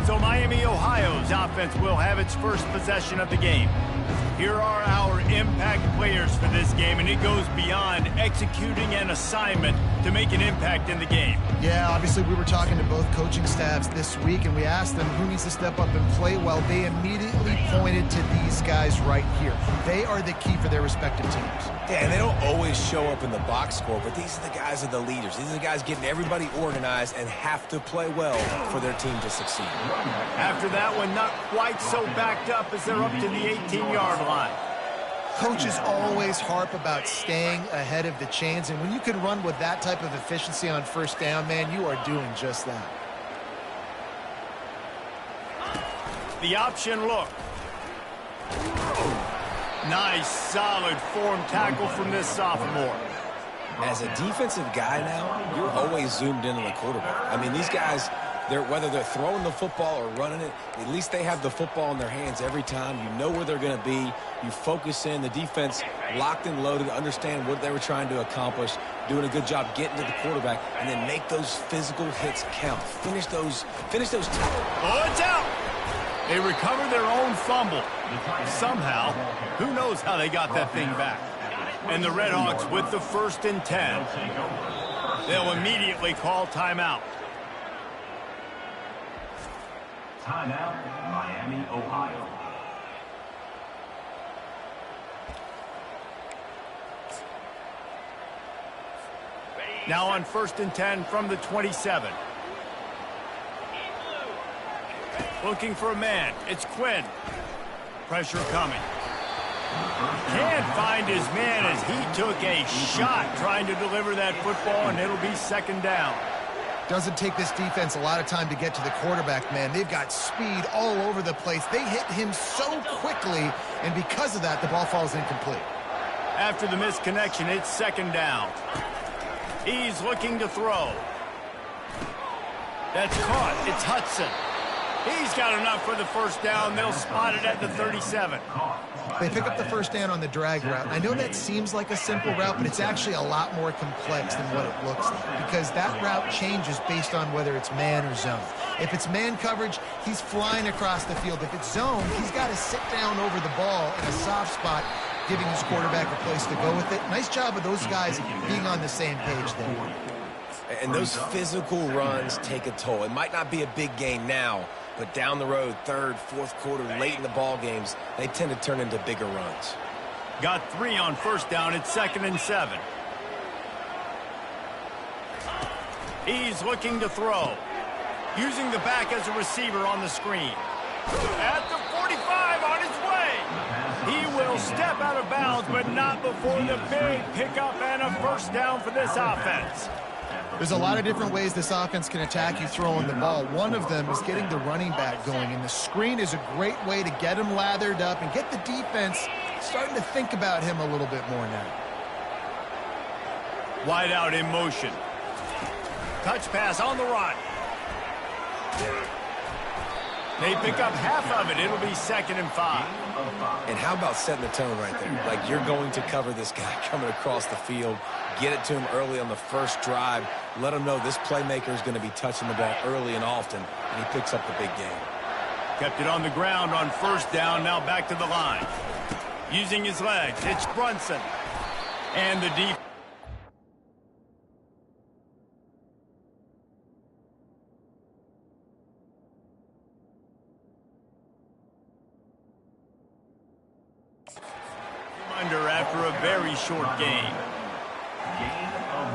So Miami, Ohio's offense will have its first possession of the game. Here are our impact players for this game, and it goes beyond executing an assignment to make an impact in the game. Yeah, obviously we were talking to both coaching staffs this week, and we asked them who needs to step up and play well. They immediately pointed to these guys right here. They are the key for their respective teams. Yeah, and they don't always show up in the box score, but these are the guys that are the leaders. These are the guys getting everybody organized and have to play well for their team to succeed. After that one, not quite so backed up as they're up to the 18-yard line. Coaches always harp about staying ahead of the chains, and when you can run with that type of efficiency on 1st down, man, you are doing just that. The option look. Nice, solid form tackle from this sophomore. As a defensive guy now, you're always zoomed in on the quarterback. I mean, these guys, whether they're throwing the football or running it, at least they have the football in their hands every time. You know where they're going to be. You focus in. The defense locked and loaded, understand what they were trying to accomplish, doing a good job getting to the quarterback, and then make those physical hits count. Finish those tackles. Oh, it's out! They recover their own fumble. Somehow, who knows how they got that thing back. And the Red Hawks with the 1st and 10. They'll immediately call timeout. Timeout, Miami, Ohio. Now on 1st and 10 from the 27. Looking for a man. It's Quinn. Pressure coming. Can't find his man as he took a shot trying to deliver that football, and it'll be 2nd down. Doesn't take this defense a lot of time to get to the quarterback, man. They've got speed all over the place. They hit him so quickly, and because of that, the ball falls incomplete. After the missed connection, it's 2nd down. He's looking to throw. That's caught. It's Hudson. He's got enough for the first down. They'll spot it at the 37. They pick up the first down on the drag route. I know that seems like a simple route, but it's actually a lot more complex than what it looks like because that route changes based on whether it's man or zone. If it's man coverage, he's flying across the field. If it's zone, he's got to sit down over the ball in a soft spot, giving his quarterback a place to go with it. Nice job of those guys being on the same page there. And those physical runs take a toll. It might not be a big game now, but down the road, third, fourth quarter, late in the ball games, they tend to turn into bigger runs. Got 3 on first down. It's 2nd and 7. He's looking to throw. Using the back as a receiver on the screen. At the 45 on his way. He will step out of bounds, but not before the big pickup and a first down for this offense. There's a lot of different ways this offense can attack you throwing the ball. One of them is getting the running back going, and the screen is a great way to get him lathered up and get the defense starting to think about him a little bit more now. Wide out in motion. Touch pass on the run. They pick up half of it. It'll be 2nd and 5. And how about setting the tone right there? Like you're going to cover this guy coming across the field. Get it to him early on the first drive. Let him know this playmaker is going to be touching the ball early and often, and he picks up the big game. Kept it on the ground on first down. Now back to the line. Using his legs. It's Brunson. And the defense. Under after a very short game. Gain of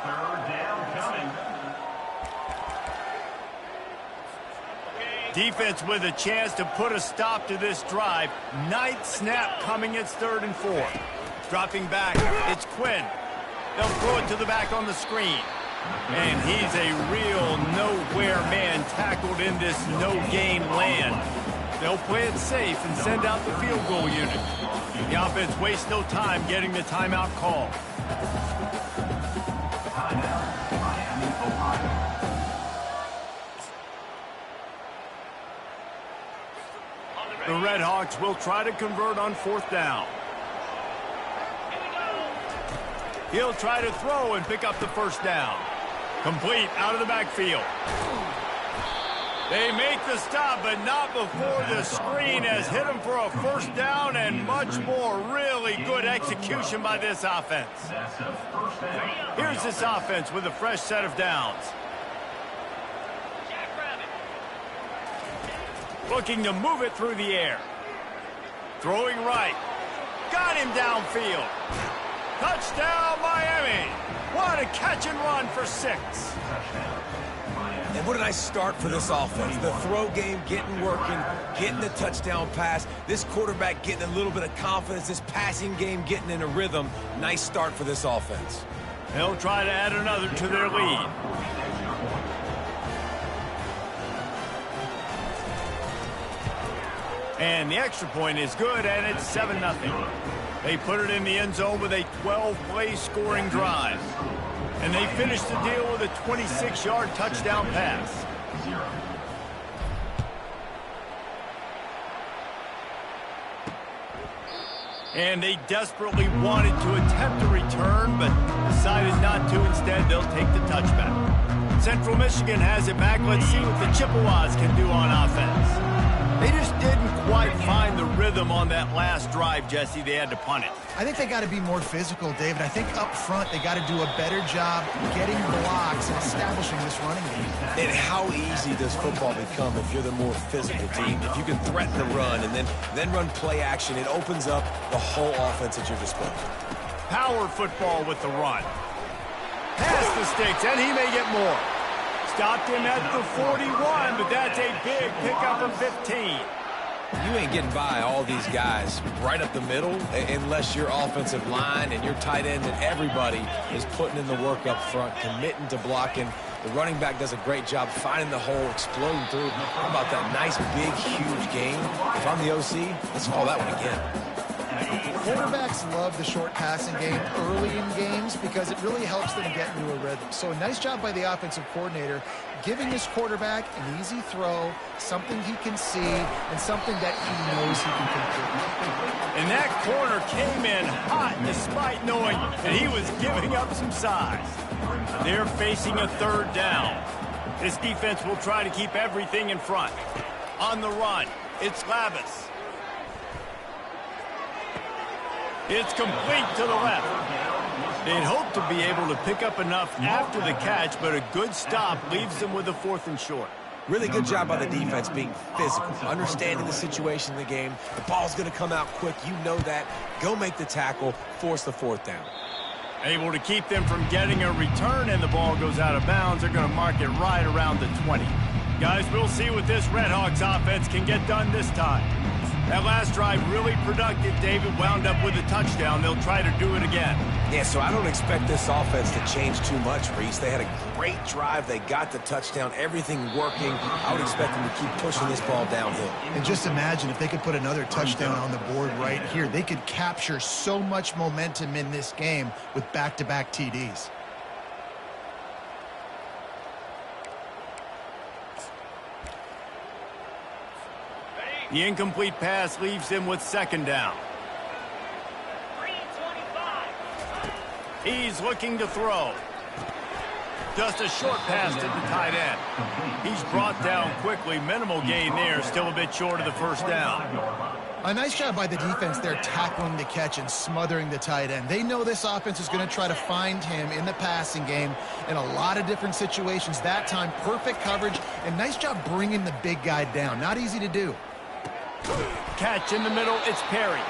1. 3rd down coming. Defense with a chance to put a stop to this drive. Ninth snap coming. It's 3rd and 4. Dropping back. It's Quinn. They'll throw it to the back on the screen. And he's a real nowhere man tackled in this no-gain land. They'll play it safe and send out the field goal unit. The offense wastes no time getting the timeout call. The Red Hawks will try to convert on 4th down. He'll try to throw and pick up the first down. Complete out of the backfield. They make the stop, but not before the screen has hit him for a first down and much more. Really good execution by this offense. Here's this offense with a fresh set of downs. Looking to move it through the air. Throwing right. Got him downfield. Touchdown, Miami. What a catch and run for 6. And what a nice start for this offense. The throw game getting working, getting the touchdown pass. This quarterback getting a little bit of confidence. This passing game getting in a rhythm. Nice start for this offense. They'll try to add another to their lead. And the extra point is good, and it's 7-0. They put it in the end zone with a 12-play scoring drive. And they finished the deal with a 26-yard touchdown pass. And they desperately wanted to attempt a return, but decided not to. Instead, they'll take the touchback. Central Michigan has it back. Let's see what the Chippewas can do on offense. They just didn't quite find the rhythm on that last drive, Jesse. They had to punt it. I think they got to be more physical, David. I think up front they got to do a better job getting blocks and establishing this running game. And how easy does football become if you're the more physical team? If you can threaten the run and then run play action, it opens up the whole offense at your disposal. Power football with the run. Past the sticks, and he may get more. Stopped him at the 41, but that's a big pickup of 15. You ain't getting by all these guys right up the middle unless your offensive line and your tight end and everybody is putting in the work up front, committing to blocking. The running back does a great job finding the hole, exploding through. How about that nice, big, huge game? If I'm the OC, let's call that one again. Quarterbacks love the short passing game early in games because it really helps them get into a rhythm. So a nice job by the offensive coordinator giving his quarterback an easy throw, something he can see, and something that he knows he can complete. And that corner came in hot despite knowing that he was giving up some size. They're facing a third down. This defense will try to keep everything in front. On the run, it's Lavis. It's complete to the left. They'd hope to be able to pick up enough after the catch, but a good stop leaves them with a 4th and short. Really good job by the defense being physical, understanding the situation in the game. The ball's going to come out quick. You know that. Go make the tackle, force the 4th down. Able to keep them from getting a return, and the ball goes out of bounds. They're going to mark it right around the 20. Guys, we'll see what this Redhawks offense can get done this time. That last drive really productive. David wound up with a touchdown. They'll try to do it again. Yeah, so I don't expect this offense to change too much, Reese. They had a great drive. They got the touchdown. Everything working. I would expect them to keep pushing this ball downhill. And just imagine if they could put another touchdown on the board right here. They could capture so much momentum in this game with back-to-back TDs. The incomplete pass leaves him with 2nd down. He's looking to throw. Just a short pass to the tight end. He's brought down quickly. Minimal gain there. Still a bit short of the 1st down. A nice job by the defense there tackling the catch and smothering the tight end. They know this offense is going to try to find him in the passing game in a lot of different situations. That time, perfect coverage, and nice job bringing the big guy down. Not easy to do. Catch in the middle, it's Perry.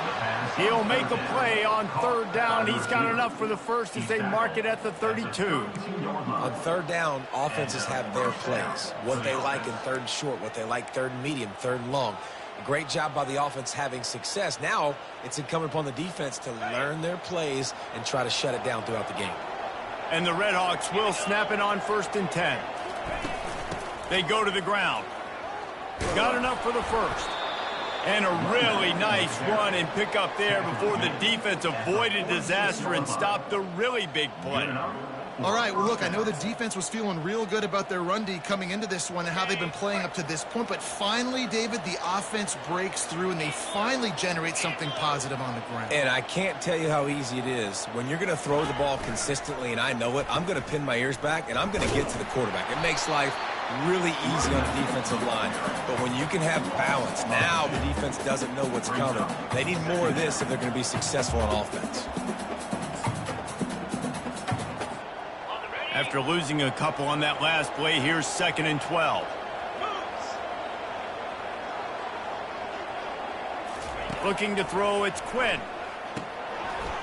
He'll make a play on 3rd down. He's got enough for the first as they mark it at the 32. On 3rd down, offenses have their plays. What they like in 3rd and short, what they like 3rd and medium, 3rd and long. A great job by the offense having success. Now it's incumbent upon the defense to learn their plays and try to shut it down throughout the game. And the Redhawks will snap it on 1st and 10. They go to the ground. Got enough for the first. And a really nice run and pick up there before the defense avoided disaster and stopped the really big play. All right, well, look, I know the defense was feeling real good about their run D coming into this one and how they've been playing up to this point, but finally, David, the offense breaks through and they finally generate something positive on the ground. And I can't tell you how easy it is. When you're going to throw the ball consistently, and I know it, I'm going to pin my ears back, and I'm going to get to the quarterback. It makes life really easy on the defensive line. But when you can have balance, now the defense doesn't know what's coming. They need more of this if they're going to be successful on offense. After losing a couple on that last play, here's 2nd and 12. Looking to throw, it's Quinn.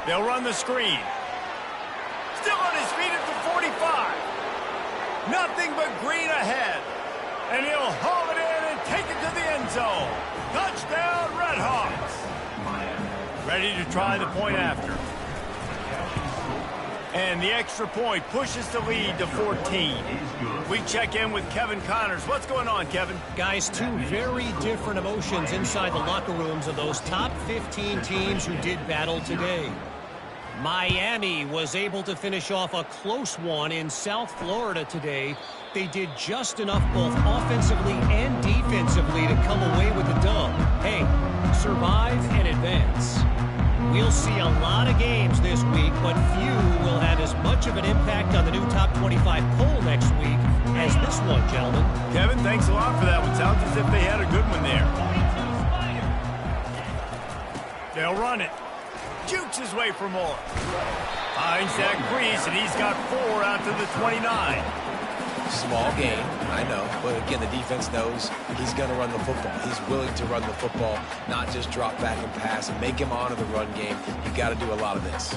They'll run the screen. Still on his feet at the 45. Nothing but green ahead. And he'll haul it in and take it to the end zone. Touchdown, Redhawks. Ready to try the point after. And the extra point pushes the lead to 14. We check in with Kevin Connors. What's going on, Kevin? Guys, 2 very different emotions inside the locker rooms of those top 15 teams who did battle today. Miami was able to finish off a close one in South Florida today. They did just enough both offensively and defensively to come away with the dub. Hey, survive and advance. We'll see a lot of games this week, but few will have as much of an impact on the new top 25 poll next week as this one, gentlemen. Kevin, thanks a lot for that one. Sounds as if they had a good one there. They'll run it. Jukes his way for more. Finds that crease, and he's got 4 out to the 29. Small gain, I know, but again, the defense knows he's going to run the football. He's willing to run the football, not just drop back and pass and make him honor the run game. You got to do a lot of this.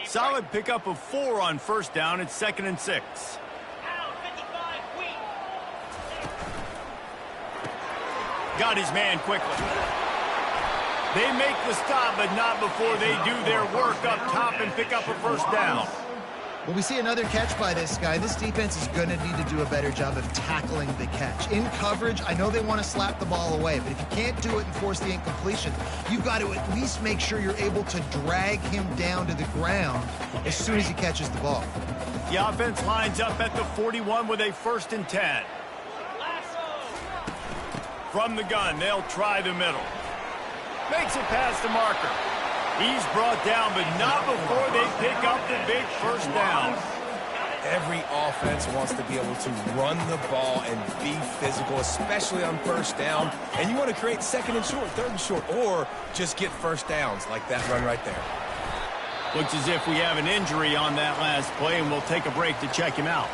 Solid pickup of 4 on 1st down. It's 2nd and 6. Got his man quickly. They make the stop, but not before they do their work up top and pick up a first down. Well, we see another catch by this guy. This defense is going to need to do a better job of tackling the catch. In coverage, I know they want to slap the ball away, but if you can't do it and force the incompletion, you've got to at least make sure you're able to drag him down to the ground as soon as he catches the ball. The offense lines up at the 41 with a 1st and 10. From the gun, they'll try the middle. Makes it past the marker. He's brought down, but not before they pick up the big first down. Every offense wants to be able to run the ball and be physical, especially on first down. And you want to create 2nd and short, 3rd and short, or just get first downs like that run right there. Looks as if we have an injury on that last play, and we'll take a break to check him out.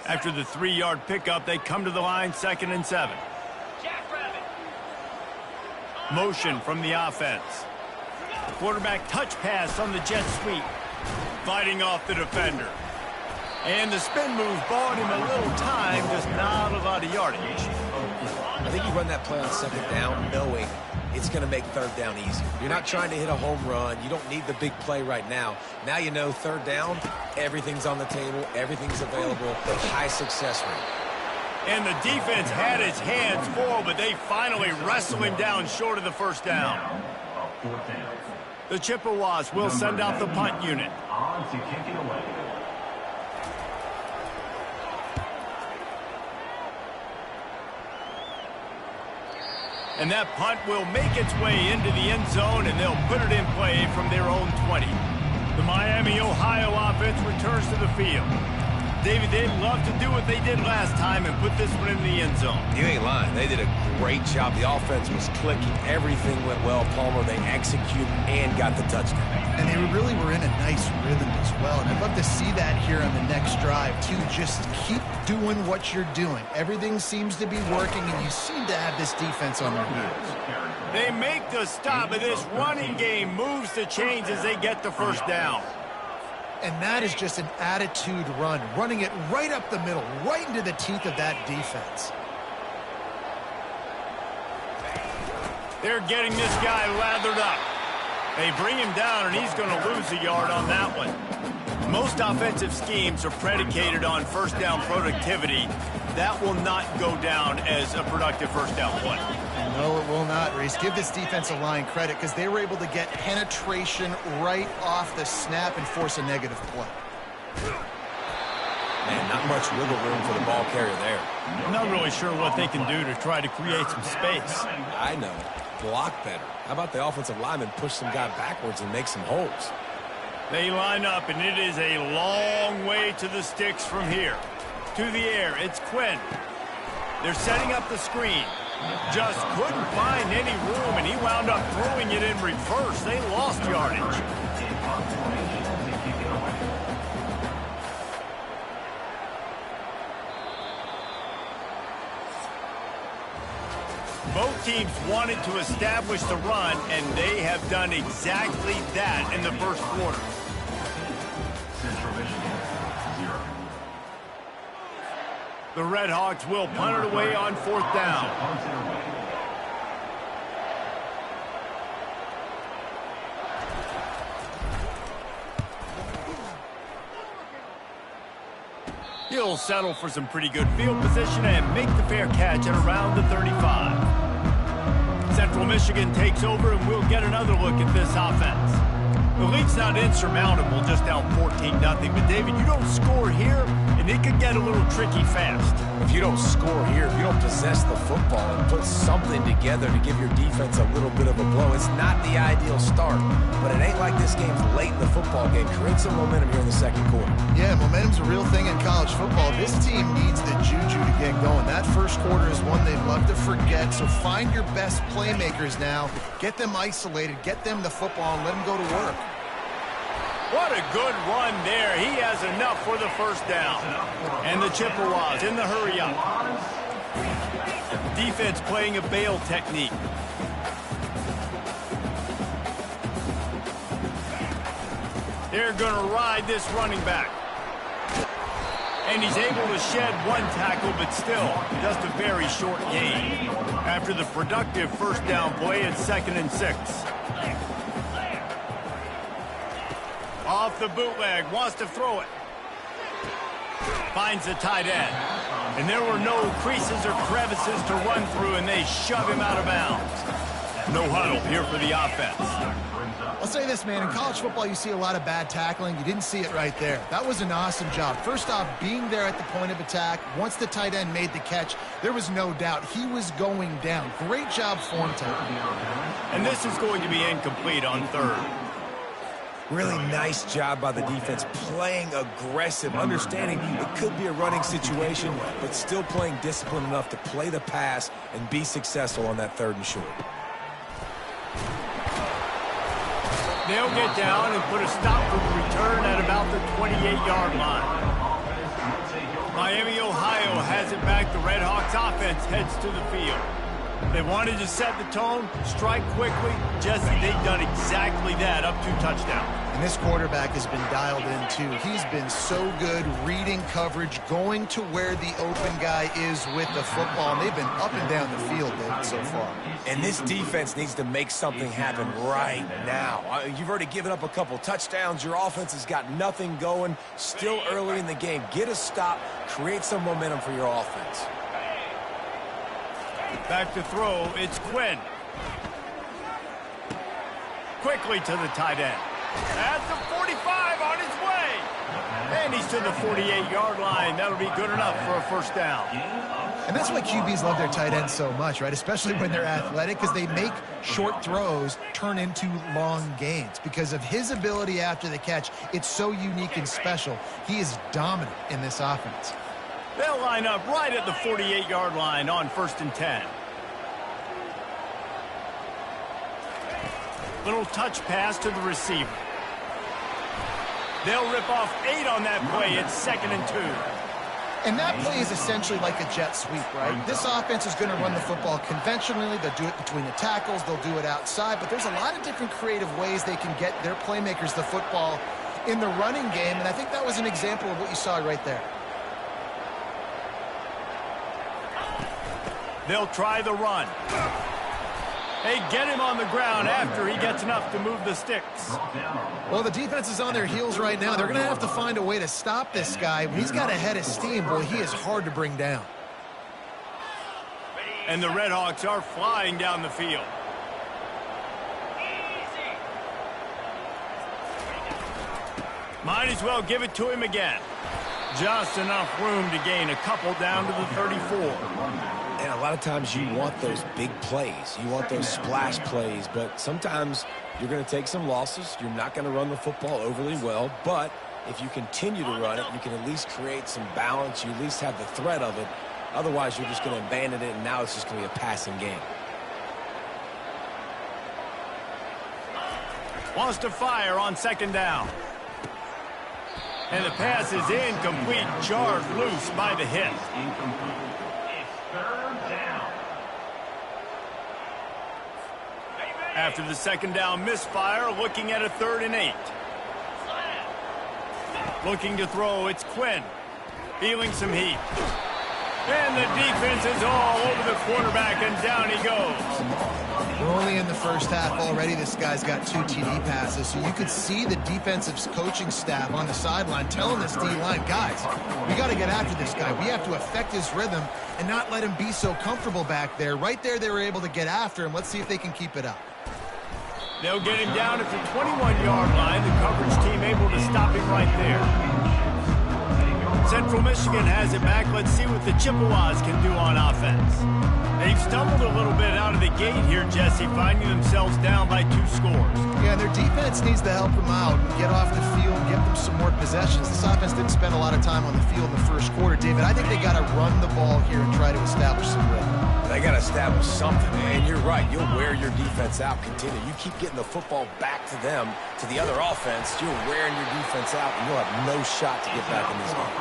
After the 3-yard pickup, they come to the line, 2nd and 7. Motion from the offense. The quarterback touch pass on the jet sweep. Fighting off the defender. And the spin move bought him a little time, just not a lot of yardage. I think you run that play on 2nd down knowing it's going to make 3rd down easy. You're not trying to hit a home run. You don't need the big play right now. Now you know 3rd down, everything's on the table, everything's available, high success rate. And the defense had his hands full, but they finally wrestle him down short of the first down. The Chippewas will send out the punt unit. On to kick it away. And that punt will make its way into the end zone, and they'll put it in play from their own 20. The Miami, Ohio offense returns to the field. David, they'd love to do what they did last time and put this one in the end zone. You ain't lying. They did a great job. The offense was clicking. Everything went well, Palmer. They executed and got the touchdown. And they really were in a nice rhythm as well. And I'd love to see that here on the next drive, too. Just keep doing what you're doing. Everything seems to be working, and you seem to have this defense on their heels. They make the stop, but this running game moves the chains as they get the first down. And that is just an attitude run, running it right up the middle, right into the teeth of that defense. They're getting this guy lathered up. They bring him down, and he's going to lose a yard on that one. Most offensive schemes are predicated on first down productivity. That will not go down as a productive first down play. No, it will not, Reese. Give this defensive line credit because they were able to get penetration right off the snap and force a negative play. Man, not much wiggle room for the ball carrier there. I'm not really sure what they can do to try to create some space. I know. Block better. How about the offensive lineman push some guy backwards and make some holes? They line up, and it is a long way to the sticks from here. To the air, it's Quinn. They're setting up the screen. Just couldn't find any room, and he wound up throwing it in reverse. They lost yardage. Both teams wanted to establish the run, and they have done exactly that in the first quarter. Central Michigan, 0. The Red Hawks will punt it away on 4th down. He'll settle for some pretty good field position and make the fair catch at around the 35. Central Michigan takes over, and we'll get another look at this offense. The lead's not insurmountable, just down 14-0. But, David, you don't score here, and it could get a little tricky fast. If you don't score here, if you don't possess the football and put something together to give your defense a little bit of a blow, it's not the ideal start. But it ain't like this game's late in the football game. Create some momentum here in the second quarter. Yeah, momentum's a real thing in college football. This team needs the juju to get going. That first quarter is one they'd love to forget. So find your best playmakers now. Get them isolated. Get them the football and let them go to work. What a good run there. He has enough for the first down. And the Chippewas in the hurry-up. Defense playing a bail technique. They're going to ride this running back. And he's able to shed one tackle, but still, just a very short gain. After the productive first down play, it's 2nd and 6. Off the bootleg, wants to throw it. Finds the tight end. And there were no creases or crevices to run through, and they shove him out of bounds. No huddle here for the offense. I'll say this, man. In college football, you see a lot of bad tackling. You didn't see it right there. That was an awesome job. First off, being there at the point of attack. Once the tight end made the catch, there was no doubt he was going down. Great job form tackling. And this is going to be incomplete on 3rd. Really nice job by the defense, playing aggressive, understanding it could be a running situation, but still playing disciplined enough to play the pass and be successful on that 3rd and short. They'll get down and put a stop for the return at about the 28-yard line. Miami, Ohio has it back. The Red Hawks offense heads to the field. They wanted to set the tone, strike quickly. Jesse, they've done exactly that, up 2 touchdowns. And this quarterback has been dialed in, too. He's been so good reading coverage, going to where the open guy is with the football. And they've been up and down the field, David, so far. And this defense needs to make something happen right now. You've already given up a couple touchdowns. Your offense has got nothing going. Still early in the game. Get a stop. Create some momentum for your offense. Back to throw, it's Quinn. Quickly to the tight end. At the 45 on his way. And he's to the 48-yard line. That'll be good enough for a first down. And that's why QBs love their tight ends so much, right? Especially when they're athletic, because they make short throws turn into long gains. Because of his ability after the catch, it's so unique and special. He is dominant in this offense. They'll line up right at the 48-yard line on 1st and 10. Little touch pass to the receiver. They'll rip off 8 on that play. It's 2nd and 2. And that play is essentially like a jet sweep, right? This offense is going to run the football conventionally. They'll do it between the tackles. They'll do it outside. But there's a lot of different creative ways they can get their playmakers the football in the running game. And I think that was an example of what you saw right there. They'll try the run. They get him on the ground after he gets enough to move the sticks. Well, the defense is on their heels right now. They're going to have to find a way to stop this guy. He's got a head of steam. Boy, he is hard to bring down. And the Red Hawks are flying down the field. Might as well give it to him again. Just enough room to gain a couple down to the 34. And a lot of times you want those big plays. You want those splash plays, but sometimes you're going to take some losses. You're not going to run the football overly well, but if you continue to run it, you can at least create some balance. You at least have the threat of it. Otherwise, you're just going to abandon it, and now it's just going to be a passing game. Wants to fire on 2nd down. And the pass is incomplete, jarred loose by the hit. After the 2nd down misfire, looking at a 3rd and 8. Looking to throw, it's Quinn. Feeling some heat. And the defense is all over the quarterback, and down he goes. We're only in the first half already. This guy's got 2 TD passes. So you could see the defensive coaching staff on the sideline telling this D-line, guys, we got to get after this guy. We have to affect his rhythm and not let him be so comfortable back there. Right there, they were able to get after him. Let's see if they can keep it up. They'll get him down at the 21-yard line. The coverage team able to stop him right there. Central Michigan has it back. Let's see what the Chippewas can do on offense. They've stumbled a little bit out of the gate here, Jesse, finding themselves down by 2 scores. Yeah, their defense needs to help them out, get off the field, get them some more possessions. This offense didn't spend a lot of time on the field in the first quarter, David. I think they got to run the ball here and try to establish some rhythm. They got to establish something, and you're right. You'll wear your defense out, continue. You keep getting the football back to them, to the other offense, you're wearing your defense out, and you'll have no shot to get back in this game.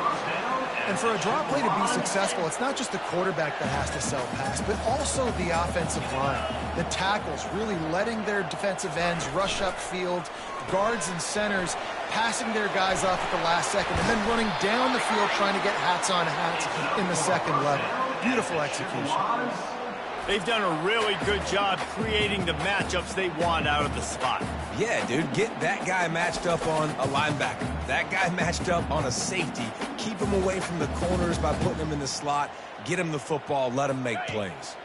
And for a draw play to be successful, it's not just the quarterback that has to sell pass, but also the offensive line. The tackles really letting their defensive ends rush upfield, guards and centers passing their guys off at the last second, and then running down the field trying to get hats on hats in the second level. Beautiful execution. They've done a really good job creating the matchups they want out of the spot. Yeah, dude, get that guy matched up on a linebacker. That guy matched up on a safety. Keep him away from the corners by putting him in the slot. Get him the football. Let him make plays.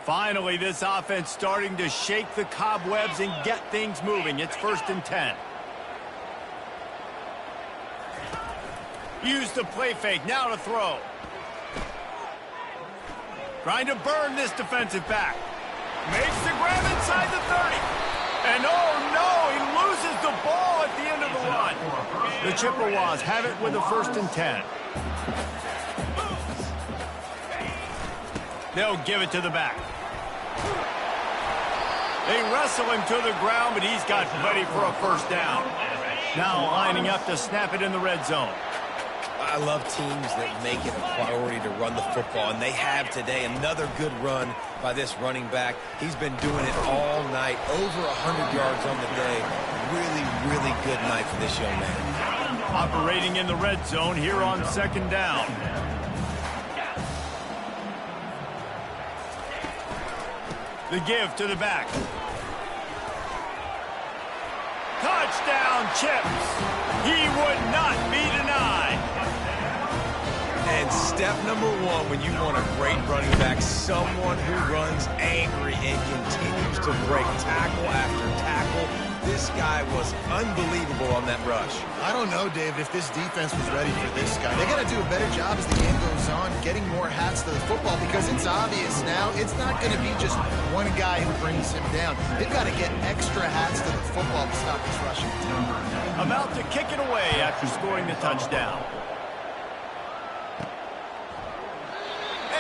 Finally, this offense starting to shake the cobwebs and get things moving. It's 1st and 10. Use the play fake. Now to throw. Trying to burn this defensive back. Makes the grab inside the 30. And oh no, he loses the ball at the end of the run. The Chippewas have it with a 1st and 10. They'll give it to the back. They wrestle him to the ground, but he's got plenty for a 1st down. Now lining up to snap it in the red zone. I love teams that make it a priority to run the football, and they have today. Another good run by this running back. He's been doing it all night, over 100 yards on the day. Really, really good night for this young man. Operating in the red zone here on 2nd down. The give to the back. Touchdown, Chips. He would not be denied. And step number one when you want a great running back, someone who runs angry and continues to break tackle after tackle. This guy was unbelievable on that rush. I don't know, David, if this defense was ready for this guy. They got to do a better job as the game goes on, getting more hats to the football, because it's obvious now it's not going to be just one guy who brings him down. They've got to get extra hats to the football to stop this rushing attack. About to kick it away after scoring the touchdown.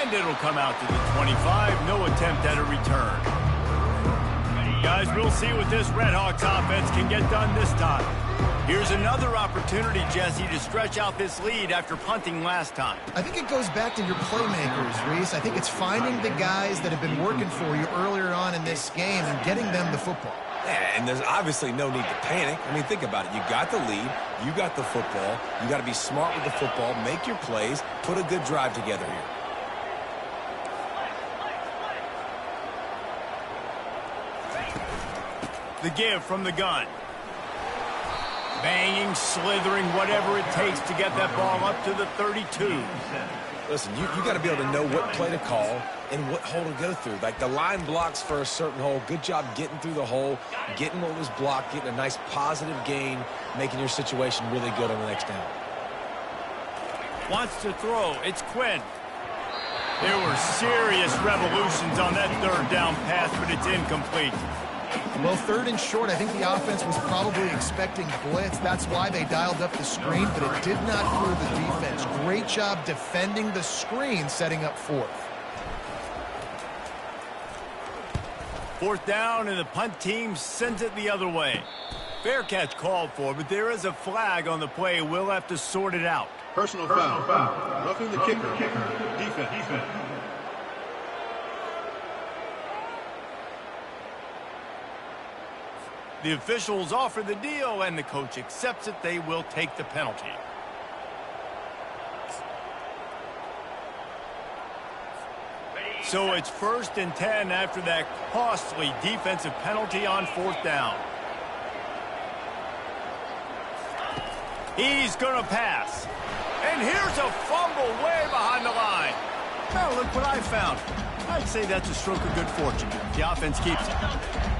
And it'll come out to the 25. No attempt at a return. Guys, we'll see what this Redhawks offense can get done this time. Here's another opportunity, Jesse, to stretch out this lead after punting last time. I think it goes back to your playmakers, Reese. I think it's finding the guys that have been working for you earlier on in this game and getting them the football. Yeah, and there's obviously no need to panic. I mean, think about it. You got the lead. You got the football. You got to be smart with the football. Make your plays. Put a good drive together here. The give from the gun. Banging, slithering, whatever it takes to get that ball up to the 32. Listen, you got to be able to know what play to call and what hole to go through. Like the line blocks for a certain hole. Good job getting through the hole, getting what was blocked, getting a nice positive gain, making your situation really good on the next down. Wants to throw. It's Quinn. There were serious revolutions on that 3rd down pass, but it's incomplete. Well, 3rd and short, I think the offense was probably expecting blitz. That's why they dialed up the screen, but it did not fool the defense. Great job defending the screen, setting up 4th. 4th down, and the punt team sends it the other way. Fair catch called for, but there is a flag on the play. We'll have to sort it out. Personal foul. Roughing the kicker. Defense. The officials offer the deal, and the coach accepts it. They will take the penalty. So it's 1st and 10 after that costly defensive penalty on 4th down. He's going to pass. And here's a fumble way behind the line. Now look what I found. I'd say that's a stroke of good fortune. The offense keeps it.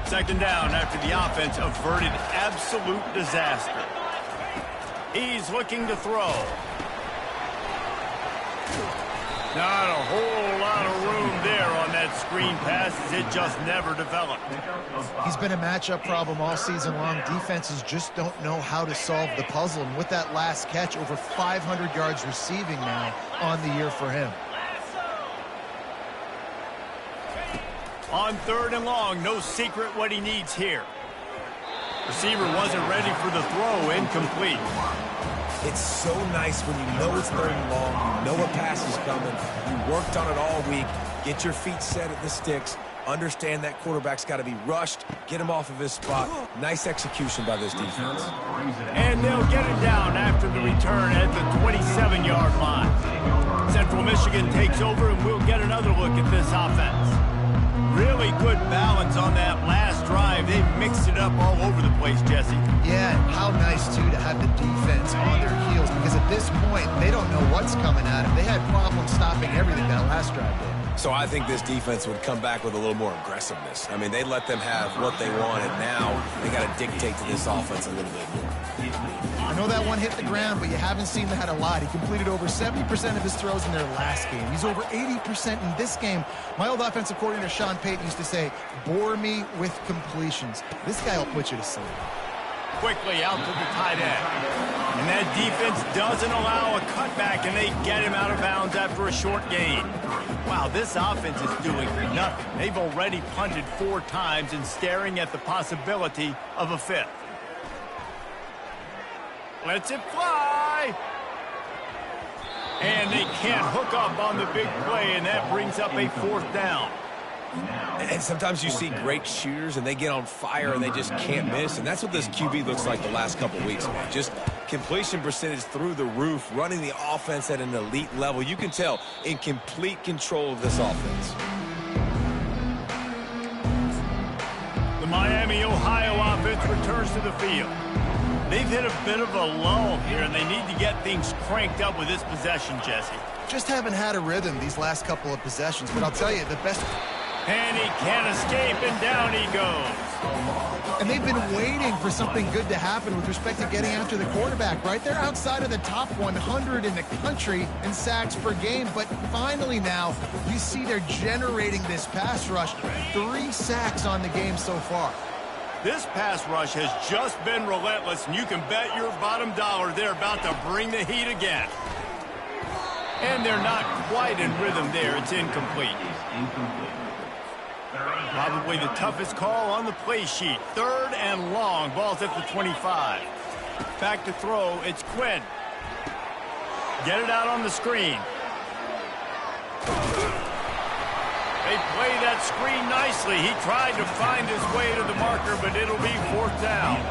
2nd down after the offense averted absolute disaster. He's looking to throw. Not a whole lot of room there on that screen pass as it just never developed. He's been a matchup problem all season long. Defenses just don't know how to solve the puzzle. And with that last catch, over 500 yards receiving now on the year for him. On 3rd and long, no secret what he needs here. Receiver wasn't ready for the throw, incomplete. It's so nice when you know it's 3rd and long, you know a pass is coming, you worked on it all week, get your feet set at the sticks, understand that quarterback's got to be rushed, get him off of his spot. Nice execution by this defense. And they'll get it down after the return at the 27-yard line. Central Michigan takes over, and we'll get another look at this offense. Really good balance on that last drive. They mixed it up all over the place, Jesse. Yeah, and how nice, too, to have the defense on their heels, because at this point, they don't know what's coming at them. They had problems stopping everything that last drive did. So I think this defense would come back with a little more aggressiveness. I mean, they let them have what they wanted. Now they got to dictate to this offense a little bit more. I know that one hit the ground, but you haven't seen that a lot. He completed over 70% of his throws in their last game. He's over 80% in this game. My old offensive coordinator, Sean Payton, used to say, bore me with completions. This guy will put you to sleep. Quickly out to the tight end. And that defense doesn't allow a cutback, and they get him out of bounds after a short gain. Wow, this offense is doing nothing. They've already punted 4 times and staring at the possibility of a 5th. Lets it fly. And they can't hook up on the big play, and that brings up a 4th down. And sometimes you see great shooters, and they get on fire, and they just can't miss. And that's what this QB looks like the last couple weeks. Just completion percentage through the roof, running the offense at an elite level. You can tell in complete control of this offense. The Miami, Ohio offense returns to the field. They've hit a bit of a lull here, and they need to get things cranked up with this possession, Jesse. Just haven't had a rhythm these last couple of possessions, but I'll tell you, the best... And he can't escape, and down he goes. And they've been waiting for something good to happen with respect to getting after the quarterback, right? They're outside of the top 100 in the country in sacks per game, but finally now you see they're generating this pass rush. 3 sacks on the game so far. This pass rush has just been relentless, and you can bet your bottom dollar they're about to bring the heat again. And they're not quite in rhythm there. It's incomplete. Probably the toughest call on the play sheet. 3rd and long. Ball's at the 25. Back to throw. It's Quinn. Get it out on the screen. They play that screen nicely. He tried to find his way to the marker, but it'll be 4th down.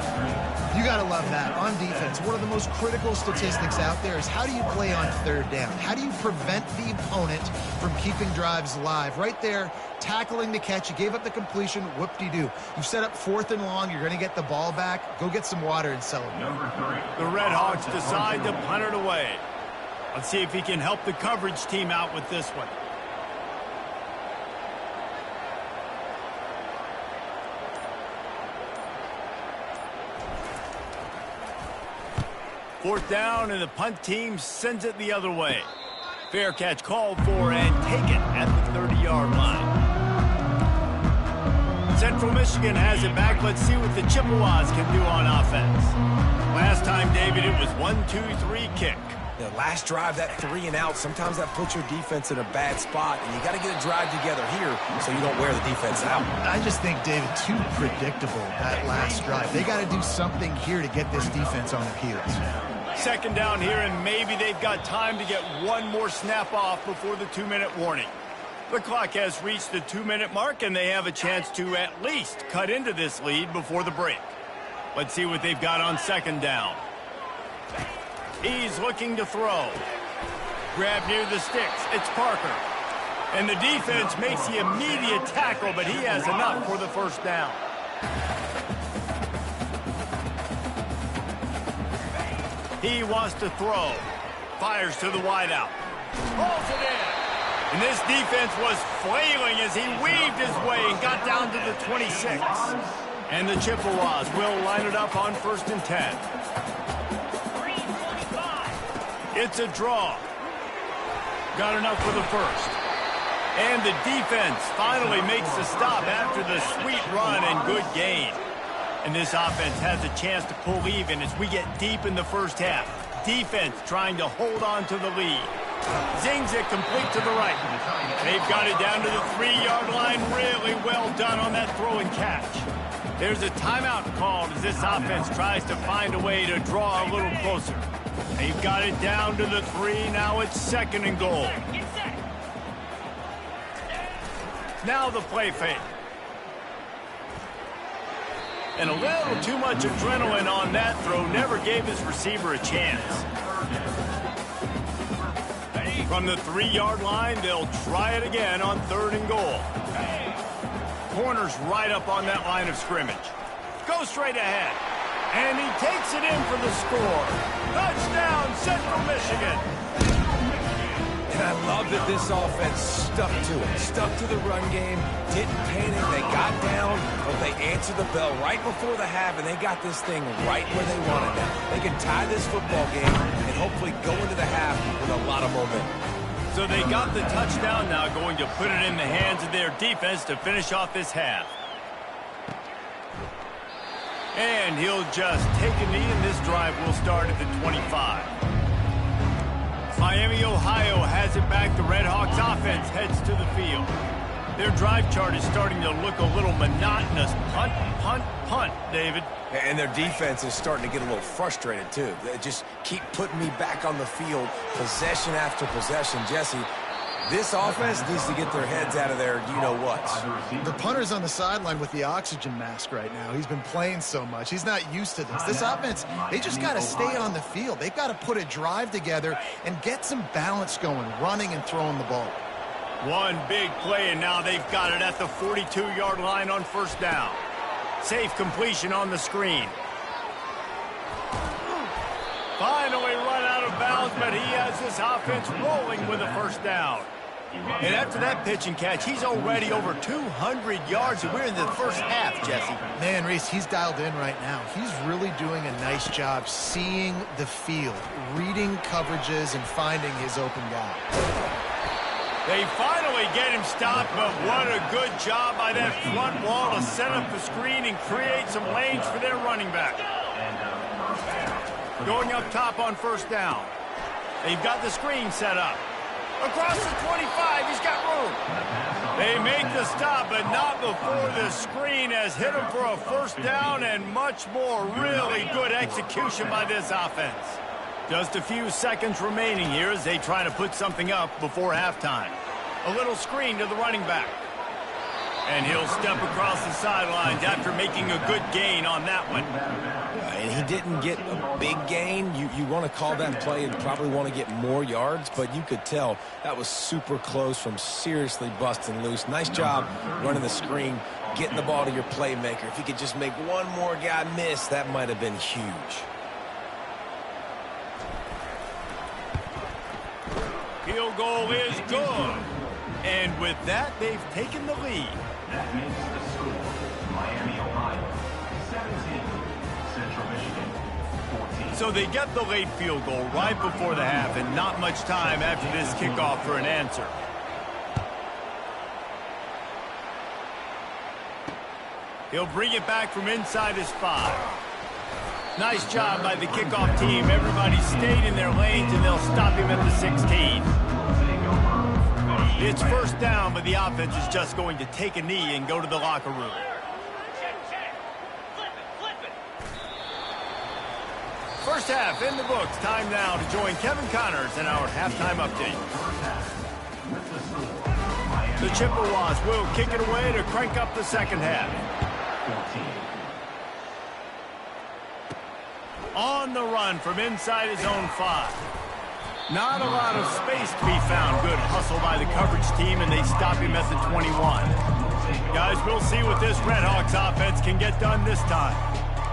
You got to love that. On defense, one of the most critical statistics out there is how do you play on 3rd down? How do you prevent the opponent from keeping drives alive? Right there, tackling the catch. You gave up the completion. Whoop-de-doo. You set up 4th and long. You're going to get the ball back. Go get some water and celebrate. The Red Hawks decide to punt it away. Let's see if he can help the coverage team out with this one. Fourth down, and the punt team sends it the other way. Fair catch called for and taken at the 30-yard line. Central Michigan has it back. Let's see what the Chippewas can do on offense. Last time, David, it was 1-2-3 kick. The last drive, that 3 and out, sometimes that puts your defense in a bad spot, and you got to get a drive together here so you don't wear the defense out. I just think, David, too predictable, that last drive. They got to do something here to get this defense on their heels. 2nd down here, and maybe they've got time to get one more snap off before the 2-minute warning. The clock has reached the 2-minute mark, and they have a chance to at least cut into this lead before the break. Let's see what they've got on 2nd down. He's looking to throw. Grab near the sticks. It's Parker. And the defense makes the immediate tackle, but he has enough for the 1st down. He wants to throw. Fires to the wideout. Pulls it in. And this defense was flailing as he weaved his way and got down to the 26. And the Chippewas will line it up on 1st and 10. It's a draw. Got enough for the 1st. And the defense finally makes the stop after the sweet run and good gain. And this offense has a chance to pull even as we get deep in the 1st half. Defense trying to hold on to the lead. Zings it complete to the right. They've got it down to the 3-yard line. Really well done on that throw and catch. There's a timeout called as this offense tries to find a way to draw a little closer. They've got it down to the 3. Now it's 2nd and goal. Now the play fake. And a little too much adrenaline on that throw never gave his receiver a chance. From the 3-yard line, they'll try it again on 3rd and goal. Corner's right up on that line of scrimmage. Go straight ahead. And he takes it in for the score. Touchdown, Central Michigan. And I love that this offense stuck to it. Stuck to the run game. Didn't panic. They got down, but they answered the bell right before the half, and they got this thing right where they wanted now. They can tie this football game and hopefully go into the half with a lot of momentum. So they got the touchdown now, going to put it in the hands of their defense to finish off this half. And he'll just take a knee, and this drive will start at the 25. Miami, Ohio has it back. The Redhawks offense heads to the field. Their drive chart is starting to look a little monotonous. Punt, punt, punt, David. And their defense is starting to get a little frustrated, too. They just keep putting me back on the field, possession after possession. Jesse, this offense needs to get their heads out of their you-know-whats. The punter's on the sideline with the oxygen mask right now. He's been playing so much. He's not used to this. This offense, they just got to stay on the field. They've got to put a drive together and get some balance going, running and throwing the ball. One big play, and now they've got it at the 42-yard line on 1st down. Safe completion on the screen. Finally run out of bounds, but he has this offense rolling with a 1st down. And after that pitch and catch, he's already over 200 yards, and we're in the first half, Jesse. Man, Reese, he's dialed in right now. He's really doing a nice job seeing the field, reading coverages, and finding his open guy. They finally get him stopped, but what a good job by that front wall to set up the screen and create some lanes for their running back. Going up top on 1st down. They've got the screen set up. Across the 25, he's got room. They make the stop, but not before the screen has hit him for a 1st down and much more. Really good execution by this offense. Just a few seconds remaining here as they try to put something up before halftime. A little screen to the running back. And he'll step across the sidelines after making a good gain on that one. And he didn't get a big gain. You want to call that play and probably want to get more yards, but you could tell that was super close from seriously busting loose. Nice job running the screen, getting the ball to your playmaker. If he could just make one more guy miss, that might have been huge. Field goal is good. And with that, they've taken the lead. That makes the score Miami, Ohio, 17, Central Michigan, 14. So they get the late field goal right before the half, and not much time after this kickoff for an answer. He'll bring it back from inside his 5. Nice job by the kickoff team. Everybody stayed in their lanes, and they'll stop him at the 16. It's 1st down, but the offense is just going to take a knee and go to the locker room. First half in the books. Time now to join Kevin Connors in our halftime update. The Chippewas will kick it away to crank up the second half. On the run from inside his own 5. Not a lot of space to be found. Good hustle by the coverage team, and they stop him at the 21. Guys, we'll see what this Redhawks offense can get done this time.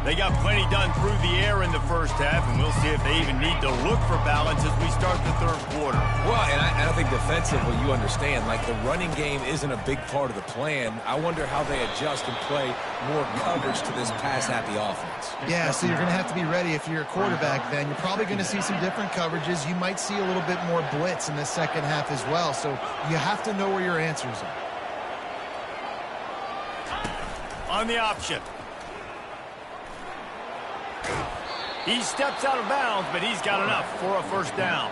They got plenty done through the air in the first half, and we'll see if they even need to look for balance as we start the 3rd quarter. Well, and I think defensively, you understand, like the running game isn't a big part of the plan. I wonder how they adjust and play more coverage to this pass-happy offense. Yeah, so you're going to have to be ready if you're a quarterback then. You're probably going to see some different coverages. You might see a little bit more blitz in the second half as well, so you have to know where your answers are. On the option. He steps out of bounds, but he's got enough for a 1st down.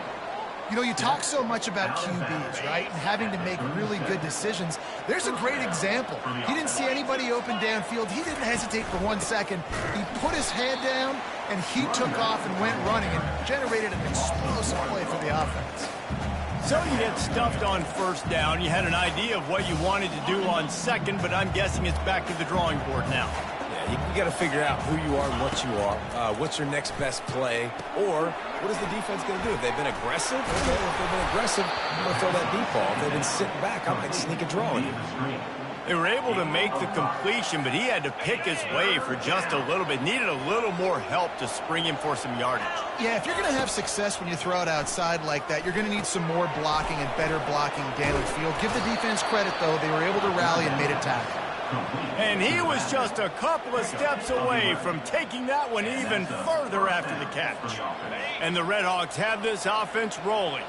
You know, you talk so much about QBs, right, and having to make really good decisions. There's a great example. He didn't see anybody open downfield. He didn't hesitate for 1 second. He put his head down, and he took off and went running and generated an explosive play for the offense. So you get stuffed on first down. You had an idea of what you wanted to do on second, but I'm guessing it's back to the drawing board now. Yeah, you got to figure out who you are and what you are. What's your next best play? Or what is the defense going to do? If they've been aggressive, okay. If they've been aggressive, I'm going to throw that deep ball. If they've been sitting back, I might sneak a draw in you. They were able to make the completion, but he had to pick his way for just a little bit. Needed a little more help to spring him for some yardage. Yeah, if you're going to have success when you throw it outside like that, you're going to need some more blocking and better blocking downfield. Give the defense credit, though. They were able to rally and made a tackle. And he was just a couple of steps away from taking that one even further after the catch. And the Redhawks have this offense rolling.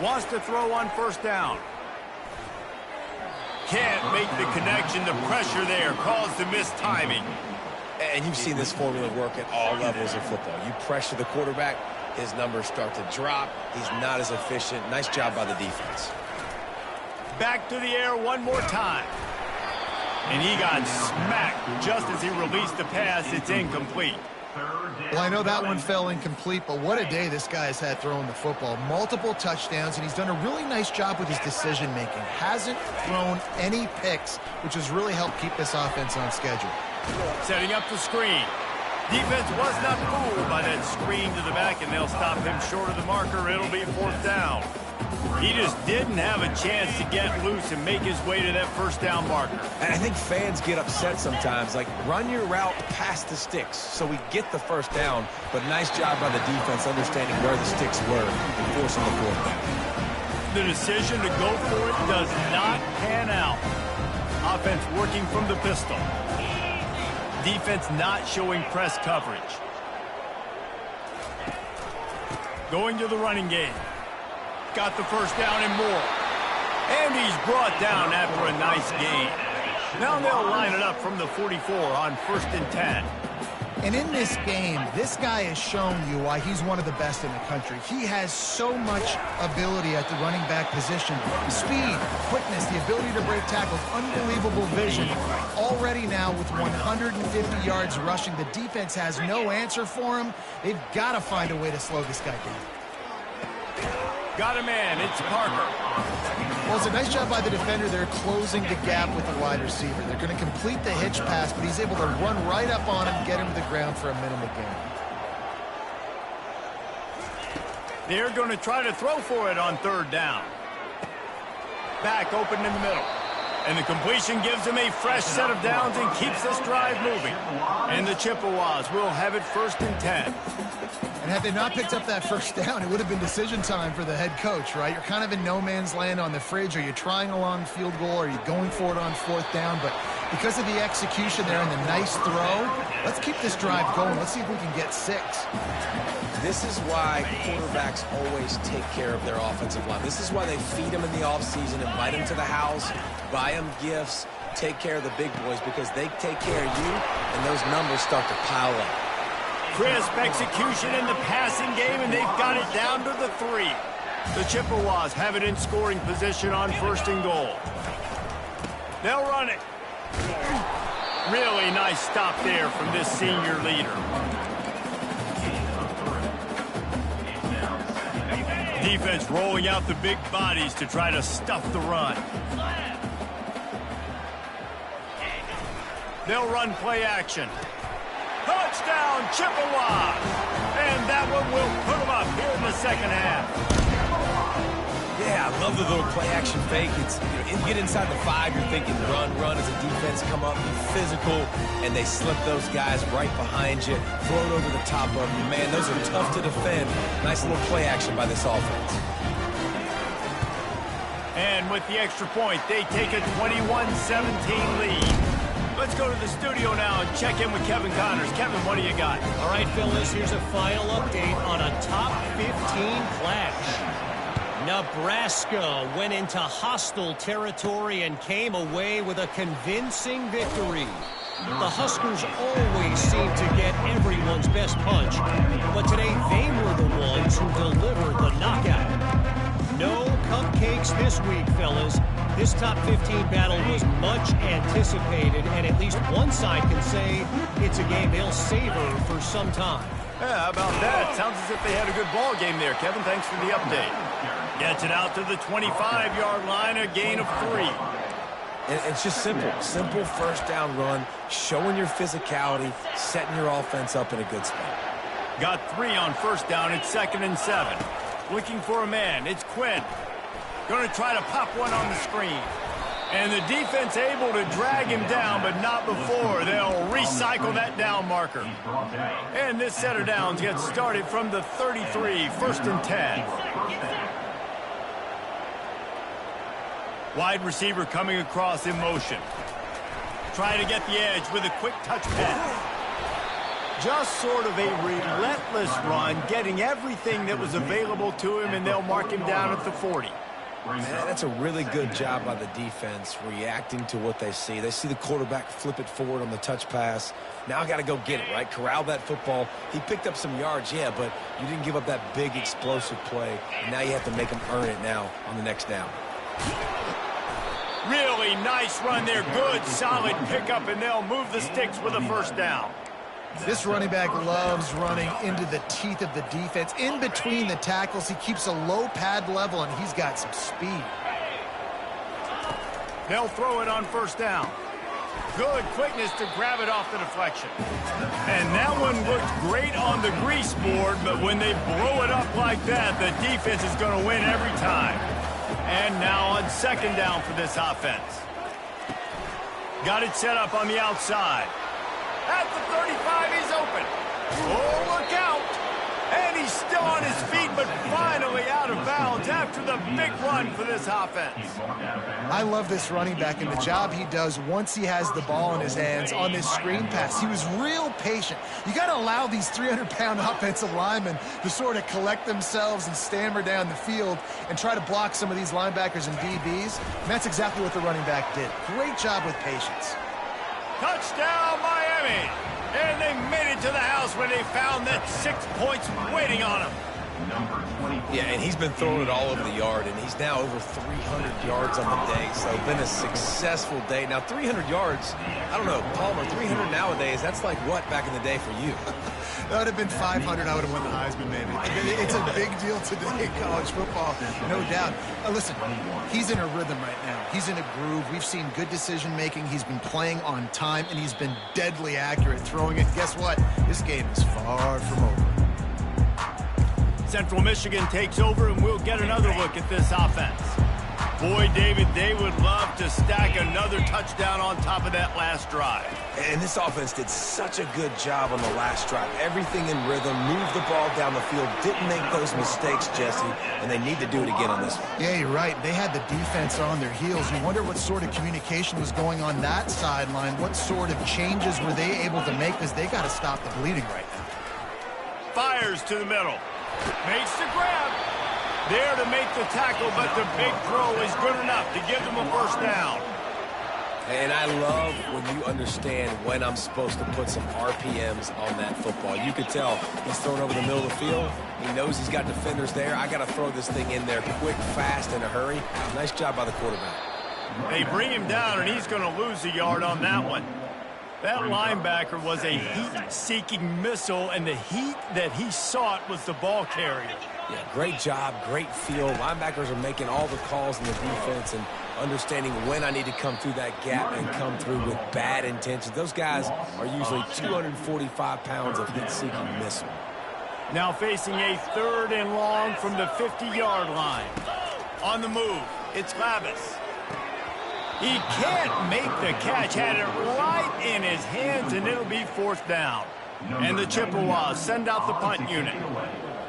Wants to throw on first down. Can't make the connection. The pressure there caused the mistiming. And you've seen this formula work at all levels of football. You pressure the quarterback, his numbers start to drop. He's not as efficient. Nice job by the defense. Back to the air one more time. And he got smacked just as he released the pass. It's incomplete. Well, I know that one fell incomplete, but what a day this guy has had throwing the football. Multiple touchdowns, and he's done a really nice job with his decision-making. Hasn't thrown any picks, which has really helped keep this offense on schedule. Setting up the screen. Defense was not fooled by that screen to the back, and they'll stop him short of the marker. It'll be fourth down. He just didn't have a chance to get loose and make his way to that first down marker. And I think fans get upset sometimes. Like, run your route past the sticks so we get the first down. But nice job by the defense understanding where the sticks were and forcing the fourth down. The decision to go for it does not pan out. Offense working from the pistol. Defense not showing press coverage. Going to the running game. Got the first down and more. And he's brought down after a nice gain. Now they'll line it up from the 44 on 1st and 10. And in this game, this guy has shown you why he's one of the best in the country. He has so much ability at the running back position. Speed, quickness, the ability to break tackles, unbelievable vision. Already now with 150 yards rushing, the defense has no answer for him. They've got to find a way to slow this guy down. Got a man. It's Parker. Well, it's a nice job by the defender there closing the gap with the wide receiver. They're going to complete the hitch pass, but he's able to run right up on him, get him to the ground for a minimal gain. They're going to try to throw for it on 3rd down. Back open in the middle. And the completion gives him a fresh set of downs and keeps this drive moving. And the Chippewas will have it 1st and 10. And had they not picked up that first down, it would have been decision time for the head coach, right? You're kind of in no man's land on the fridge. Are you trying a long field goal? Are you going for it on 4th down? But because of the execution there and the nice throw, let's keep this drive going. Let's see if we can get 6. This is why quarterbacks always take care of their offensive line. This is why they feed them in the offseason, invite them to the house, buy them gifts, take care of the big boys, because they take care of you, and those numbers start to pile up. Crisp execution in the passing game, and they've got it down to the 3. The Chippewas have it in scoring position on 1st and goal. They'll run it. Really nice stop there from this senior leader. Defense rolling out the big bodies to try to stuff the run. They'll run play action. Touchdown, Chippewas! And that one will put them up here in the second half. Yeah, I love the little play-action fake. It's, you get inside the 5, you're thinking run as a defense come up, be physical, and they slip those guys right behind you, float over the top of you. Man, those are tough to defend. Nice little play-action by this offense. And with the extra point, they take a 21-17 lead. Let's go to the studio now and check in with Kevin Connors. Kevin, what do you got? All right, fellas, here's a final update on a top 15 clash. Nebraska went into hostile territory and came away with a convincing victory. The Huskers always seem to get everyone's best punch, but picks this week, fellas. This top 15 battle was much anticipated, and at least one side can say it's a game they'll savor for some time. Yeah, how about that? Sounds as if they had a good ball game there. Kevin, thanks for the update. Gets it out to the 25-yard line, a gain of 3. And it's just simple. Simple first down run, showing your physicality, setting your offense up in a good spot. Got 3 on first down. It's 2nd and 7. Looking for a man. It's Quinn. Going to try to pop one on the screen. And the defense able to drag him down, but not before. They'll recycle that down marker. And this set of downs gets started from the 33, 1st and 10. Wide receiver coming across in motion. Trying to get the edge with a quick touch pass. Just sort of a relentless run, getting everything that was available to him, and they'll mark him down at the 40. Man, that's a really good job by the defense reacting to what they see. They see the quarterback flip it forward on the touch pass. Now I got to go get it, right? Corral that football. He picked up some yards, yeah, but you didn't give up that big explosive play. And now you have to make him earn it now on the next down. Really nice run there. Good, solid pickup, and they'll move the sticks with a first down. This running back loves running into the teeth of the defense. In between the tackles, he keeps a low pad level, and he's got some speed. They'll throw it on first down. Good quickness to grab it off the deflection. And that one looked great on the grease board, but when they blow it up like that, the defense is going to win every time. And now on 2nd down for this offense. Got it set up on the outside. At the 35, he's open. Oh, look out. And he's still on his feet, but finally out of bounds after the big run for this offense. I love this running back and the job he does once he has the ball in his hands on this screen pass. He was real patient. You got to allow these 300-pound offensive linemen to sort of collect themselves and stammer down the field and try to block some of these linebackers and DBs. And that's exactly what the running back did. Great job with patience. Touchdown, Miami! And they made it to the house when they found that 6 points waiting on them. Yeah, and he's been throwing it all over the yard, and he's now over 300 yards on the day, so been a successful day. Now, 300 yards, I don't know, Palmer, 300 nowadays, that's like what back in the day for you? That would have been 500. I would have won the Heisman, maybe. It's a big deal today in college football, no doubt. Listen, he's in a rhythm right now. He's in a groove. We've seen good decision-making. He's been playing on time, and he's been deadly accurate throwing it. Guess what? This game is far from over. Central Michigan takes over, and we'll get another look at this offense. Boy, David, they would love to stack another touchdown on top of that last drive. And this offense did such a good job on the last drive. Everything in rhythm, moved the ball down the field, didn't make those mistakes, Jesse, and they need to do it again on this one. Yeah, you're right. They had the defense on their heels. You wonder what sort of communication was going on that sideline. What sort of changes were they able to make, because they got to stop the bleeding right now. Fires to the middle. Makes the grab. There to make the tackle, but the big throw is good enough to give them a first down. And I love when you understand when I'm supposed to put some RPMs on that football. You could tell he's throwing over the middle of the field. He knows he's got defenders there. I got to throw this thing in there quick, fast, in a hurry. Nice job by the quarterback. They bring him down, and he's going to lose a yard on that one. That linebacker was a heat-seeking missile, and the heat that he sought was the ball carrier. Yeah, great job, great feel. Linebackers are making all the calls in the defense and understanding when I need to come through that gap and come through with bad intentions. Those guys are usually 245 pounds of heat-seeking missile. Now facing a 3rd and long from the 50-yard line. On the move, it's Lavis. He can't make the catch, had it right in his hands, and it'll be 4th down. And the Chippewas send out the punt unit.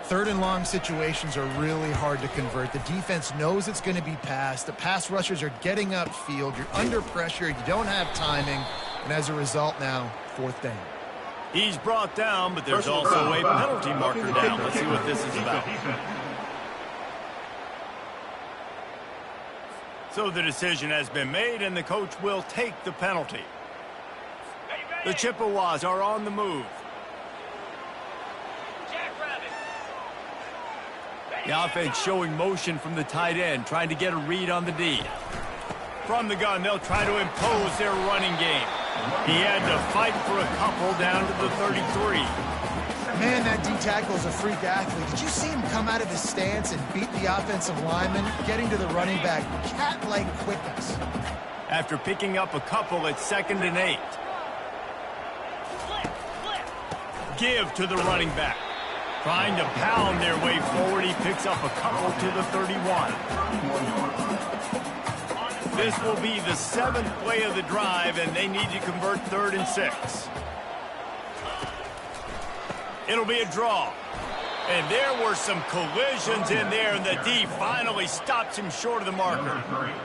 3rd and long situations are really hard to convert. The defense knows it's going to be passed. The pass rushers are getting upfield. You're under pressure. You don't have timing. And as a result now, 4th down. He's brought down, but there's also a penalty marker down. Let's see what this is about. So the decision has been made, and the coach will take the penalty. The Chippewas are on the move. The offense showing motion from the tight end, trying to get a read on the D. From the gun, they'll try to impose their running game. He had to fight for a couple down to the 33. Man, that D tackle is a freak athlete. Did you see him come out of his stance and beat the offensive lineman, getting to the running back? Cat-like quickness. After picking up a couple at 2nd and 8. Give to the running back. Trying to pound their way forward, he picks up a couple to the 31. This will be the 7th play of the drive, and they need to convert 3rd and 6. It'll be a draw. And there were some collisions in there, and the D finally stops him short of the marker.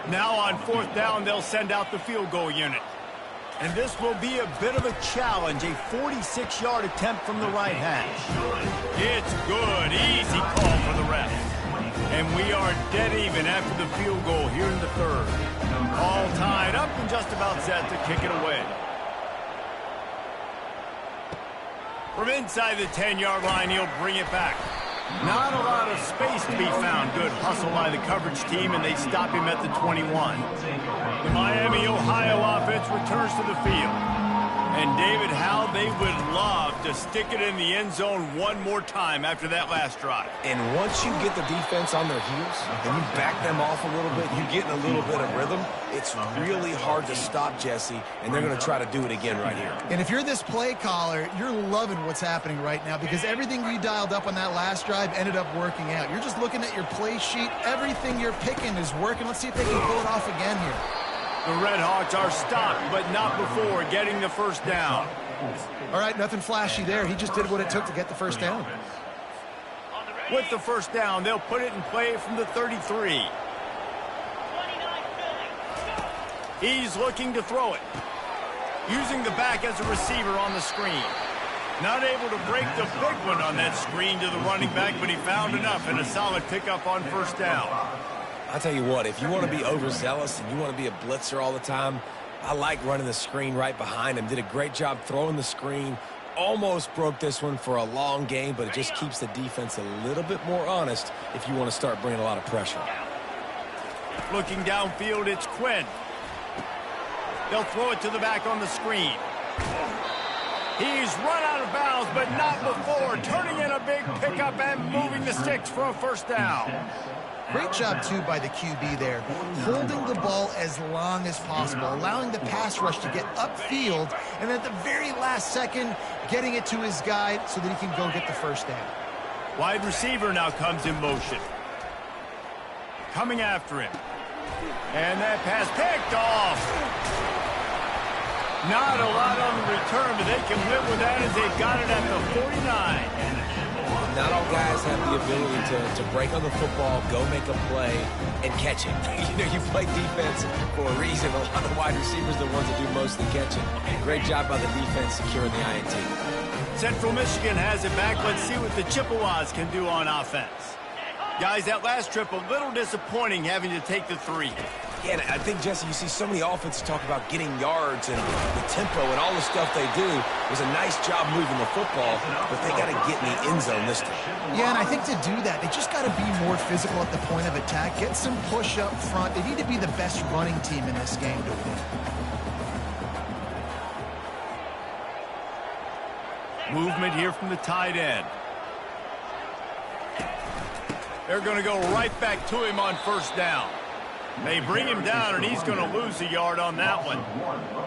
Now on 4th down, they'll send out the field goal unit. And this will be a bit of a challenge, a 46-yard attempt from the right hash. It's good, easy call for the ref. And we are dead even after the field goal here in the 3rd. All tied up and just about set to kick it away. From inside the 10-yard line, he'll bring it back. Not a lot of space to be found. Good hustle by the coverage team, and they stop him at the 21. The Miami, Ohio offense returns to the field. And, David, how they would love to stick it in the end zone one more time after that last drive. And once you get the defense on their heels and you back them off a little bit, you get in a little bit of rhythm, it's really hard to stop Jesse, and they're going to try to do it again right here. And if you're this play caller, you're loving what's happening right now because everything you dialed up on that last drive ended up working out. You're just looking at your play sheet. Everything you're picking is working. Let's see if they can pull it off again here. The Red Hawks are stopped, but not before getting the 1st down. All right, nothing flashy there. He just did what it took to get the 1st down. With the 1st down, they'll put it in play from the 33. He's looking to throw it. Using the back as a receiver on the screen. Not able to break the big one on that screen to the running back, but he found enough and a solid pickup on 1st down. I'll tell you what, if you want to be overzealous and you want to be a blitzer all the time, I like running the screen right behind him. Did a great job throwing the screen. Almost broke this one for a long game, but it just keeps the defense a little bit more honest if you want to start bringing a lot of pressure. Looking downfield, it's Quinn. They'll throw it to the back on the screen. He's run out of bounds, but not before. Turning in a big pickup and moving the sticks for a 1st down. Great job, too, by the QB there, holding the ball as long as possible, allowing the pass rush to get upfield, and at the very last second, getting it to his guy so that he can go get the 1st down. Wide receiver now comes in motion. Coming after him. And that pass picked off. Not a lot on the return, but they can live with that as they've got it at the 49. Not all guys have the ability to break on the football, go make a play, and catch it. You play defense for a reason. A lot of wide receivers are the ones that do most of the catching. Great job by the defense securing the INT. Central Michigan has it back. Let's see what the Chippewas can do on offense. Guys, that last trip, a little disappointing having to take the 3. Yeah, and I think, Jesse, you see so many offenses talk about getting yards and the tempo and all the stuff they do. It was a nice job moving the football, but they got to get in the end zone this time. Yeah, and I think to do that, they just got to be more physical at the point of attack, get some push up front. They need to be the best running team in this game to win. Movement here from the tight end. They're going to go right back to him on 1st down. They bring him down, and he's going to lose a yard on that one.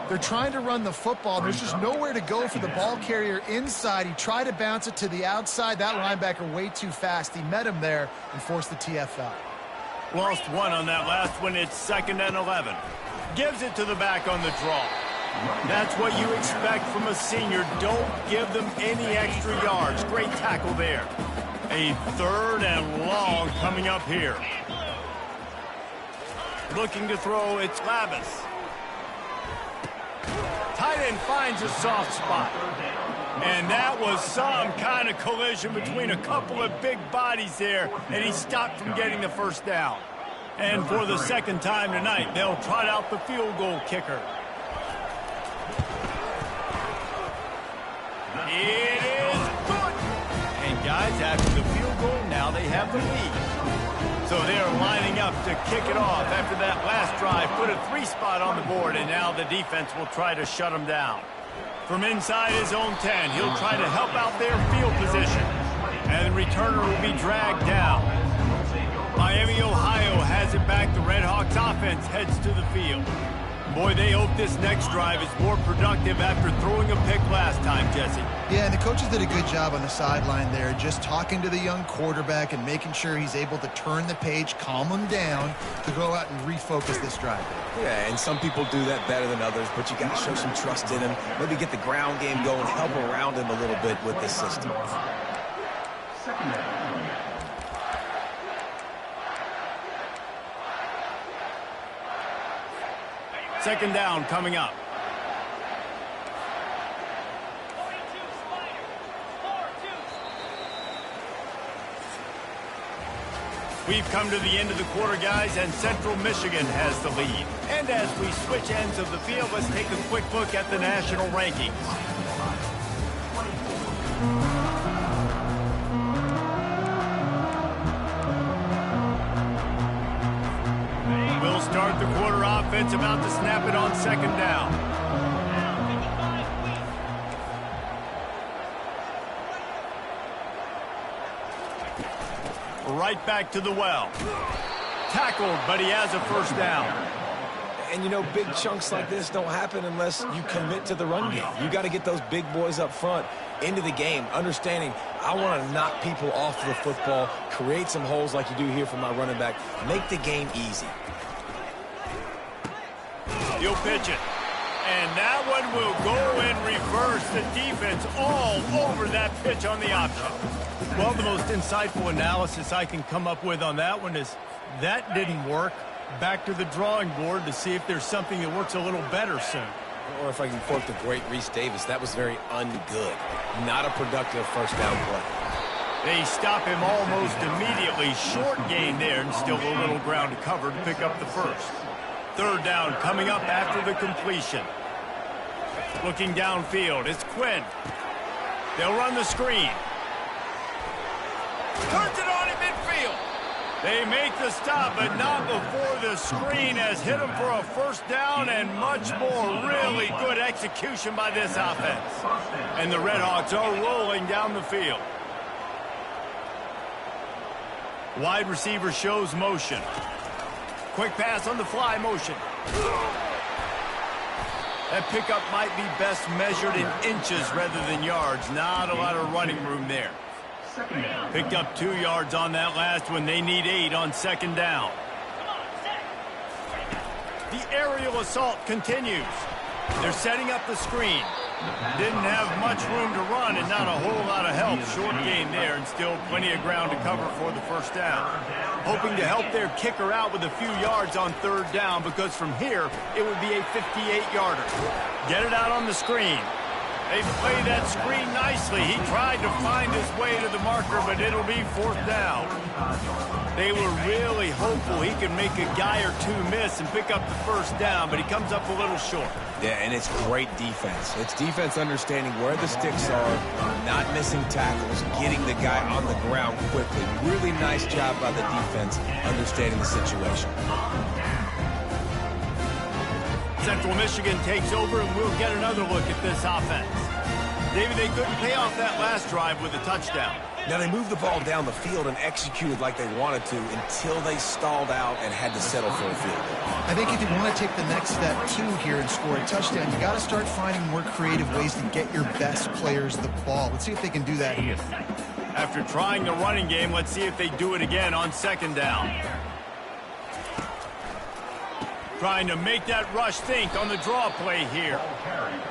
They're trying to run the football. There's just nowhere to go for the ball carrier inside. He tried to bounce it to the outside. That linebacker way too fast. He met him there and forced the TFL. Lost 1 on that last one. It's 2nd and 11. Gives it to the back on the draw. That's what you expect from a senior. Don't give them any extra yards. Great tackle there. A 3rd and long coming up here. Looking to throw, it's Lavis. Tight end finds a soft spot. And that was some kind of collision between a couple of big bodies there, and he stopped from getting the 1st down. And for the 2nd time tonight, they'll trot out the field goal kicker. It is good. And guys, after the field goal, now now they have the lead. So they're lining up to kick it off after that last drive. Put a 3 spot on the board, and now the defense will try to shut them down. From inside his own 10, he'll try to help out their field position. And the returner will be dragged down. Miami, Ohio has it back. The Red Hawks offense heads to the field. Boy, they hope this next drive is more productive after throwing a pick last time, Jesse. Yeah, and the coaches did a good job on the sideline there, just talking to the young quarterback and making sure he's able to turn the page, calm him down to go out and refocus this drive. Yeah, and some people do that better than others, but you got to show some trust in him. Maybe get the ground game going, help around him a little bit with this system. Second down. Second down coming up. 42 Spider. 4-2. We've come to the end of the quarter, guys, and Central Michigan has the lead. And as we switch ends of the field, let's take a quick look at the national rankings. We'll start the quarter offense about to snap it on second down. Right back to the well. Tackled, but he has a first down. And, you know, big chunks like this don't happen unless you commit to the run game. You got to get those big boys up front into the game, understanding I want to knock people off the football, create some holes like you do here for my running back, make the game easy. He'll pitch it. And that one will go in reverse. The defense all over that pitch on the option. Well, the most insightful analysis I can come up with on that one is that didn't work. Back to the drawing board to see if there's something that works a little better soon. Or if I can quote the great Reese Davis, that was very ungood. Not a productive first down play. They stop him almost immediately. Short gain there and still a little ground to cover to pick up the first. Third down coming up after the completion. Looking downfield, it's Quinn. They'll run the screen. Turns it on in midfield. They make the stop, but not before the screen has hit them for a first down and much more. Really good execution by this offense. And the Red Hawks are rolling down the field. Wide receiver shows motion. Quick pass on the fly motion. That pickup might be best measured in inches rather than yards. Not a lot of running room there. Picked up 2 yards on that last one. They need 8 on second down. The aerial assault continues. They're setting up the screen. Didn't have much room to run and not a whole lot of help. Short gain there and still plenty of ground to cover for the first down. Hoping to help their kicker out with a few yards on third down because from here it would be a 58-yarder. Get it out on the screen. They play that screen nicely. He tried to find his way to the marker, but it'll be fourth down. They were really hopeful he could make a guy or two miss and pick up the first down, but he comes up a little short. Yeah, and it's great defense. It's defense understanding where the sticks are, not missing tackles, getting the guy on the ground quickly. Really nice job by the defense understanding the situation. Central Michigan takes over, and we'll get another look at this offense. David, they couldn't pay off that last drive with a touchdown. Now, they moved the ball down the field and executed like they wanted to until they stalled out and had to settle for a field goal. I think if you want to take the next step, too, here and score a touchdown, you got to start finding more creative ways to get your best players the ball. Let's see if they can do that here. After trying the running game, let's see if they do it again on second down. Trying to make that rush think on the draw play here.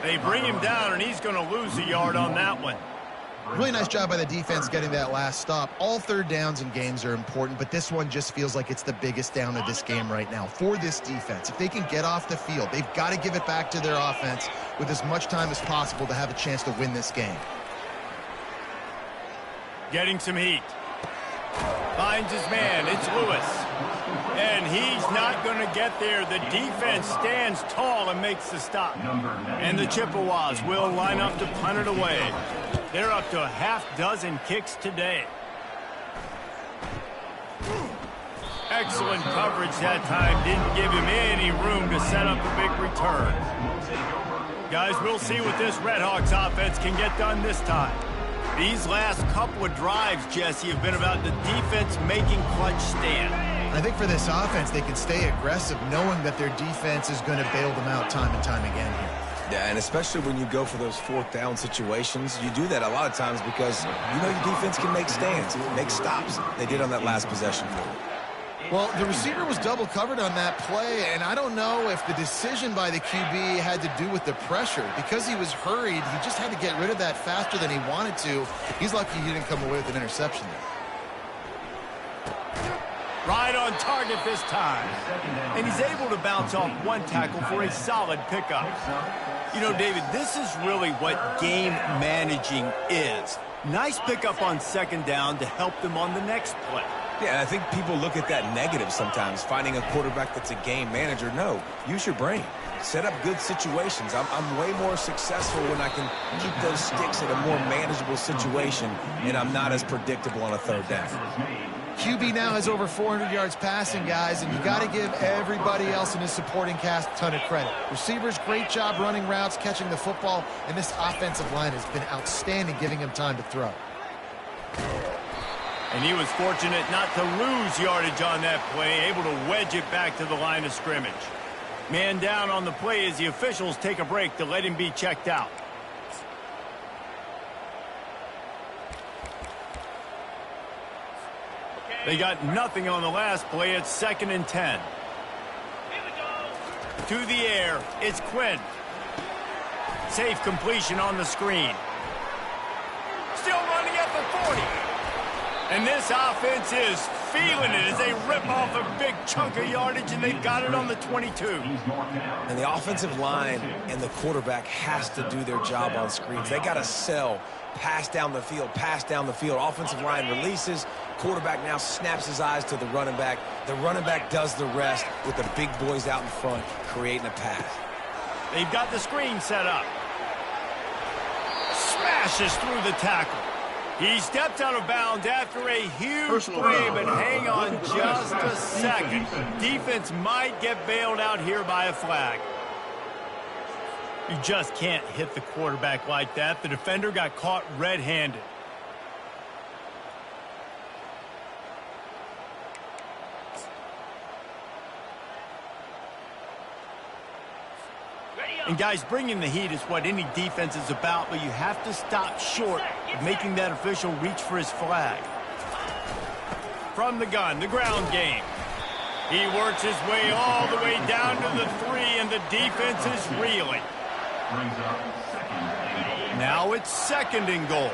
They bring him down, and he's going to lose a yard on that one. Really nice job by the defense getting that last stop. All third downs in games are important, but this one just feels like it's the biggest down of this game right now for this defense. If they can get off the field, they've got to give it back to their offense with as much time as possible to have a chance to win this game. Getting some heat. Finds his man. It's Lewis. And he's not going to get there. The defense stands tall and makes the stop. And the Chippewas will line up to punt it away. They're up to a half dozen kicks today. Excellent coverage that time. Didn't give him any room to set up a big return. Guys, we'll see what this Redhawks offense can get done this time. These last couple of drives, Jesse, have been about the defense making clutch stand. I think for this offense, they can stay aggressive knowing that their defense is going to bail them out time and time again here. Yeah, and especially when you go for those fourth down situations, you do that a lot of times because you know your defense can make stands, make stops. They did on that last possession for you. Well, the receiver was double covered on that play, and I don't know if the decision by the QB had to do with the pressure. Because he was hurried, he just had to get rid of that faster than he wanted to. He's lucky he didn't come away with an interception there. Right on target this time. And he's able to bounce off one tackle for a solid pickup. You know, David, this is really what game managing is. Nice pickup on second down to help them on the next play. Yeah, I think people look at that negative sometimes, finding a quarterback that's a game manager. No, use your brain. Set up good situations. I'm way more successful when I can keep those sticks in a more manageable situation, and I'm not as predictable on a third down. QB now has over 400 yards passing, guys, and you got to give everybody else in his supporting cast a ton of credit. Receivers, great job running routes, catching the football, and this offensive line has been outstanding, giving him time to throw. And he was fortunate not to lose yardage on that play, able to wedge it back to the line of scrimmage. Man down on the play as the officials take a break to let him be checked out. They got nothing on the last play. It's 2nd and 10. To the air, it's Quinn. Safe completion on the screen. Still running at the 40. And this offense is feeling it as they rip off a big chunk of yardage, and they've got it on the 22. And the offensive line and the quarterback has to do their job on screens. They got to sell, pass down the field, pass down the field. Offensive line releases. Quarterback now snaps his eyes to the running back. The running back does the rest with the big boys out in front, creating a pass. They've got the screen set up. Smashes through the tackle. He steps out of bounds after a huge play, but hang on just a second. Defense might get bailed out here by a flag. You just can't hit the quarterback like that. The defender got caught red-handed. And guys, bringing the heat is what any defense is about, but you have to stop short of making that official reach for his flag. From the gun, the ground game. He works his way all the way down to the 3, and the defense is reeling. Now it's 2nd and goal.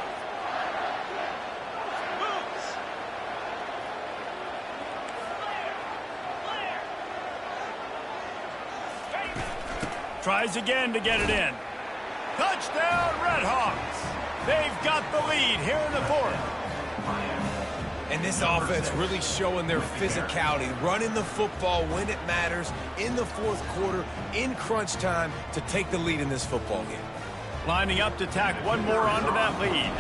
Tries again to get it in. Touchdown, Redhawks. They've got the lead here in the 4th. And this offense really showing their physicality, running the football when it matters, in the 4th quarter, in crunch time, to take the lead in this football game. Lining up to tack one more onto that lead.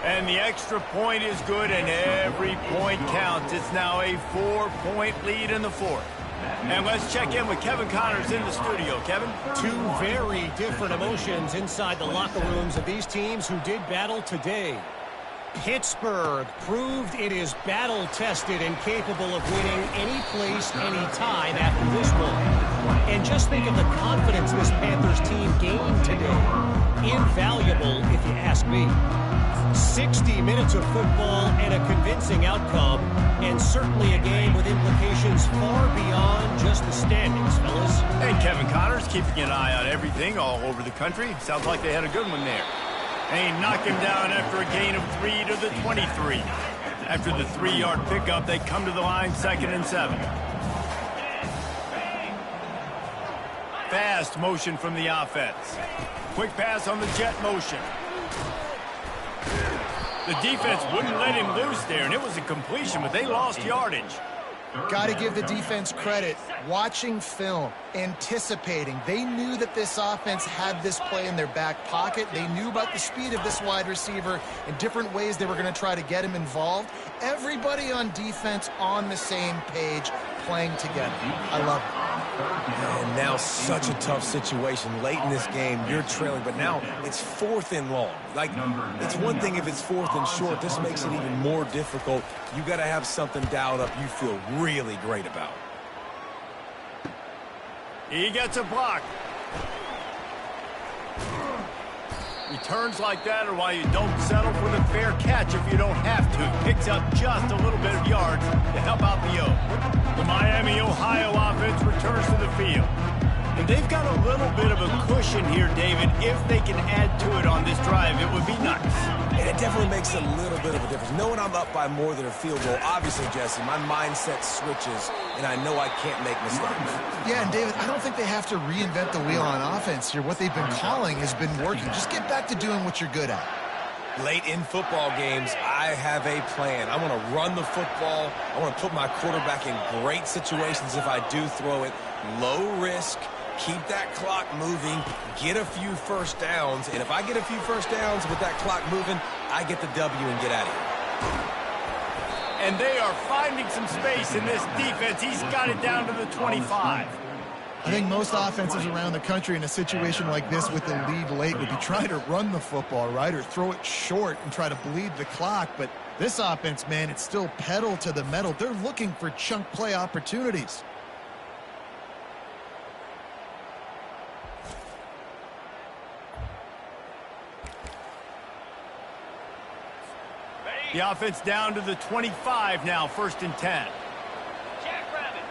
And the extra point is good, and every point counts. It's now a 4-point lead in the 4th. And let's check in with Kevin Connors in the studio. Kevin? Two very different emotions inside the locker rooms of these teams who did battle today. Pittsburgh proved it is battle-tested and capable of winning any place, any time after this one. And just think of the confidence this Panthers team gained today. Invaluable, if you ask me. 60 minutes of football and a convincing outcome, and certainly a game with implications far beyond just the standings, fellas. And Kevin Connors keeping an eye on everything all over the country. Sounds like they had a good one there. They knock him down after a gain of 3 to the 23. After the 3-yard pickup, they come to the line 2nd and 7. Fast motion from the offense. Quick pass on the jet motion. The defense wouldn't let him loose there, and it was a completion, but they lost yardage. Got to give the defense credit. Watching film, anticipating. They knew that this offense had this play in their back pocket. They knew about the speed of this wide receiver and different ways they were going to try to get him involved. Everybody on defense on the same page, playing together. I love it. And now such a tough situation. Late in this game, you're trailing, but now it's 4th and long. Like, it's one thing if it's 4th and short. This makes it even more difficult. You got to have something dialed up you feel really great about. He gets a block. Returns like that are why you don't settle for the fair catch if you don't have to. Picks up just a little bit of yards to help out the O. The Miami, Ohio offense returns to the field. And they've got a little bit of a cushion here, David. If they can add to it on this drive, it would be nice. And it definitely makes a little bit of a difference. Knowing I'm up by more than a field goal, obviously, Jesse, my mindset switches, and I know I can't make mistakes. Yeah, and David, I don't think they have to reinvent the wheel on offense here. What they've been calling has been working. Just get back to doing what you're good at. Late in football games, I have a plan. I want to run the football. I want to put my quarterback in great situations if I do throw it. Low risk. Keep that clock moving, get a few first downs, and if I get a few first downs with that clock moving, I get the W and get out of here. And they are finding some space in this defense. He's got it down to the 25. I think most offenses around the country in a situation like this with the lead late would be trying to run the football, right, or throw it short and try to bleed the clock. But this offense, man, it's still pedal to the metal. They're looking for chunk play opportunities. The offense down to the 25 now, 1st and 10. Jackrabbit.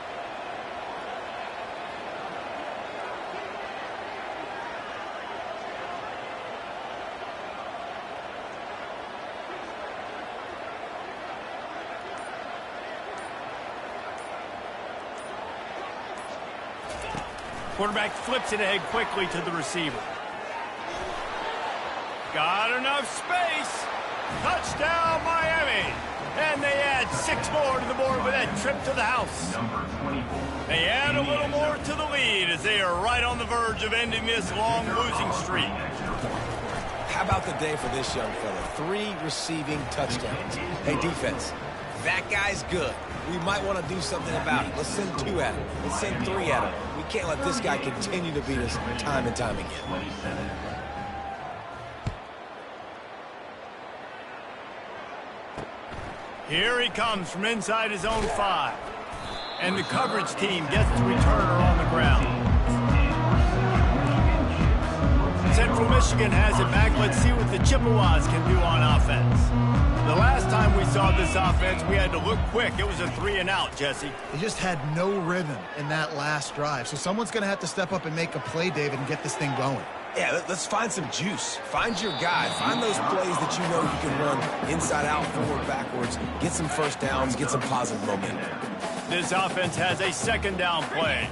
Quarterback flips it ahead quickly to the receiver. Got enough space. Touchdown, Miami. And they add 6 more to the board with that trip to the house. They add a little more to the lead as they are right on the verge of ending this long losing streak. How about the day for this young fella? 3 receiving touchdowns. Hey, defense, that guy's good. We might want to do something about it. Let's send 2 at him. Let's send 3 at him. We can't let this guy continue to beat us time and time again. Here he comes from inside his own 5. And the coverage team gets the returner on the ground. Central Michigan has it back. Let's see what the Chippewas can do on offense. The last time we saw this offense, we had to look quick. It was a 3-and-out, Jesse. They just had no rhythm in that last drive. So someone's going to have to step up and make a play, David, and get this thing going. Yeah, let's find some juice. Find your guy. Find those plays that you know you can run inside out, forward, backwards. Get some first downs. Get some positive momentum. This offense has a 2nd down play.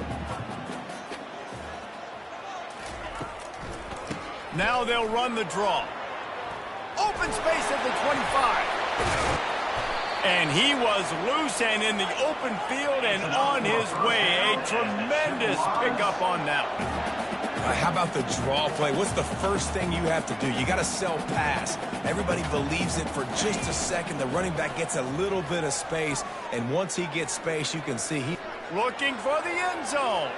Now they'll run the draw. Open space at the 25. And he was loose and in the open field and on his way. A tremendous pickup on that one. How about the draw play? What's the first thing you have to do? You got to sell pass. Everybody believes it for just a second. The running back gets a little bit of space, and once he gets space, you can see he... Looking for the end zone.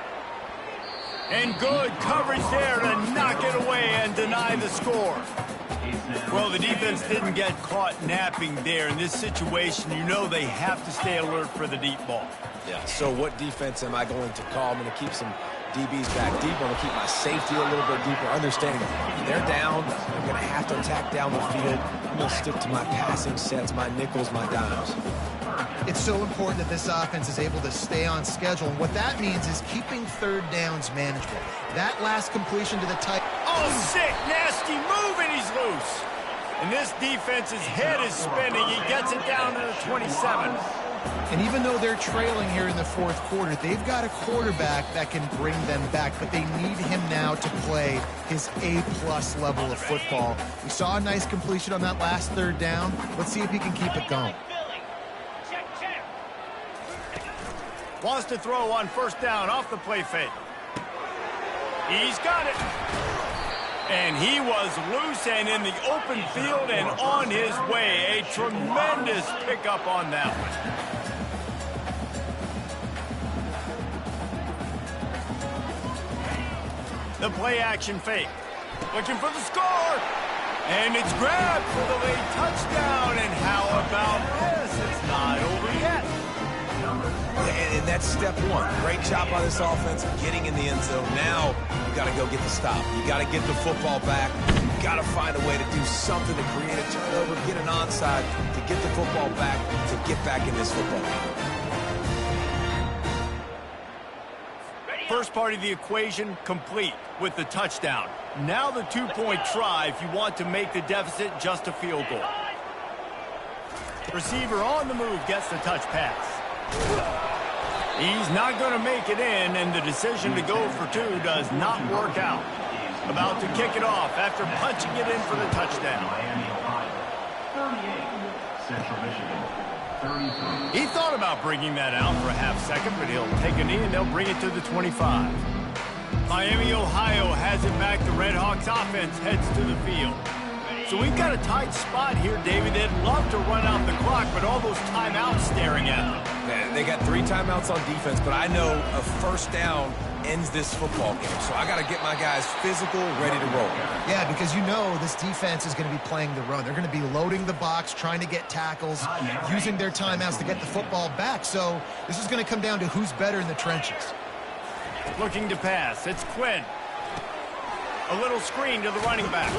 And good coverage there to knock it away and deny the score. Well, the defense didn't get caught napping there. In this situation, you know they have to stay alert for the deep ball. Yeah, so what defense am I going to call? I'm going to keep some DBs back deep. I'm going to keep my safety a little bit deeper, understanding they're down. I'm going to have to attack down the field. I'm going to stick to my passing sets, my nickels, my dimes. It's so important that this offense is able to stay on schedule. And what that means is keeping 3rd downs manageable. That last completion to the tight... Oh, sick, nasty move, and he's loose. And this defense's head is spinning. He gets it down to the 27. And even though they're trailing here in the 4th quarter, they've got a quarterback that can bring them back, but they need him now to play his A-plus level of football. We saw a nice completion on that last 3rd down. Let's see if he can keep it going. Wants to throw on first down off the play fake. He's got it. And he was loose and in the open field and on his way. A tremendous pickup on that one. The play action fake. Looking for the score. And it's grabbed for the late touchdown. And how about this? It's not over yet. And that's step one. Great job by this offense getting in the end zone. Now you got to go get the stop. You got to get the football back. You got to find a way to do something to create a turnover, get an onside, to get the football back, to get back in this football game. First part of the equation complete with the touchdown. Now the two-point try if you want to make the deficit just a field goal. Receiver on the move gets the touch pass. He's not going to make it in, and the decision to go for two does not work out. About to kick it off after punching it in for the touchdown. Miami, Ohio. 38, Central Michigan. 33. He thought about bringing that out for a half second, but he'll take a knee and they'll bring it to the 25. Miami, Ohio has it back. The Red Hawks offense heads to the field. So we've got a tight spot here, David. They'd love to run out the clock, but all those timeouts staring at them. They got 3 timeouts on defense, but I know a first down ends this football game. So I got to get my guys physical, ready to roll. Yeah, because you know this defense is going to be playing the run. They're going to be loading the box, trying to get tackles, using their timeouts to get the football back. So this is going to come down to who's better in the trenches. Looking to pass. It's Quinn. A little screen to the running back.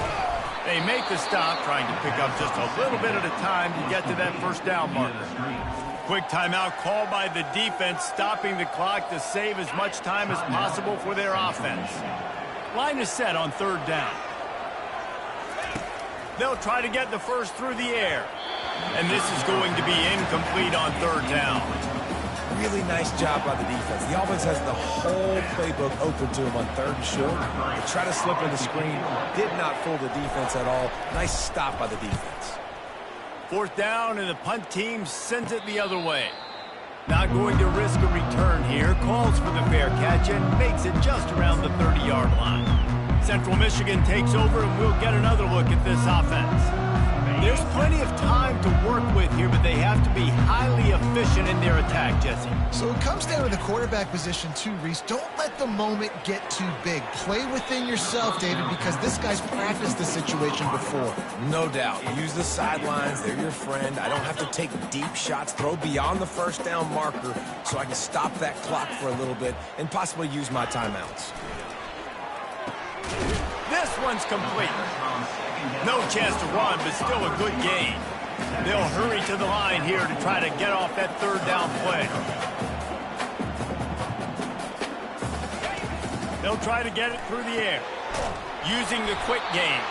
They make the stop, trying to pick up just a little bit at a time to get to that first down marker. Quick timeout called by the defense, stopping the clock to save as much time as possible for their offense. Line is set on third down. They'll try to get the first through the air. And this is going to be incomplete on third down. Really nice job by the defense. The offense has the whole playbook open to him on third and short. They try to slip in the screen. Did not fool the defense at all. Nice stop by the defense. Fourth down, and the punt team sends it the other way. Not going to risk a return here. Calls for the fair catch and makes it just around the 30-yard line. Central Michigan takes over, and we'll get another look at this offense. There's plenty of time to work with here, but they have to be highly efficient in their attack, Jesse. So it comes down to the quarterback position too, Reese. Don't let the moment get too big. Play within yourself, David, because this guy's practiced the situation before. No doubt. Use the sidelines. They're your friend. I don't have to take deep shots. Throw beyond the first down marker so I can stop that clock for a little bit and possibly use my timeouts. This one's complete. No chance to run, but still a good gain. They'll hurry to the line here to try to get off that third down play. They'll try to get it through the air, using the quick game.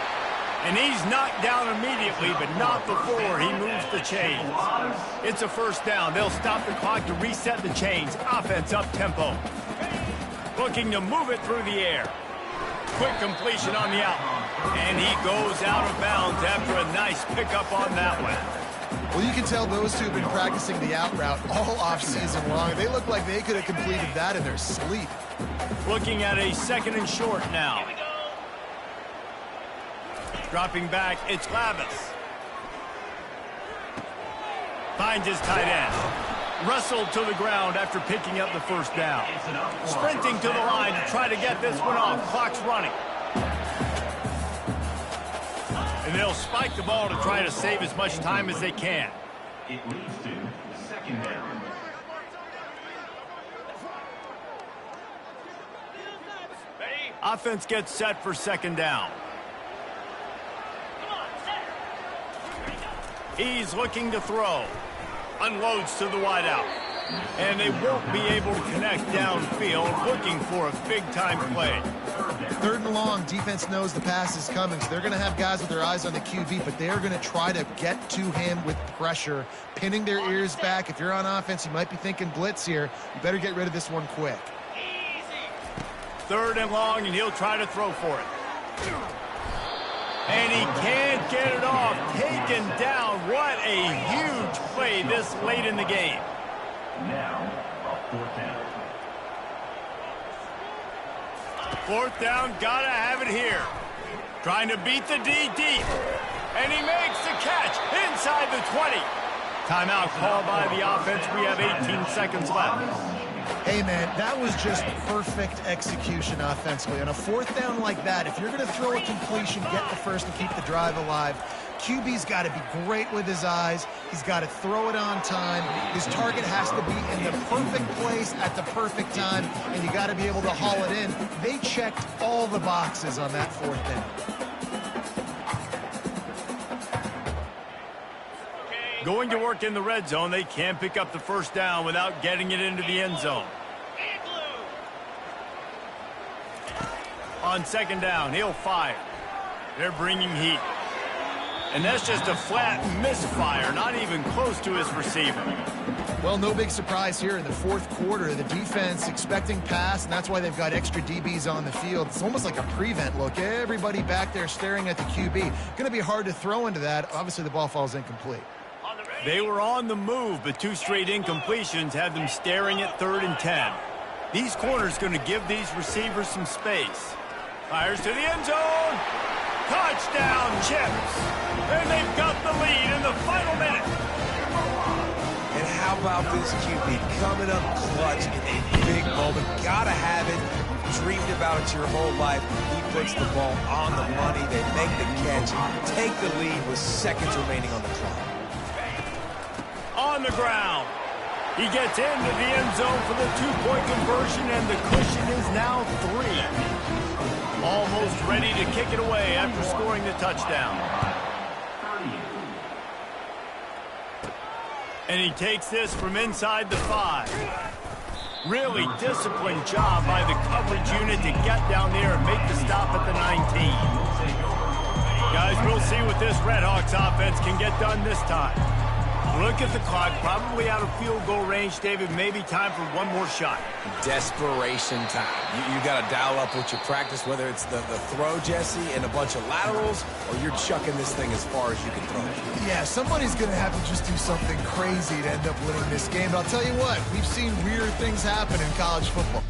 And he's knocked down immediately, but not before he moves the chains. It's a first down. They'll stop the clock to reset the chains. Offense up tempo. Looking to move it through the air. Quick completion on the out. And he goes out of bounds after a nice pickup on that one. Well, you can tell those two have been practicing the out route all offseason long. They look like they could have completed that in their sleep. Looking at a second and short now. Dropping back, it's Lavis. Finds his tight end. Wrestled to the ground after picking up the first down. Sprinting to the line to try to get this one off. Clock's running. And they'll spike the ball to try to save as much time as they can. It leads to second down. Offense gets set for second down. He's looking to throw. Unloads to the wideout. And they won't be able to connect downfield, looking for a big-time play. Third and long, defense knows the pass is coming, so they're going to have guys with their eyes on the QB, but they're going to try to get to him with pressure, pinning their ears back. If you're on offense, you might be thinking blitz here. You better get rid of this one quick. Third and long, and he'll try to throw for it. And he can't get it off. Taken down. What a huge play this late in the game. Now, Fourth down. Fourth down, gotta have it here. Trying to beat the D deep. And he makes the catch inside the 20. Timeout called by the offense. We have 18 seconds left. Hey, man, that was just perfect execution offensively. On a fourth down like that, if you're going to throw a completion, get the first and keep the drive alive, QB's got to be great with his eyes. He's got to throw it on time. His target has to be in the perfect place at the perfect time, and you got to be able to haul it in. They checked all the boxes on that fourth down. Going to work in the red zone, they can't pick up the first down without getting it into the end zone. On second down, he'll fire. They're bringing heat. And that's just a flat misfire, not even close to his receiver. Well, no big surprise here in the fourth quarter. The defense expecting pass, and that's why they've got extra DBs on the field. It's almost like a prevent look. Everybody back there staring at the QB. Going to be hard to throw into that. Obviously, the ball falls incomplete. They were on the move, but two straight incompletions had them staring at 3rd and 10. These corners going to give these receivers some space. Fires to the end zone. Touchdown, Chips. And they've got the lead in the final minute. And how about this QB coming up clutch in a big moment? Gotta have it. You've dreamed about it your whole life. He puts the ball on the money. They make the catch, take the lead with seconds remaining on the clock. On the ground. He gets into the end zone for the two-point conversion, and the cushion is now 3. Almost ready to kick it away after scoring the touchdown. And he takes this from inside the 5. Really disciplined job by the coverage unit to get down there and make the stop at the 19. Guys, we'll see what this Redhawks offense can get done this time. Look at the clock, probably out of field goal range, David. Maybe time for one more shot. Desperation time. You got to dial up what you practice, whether it's the throw, Jesse, and a bunch of laterals, or you're chucking this thing as far as you can throw it. Yeah, somebody's going to have to just do something crazy to end up winning this game. But I'll tell you what, we've seen weird things happen in college football.